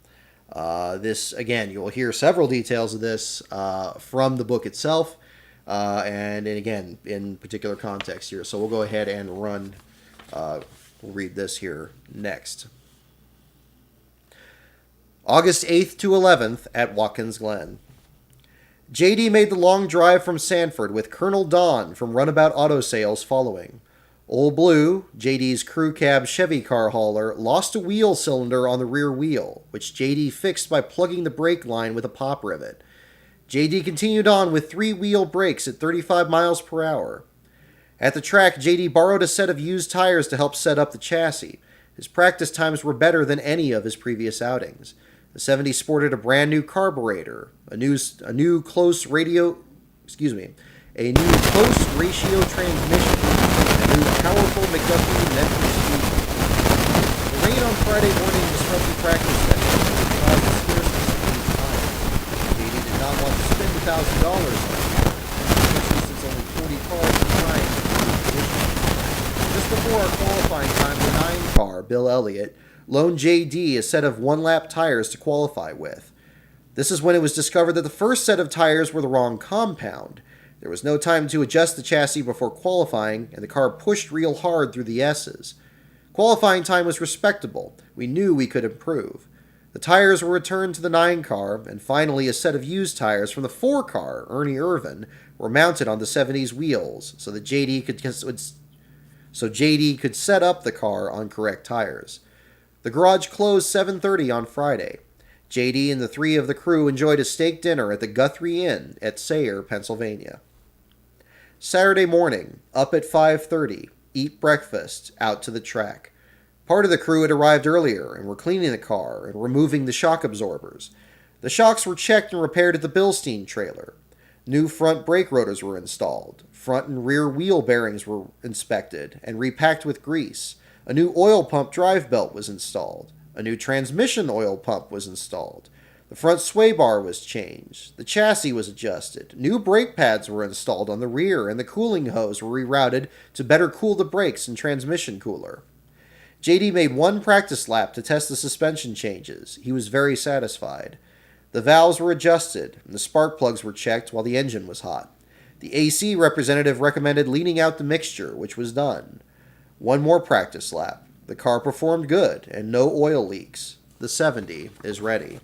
This, again, you will hear several details of this from the book itself, and again, in particular context here. So we'll go ahead and we'll read this here next. August 8th to 11th at Watkins Glen. JD made the long drive from Sanford with Colonel Don from Runabout Auto Sales following. Old Blue, JD's crew cab Chevy car hauler, lost a wheel cylinder on the rear wheel, which JD fixed by plugging the brake line with a pop rivet. JD continued on with 3-wheel brakes at 35 miles per hour. At the track, JD borrowed a set of used tires to help set up the chassis. His practice times were better than any of his previous outings. The 70 sported a brand new carburetor, a new close ratio transmission, and a new powerful McDuffie Medford Speed. The rain on Friday morning disrupted practice sessions and caused a scarcity of time. JD did not want to spend $1,000 on it, especially since only 40 cars were trying to competition. Just before our qualifying time, the 9 car, Bill Elliott, loaned JD a set of 1-lap tires to qualify with. This is when it was discovered that the first set of tires were the wrong compound. There was no time to adjust the chassis before qualifying, and the car pushed real hard through the S's. Qualifying time was respectable. We knew we could improve. The tires were returned to the 9 car, and finally a set of used tires from the 4 car, Ernie Irvin, were mounted on the 70's wheels so that JD could set up the car on correct tires. The garage closed 7:30 on Friday. JD and the 3 of the crew enjoyed a steak dinner at the Guthrie Inn at Sayre, Pennsylvania. Saturday morning, up at 5:30, eat breakfast, out to the track. Part of the crew had arrived earlier and were cleaning the car and removing the shock absorbers. The shocks were checked and repaired at the Bilstein trailer. New front brake rotors were installed. Front and rear wheel bearings were inspected and repacked with grease. A new oil pump drive belt was installed. A new transmission oil pump was installed. The front sway bar was changed. The chassis was adjusted. New brake pads were installed on the rear, and the cooling hose were rerouted to better cool the brakes and transmission cooler. JD made 1 practice lap to test the suspension changes. He was very satisfied. The valves were adjusted, and the spark plugs were checked while the engine was hot. The AC representative recommended leaning out the mixture, which was done. 1 more practice lap. The car performed good, and no oil leaks. The 70 is ready.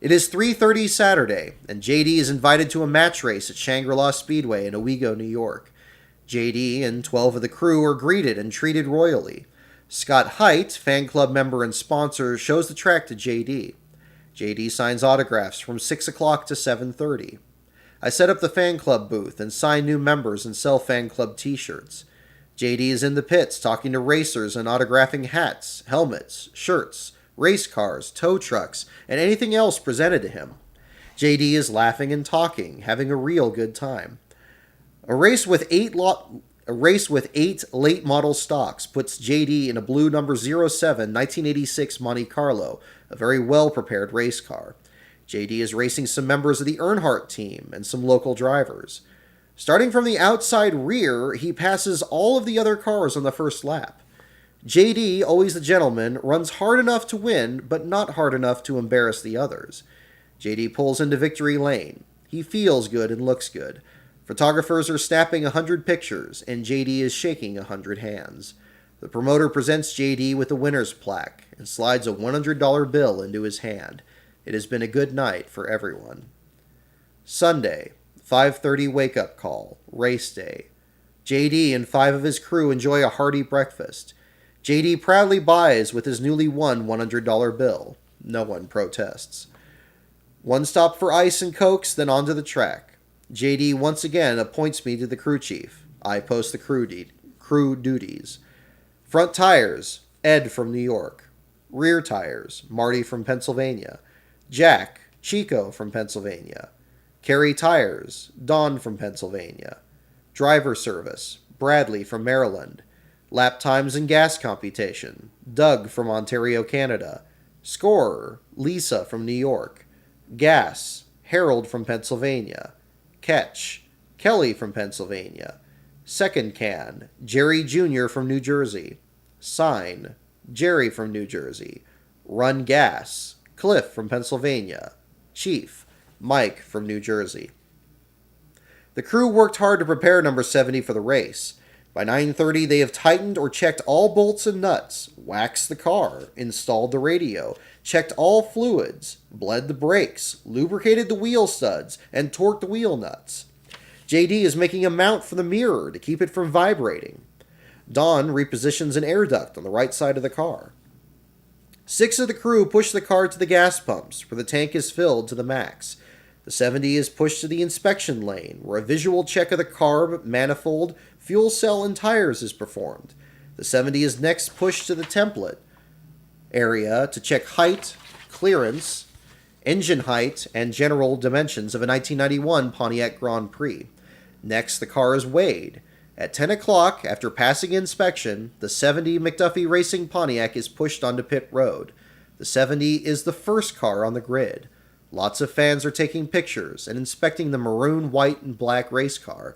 It is 3:30 Saturday, and JD is invited to a match race at Shangri-La Speedway in Owego, New York. JD and 12 of the crew are greeted and treated royally. Scott Height, fan club member and sponsor, shows the track to JD. JD signs autographs from 6 o'clock to 7:30. I set up the fan club booth and sign new members and sell fan club t-shirts. JD is in the pits talking to racers and autographing hats, helmets, shirts, race cars, tow trucks, and anything else presented to him. JD is laughing and talking, having a real good time. A race with 8 A race with 8 late model stocks puts JD in a blue number 07 1986 Monte Carlo, a very well prepared race car. JD is racing some members of the Earnhardt team and some local drivers. Starting from the outside rear, he passes all of the other cars on the first lap. JD, always the gentleman, runs hard enough to win, but not hard enough to embarrass the others. JD pulls into victory lane. He feels good and looks good. Photographers are snapping 100 pictures, and JD is shaking 100 hands. The promoter presents JD with a winner's plaque and slides a $100 bill into his hand. It has been a good night for everyone. Sunday, 5:30 wake-up call, race day. JD and 5 of his crew enjoy a hearty breakfast. JD proudly buys with his newly won $100 bill. No one protests. One stop for ice and cokes, then onto the track. JD once again appoints me to the crew chief. I post the crew duties. Front tires, Ed from New York. Rear tires, Marty from Pennsylvania. Jack, Chico from Pennsylvania. Carry tires, Don from Pennsylvania. Driver service, Bradley from Maryland. Lap times and gas computation, Doug from Ontario, Canada. Scorer, Lisa from New York. Gas, Harold from Pennsylvania. Catch, Kelly from Pennsylvania. Second can, Jerry Jr. from New Jersey. Sign, Jerry from New Jersey. Run gas, Cliff from Pennsylvania. Chief, Mike from New Jersey. The crew worked hard to prepare number 70 for the race. By 9:30, they have tightened or checked all bolts and nuts, waxed the car, installed the radio, checked all fluids, bled the brakes, lubricated the wheel studs, and torqued the wheel nuts. JD is making a mount for the mirror to keep it from vibrating. Don repositions an air duct on the right side of the car. 6 of the crew push the car to the gas pumps, where the tank is filled to the max. The 70 is pushed to the inspection lane, where a visual check of the carb, manifold, fuel cell, and tires is performed. The 70 is next pushed to the template area to check height, clearance, engine height, and general dimensions of a 1991 Pontiac Grand Prix. Next, the car is weighed. At 10 o'clock, after passing inspection, the 70 McDuffie Racing Pontiac is pushed onto pit road. The 70 is the first car on the grid. Lots of fans are taking pictures and inspecting the maroon, white, and black race car.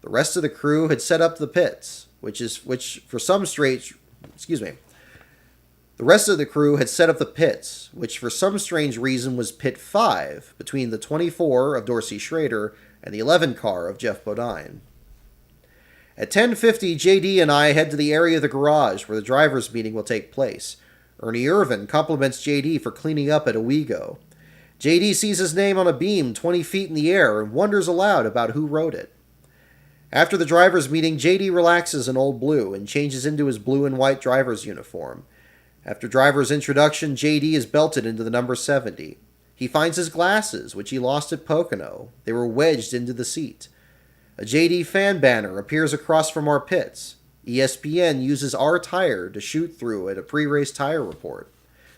The rest of the crew had set up the pits, which for some strange reason was pit 5 between the 24 of Dorsey Schrader and the 11 car of Jeff Bodine. At 10:50, JD and I head to the area of the garage where the drivers' meeting will take place. Ernie Irvin compliments JD for cleaning up at Owego. JD sees his name on a beam 20 feet in the air and wonders aloud about who wrote it. After the drivers' meeting, JD relaxes in Old Blue and changes into his blue and white driver's uniform. After driver's introduction, JD is belted into the number 70. He finds his glasses, which he lost at Pocono. They were wedged into the seat. A JD fan banner appears across from our pits. ESPN uses our tire to shoot through at a pre-race tire report.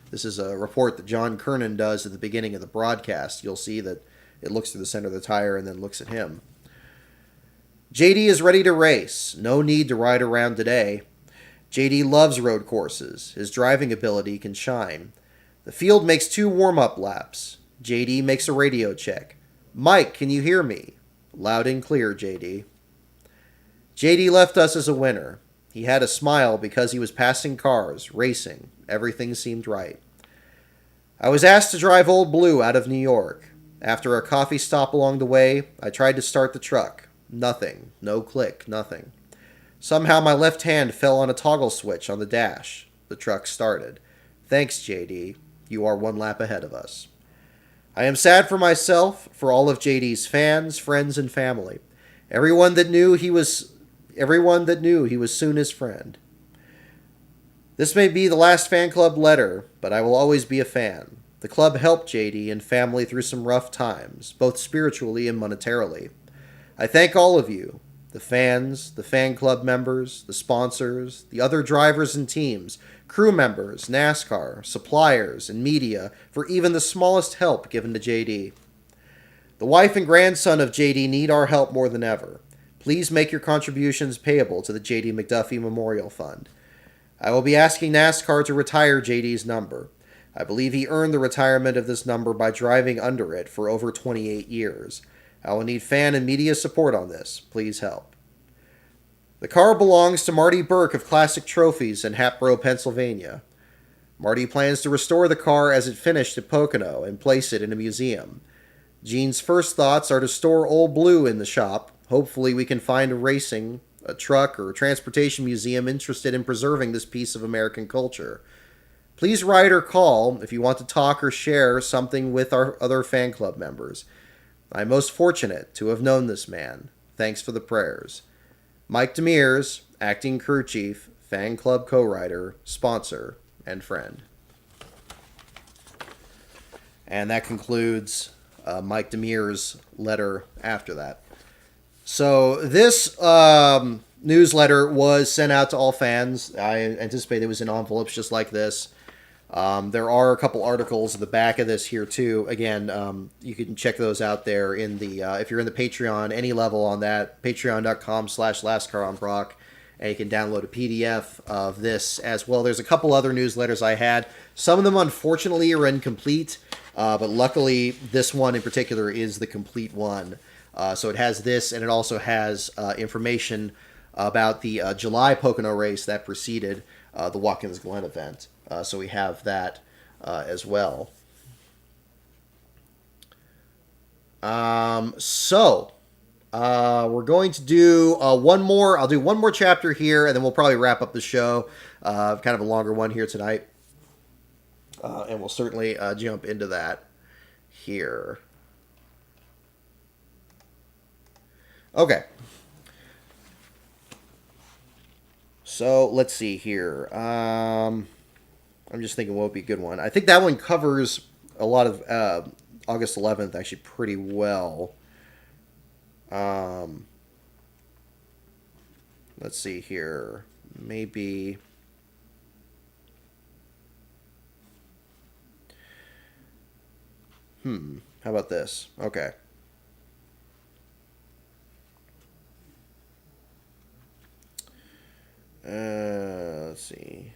This is a report that John Kernan does at the beginning of the broadcast. You'll see that it looks through the center of the tire and then looks at him. JD is ready to race. No need to ride around today. JD loves road courses. His driving ability can shine. The field makes 2 warm-up laps. JD makes a radio check. Mike, can you hear me? Loud and clear, JD. JD left us as a winner. He had a smile because he was passing cars, racing. Everything seemed right. I was asked to drive Old Blue out of New York. After a coffee stop along the way, I tried to start the truck. Nothing. No click. Nothing. Somehow my left hand fell on a toggle switch on the dash. The truck started. Thanks, JD. You are 1 lap ahead of us. I am sad for myself, for all of JD's fans, friends, and family. Everyone that knew he was soon his friend. This may be the last fan club letter, but I will always be a fan. The club helped JD and family through some rough times, both spiritually and monetarily. I thank all of you, the fans, the fan club members, the sponsors, the other drivers and teams, crew members, NASCAR, suppliers, and media for even the smallest help given to JD. The wife and grandson of JD need our help more than ever. Please make your contributions payable to the JD McDuffie Memorial Fund. I will be asking NASCAR to retire JD's number. I believe he earned the retirement of this number by driving under it for over 28 years. I will need fan and media support on this. Please help. The car belongs to Marty Burke of Classic Trophies in Hatboro, Pennsylvania. Marty plans to restore the car as it finished at Pocono and place it in a museum. Gene's first thoughts are to store Old Blue in the shop. Hopefully we can find a truck, or a transportation museum interested in preserving this piece of American culture. Please write or call if you want to talk or share something with our other fan club members. I'm most fortunate to have known this man. Thanks for the prayers. Mike Demers, acting crew chief, fan club co-writer, sponsor, and friend. And that concludes Mike Demers' letter after that. So this newsletter was sent out to all fans. I anticipate it was in envelopes just like this. There are a couple articles in the back of this here too. Again, you can check those out there in the if you're in the Patreon, any level on that, patreon.com/lastcaronbrock, and you can download a PDF of this as well. There's a couple other newsletters I had. Some of them, unfortunately, are incomplete, but luckily this one in particular is the complete one. So it has this, and it also has information about the July Pocono race that preceded the Watkins Glen event. So we have that as well. We're going to do one more. I'll do one more chapter here, and then we'll probably wrap up the show. Kind of a longer one here tonight. And we'll certainly jump into that here. Okay. So let's see here. I'm just thinking what would be a good one. I think that one covers a lot of August 11th actually pretty well. Let's see here. Maybe. How about this? Okay. Let's see.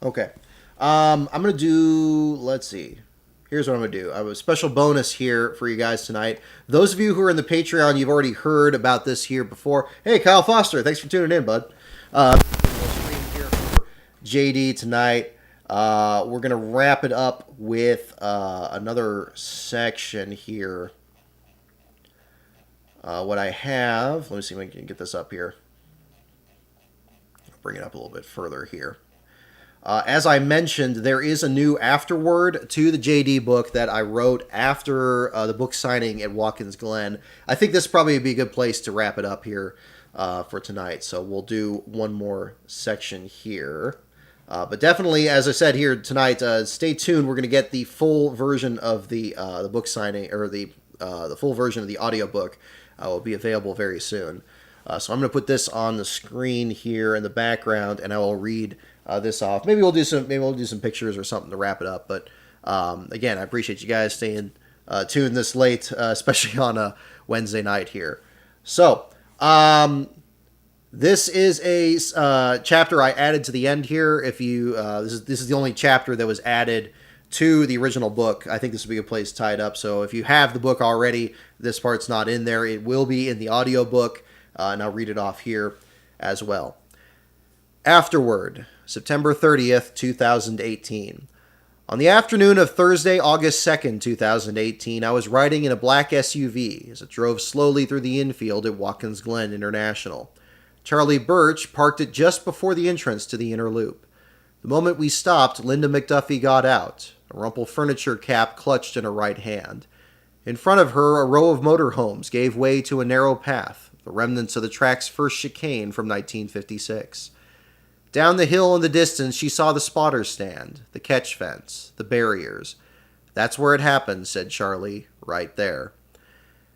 Okay. I'm going to do, let's see. Here's what I'm going to do. I have a special bonus here for you guys tonight. Those of you who are in the Patreon, you've already heard about this here before. Hey, Kyle Foster, thanks for tuning in, bud. We'll stream here for JD tonight. We're going to wrap it up with another section here. What I have, let me see if I can get this up here. I'll bring it up a little bit further here. As I mentioned, there is a new afterword to the JD book that I wrote after the book signing at Watkins Glen. I think this probably would be a good place to wrap it up here for tonight. So we'll do one more section here. But definitely, as I said here tonight, stay tuned. We're going to get the full version of the book signing, or the full version of the audiobook will be available very soon. So I'm going to put this on the screen here in the background, and I will read this off. Maybe we'll do some pictures or something to wrap it up. But again, I appreciate you guys staying tuned this late, especially on a Wednesday night here. So this is a chapter I added to the end here. If you this is the only chapter that was added to the original book. I think this would be a place to tie it up. So if you have the book already, this part's not in there. It will be in the audiobook, and I'll read it off here as well. Afterward, September 30th, 2018. On the afternoon of Thursday, August 2nd, 2018, I was riding in a black SUV as it drove slowly through the infield at Watkins Glen International. Charlie Birch parked it just before the entrance to the inner loop. The moment we stopped, Linda McDuffie got out, a rumpled furniture cap clutched in her right hand. In front of her, a row of motorhomes gave way to a narrow path, the remnants of the track's first chicane from 1956. Down the hill in the distance, she saw the spotters stand, the catch fence, the barriers. That's where it happened, said Charlie, right there.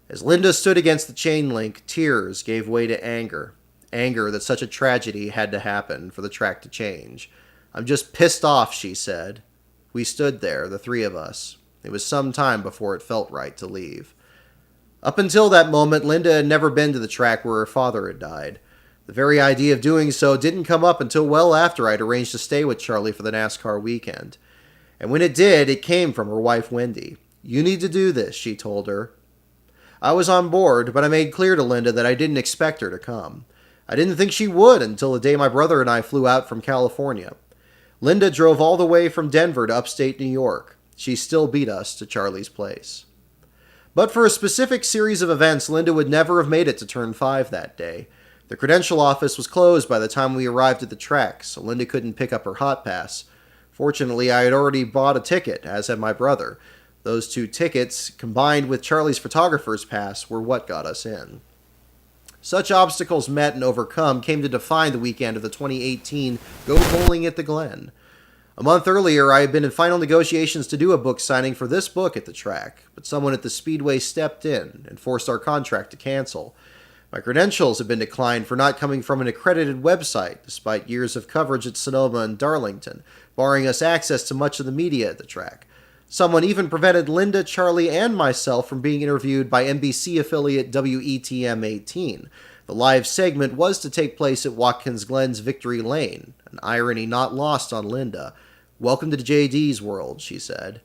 As Linda stood against the chain link, tears gave way to anger. Anger that such a tragedy had to happen for the track to change. I'm just pissed off, she said. We stood there, the three of us. It was some time before it felt right to leave. Up until that moment, Linda had never been to the track where her father had died. The very idea of doing so didn't come up until well after I'd arranged to stay with Charlie for the NASCAR weekend. And when it did, it came from her wife, Wendy. "You need to do this," she told her. I was on board, but I made clear to Linda that I didn't expect her to come. I didn't think she would until the day my brother and I flew out from California. Linda drove all the way from Denver to upstate New York. She still beat us to Charlie's place. But for a specific series of events, Linda would never have made it to turn 5 that day. The credential office was closed by the time we arrived at the track, so Linda couldn't pick up her hot pass. Fortunately, I had already bought a ticket, as had my brother. Those 2 tickets, combined with Charlie's photographer's pass, were what got us in. Such obstacles met and overcome came to define the weekend of the 2018 Go Bowling at the Glen. A month earlier, I had been in final negotiations to do a book signing for this book at the track, but someone at the Speedway stepped in and forced our contract to cancel. My credentials had been declined for not coming from an accredited website, despite years of coverage at Sonoma and Darlington, barring us access to much of the media at the track. Someone even prevented Linda, Charlie, and myself from being interviewed by NBC affiliate WETM 18. The live segment was to take place at Watkins Glen's Victory Lane, an irony not lost on Linda. "Welcome to JD's world," she said.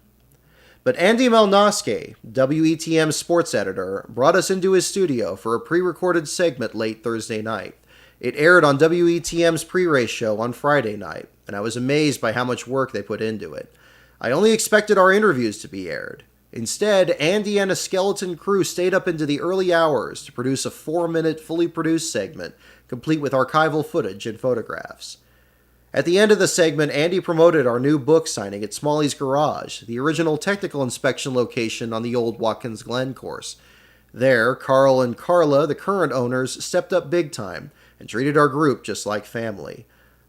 But Andy Malnoske, WETM's sports editor, brought us into his studio for a pre-recorded segment late Thursday night. It aired on WETM's pre-race show on Friday night, and I was amazed by how much work they put into it. I only expected our interviews to be aired. Instead, Andy and a skeleton crew stayed up into the early hours to produce a 4-minute, fully produced segment, complete with archival footage and photographs. At the end of the segment, Andy promoted our new book signing at Smalley's Garage, the original technical inspection location on the old Watkins Glen course. There, Carl and Carla, the current owners, stepped up big time and treated our group just like family.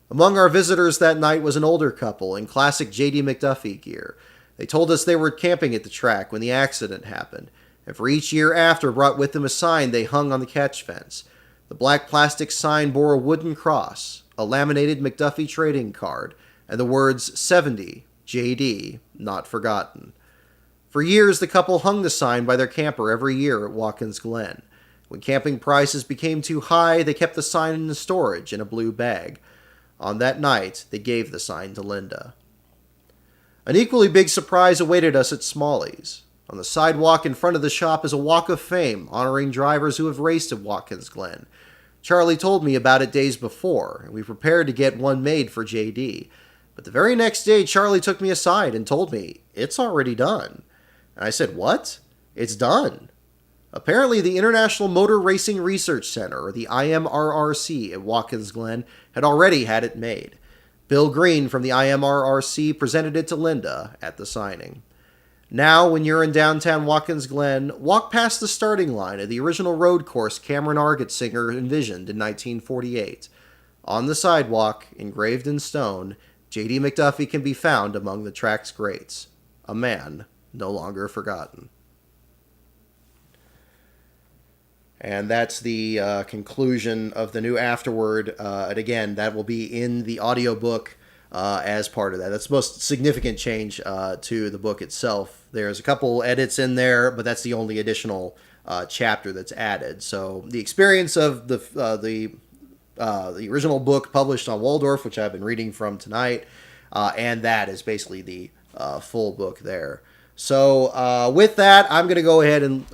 Among our visitors that night was an older couple in classic JD McDuffie gear. They told us they were camping at the track when the accident happened, and for each year after brought with them a sign they hung on the catch fence. The black plastic sign bore a wooden cross, a laminated McDuffie trading card, and the words 70, JD, not forgotten. For years, the couple hung the sign by their camper every year at Watkins Glen. When camping prices became too high, they kept the sign in the storage in a blue bag. On that night, they gave the sign to Linda. An equally big surprise awaited us at Smalley's. On the sidewalk in front of the shop is a walk of fame honoring drivers who have raced at Watkins Glen. Charlie told me about it days before, and we prepared to get one made for JD. But the very next day, Charlie took me aside and told me, "It's already done." And I said, "What?" "It's done." Apparently, the International Motor Racing Research Center, or the IMRRC at Watkins Glen, had already had it made. Bill Green from the IMRRC presented it to Linda at the signing. Now, when you're in downtown Watkins Glen, walk past the starting line of the original road course Cameron Argetsinger envisioned in 1948. On the sidewalk, engraved in stone, JD McDuffie can be found among the track's greats. A man no longer forgotten. And that's the conclusion of the new afterword. And again, that will be in the audiobook as part of that. That's the most significant change to the book itself. There's a couple edits in there, but that's the only additional chapter that's added. So the experience of the original book published on Waldorf, which I've been reading from tonight, and that is basically the full book there. So with that, I'm going to go ahead and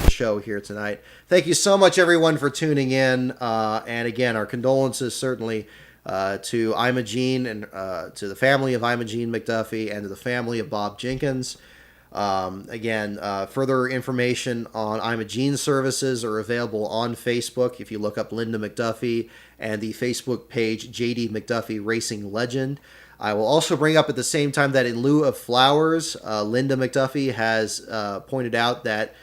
show here tonight. Thank you so much, everyone, for tuning in. And again, our condolences certainly to Imogene and to the family of Imogene McDuffie and to the family of Bob Jenkins. Again, further information on Imogene's services are available on Facebook if you look up Linda McDuffie and the Facebook page JD McDuffie Racing Legend. I will also bring up at the same time that in lieu of flowers, Linda McDuffie has pointed out that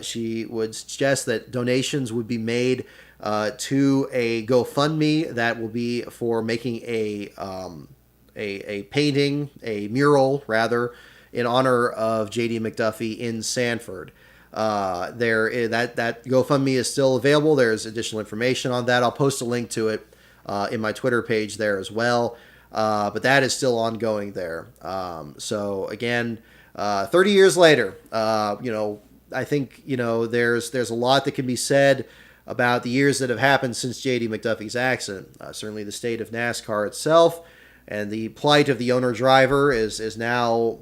she would suggest that donations would be made to a GoFundMe that will be for making a painting, a mural rather, in honor of JD McDuffie in Sanford. That GoFundMe is still available. There's additional information on that. I'll post a link to it in my Twitter page there as well. but that is still ongoing there. So again, 30 years later, I think there's a lot that can be said about the years that have happened since JD McDuffie's accident. Certainly, the state of NASCAR itself and the plight of the owner-driver is now,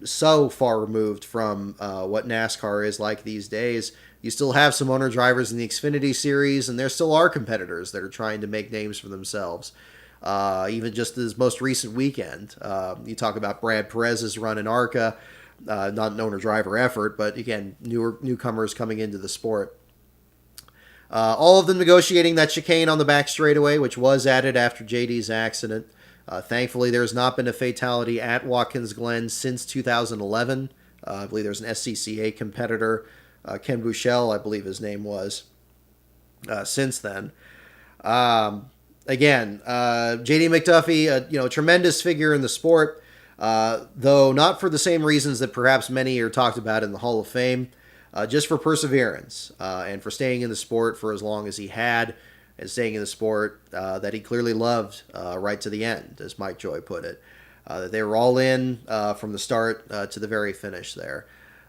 so far removed from what NASCAR is like these days. You still have some owner-drivers in the Xfinity Series, and there still are competitors that are trying to make names for themselves. Even just this most recent weekend, you talk about Brad Perez's run in ARCA, not an owner-driver effort, but again, newcomers coming into the sport. All of them negotiating that chicane on the back straightaway, which was added after JD's accident. Thankfully, there's not been a fatality at Watkins Glen since 2011. I believe there's an SCCA competitor, Ken Buechel, I believe his name was, since then. Again, JD McDuffie, a tremendous figure in the sport, though not for the same reasons that perhaps many are talked about in the Hall of Fame, just for perseverance and for staying in the sport for as long as he had, and staying in the sport that he clearly loved right to the end, as Mike Joy put it. They were all in from the start to the very finish there.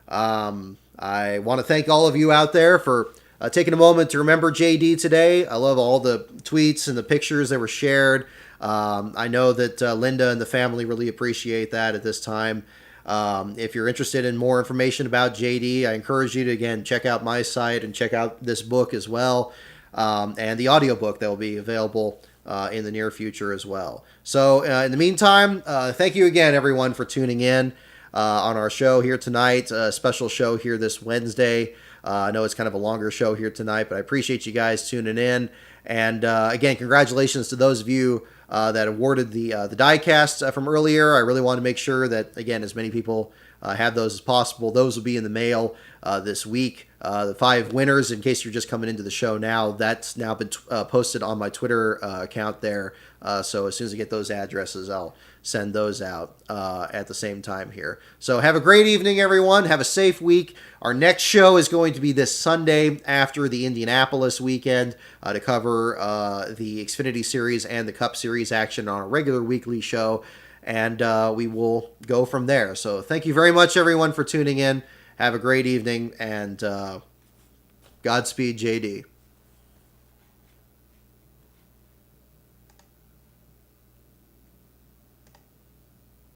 I want to thank all of you out there for taking a moment to remember JD today. I love all the tweets and the pictures that were shared. I know that Linda and the family really appreciate that at this time. If you're interested in more information about JD, I encourage you to, again, check out my site and check out this book as well, and the audiobook that will be available in the near future as well. So in the meantime, thank you again, everyone, for tuning in on our show here tonight, a special show here this Wednesday. I know it's kind of a longer show here tonight, but I appreciate you guys tuning in. And again, congratulations to those of you that awarded the Diecast from earlier. I really want to make sure that, again, as many people have those as possible. Those will be in the mail this week. The 5 winners, in case you're just coming into the show now, that's now been posted on my Twitter account there. So as soon as I get those addresses, I'll send those out at the same time here. So have a great evening, everyone. Have a safe week. Our next show is going to be this Sunday after the Indianapolis weekend to cover the Xfinity Series and the Cup Series action on a regular weekly show. And we will go from there. So thank you very much, everyone, for tuning in. Have a great evening, and Godspeed, JD.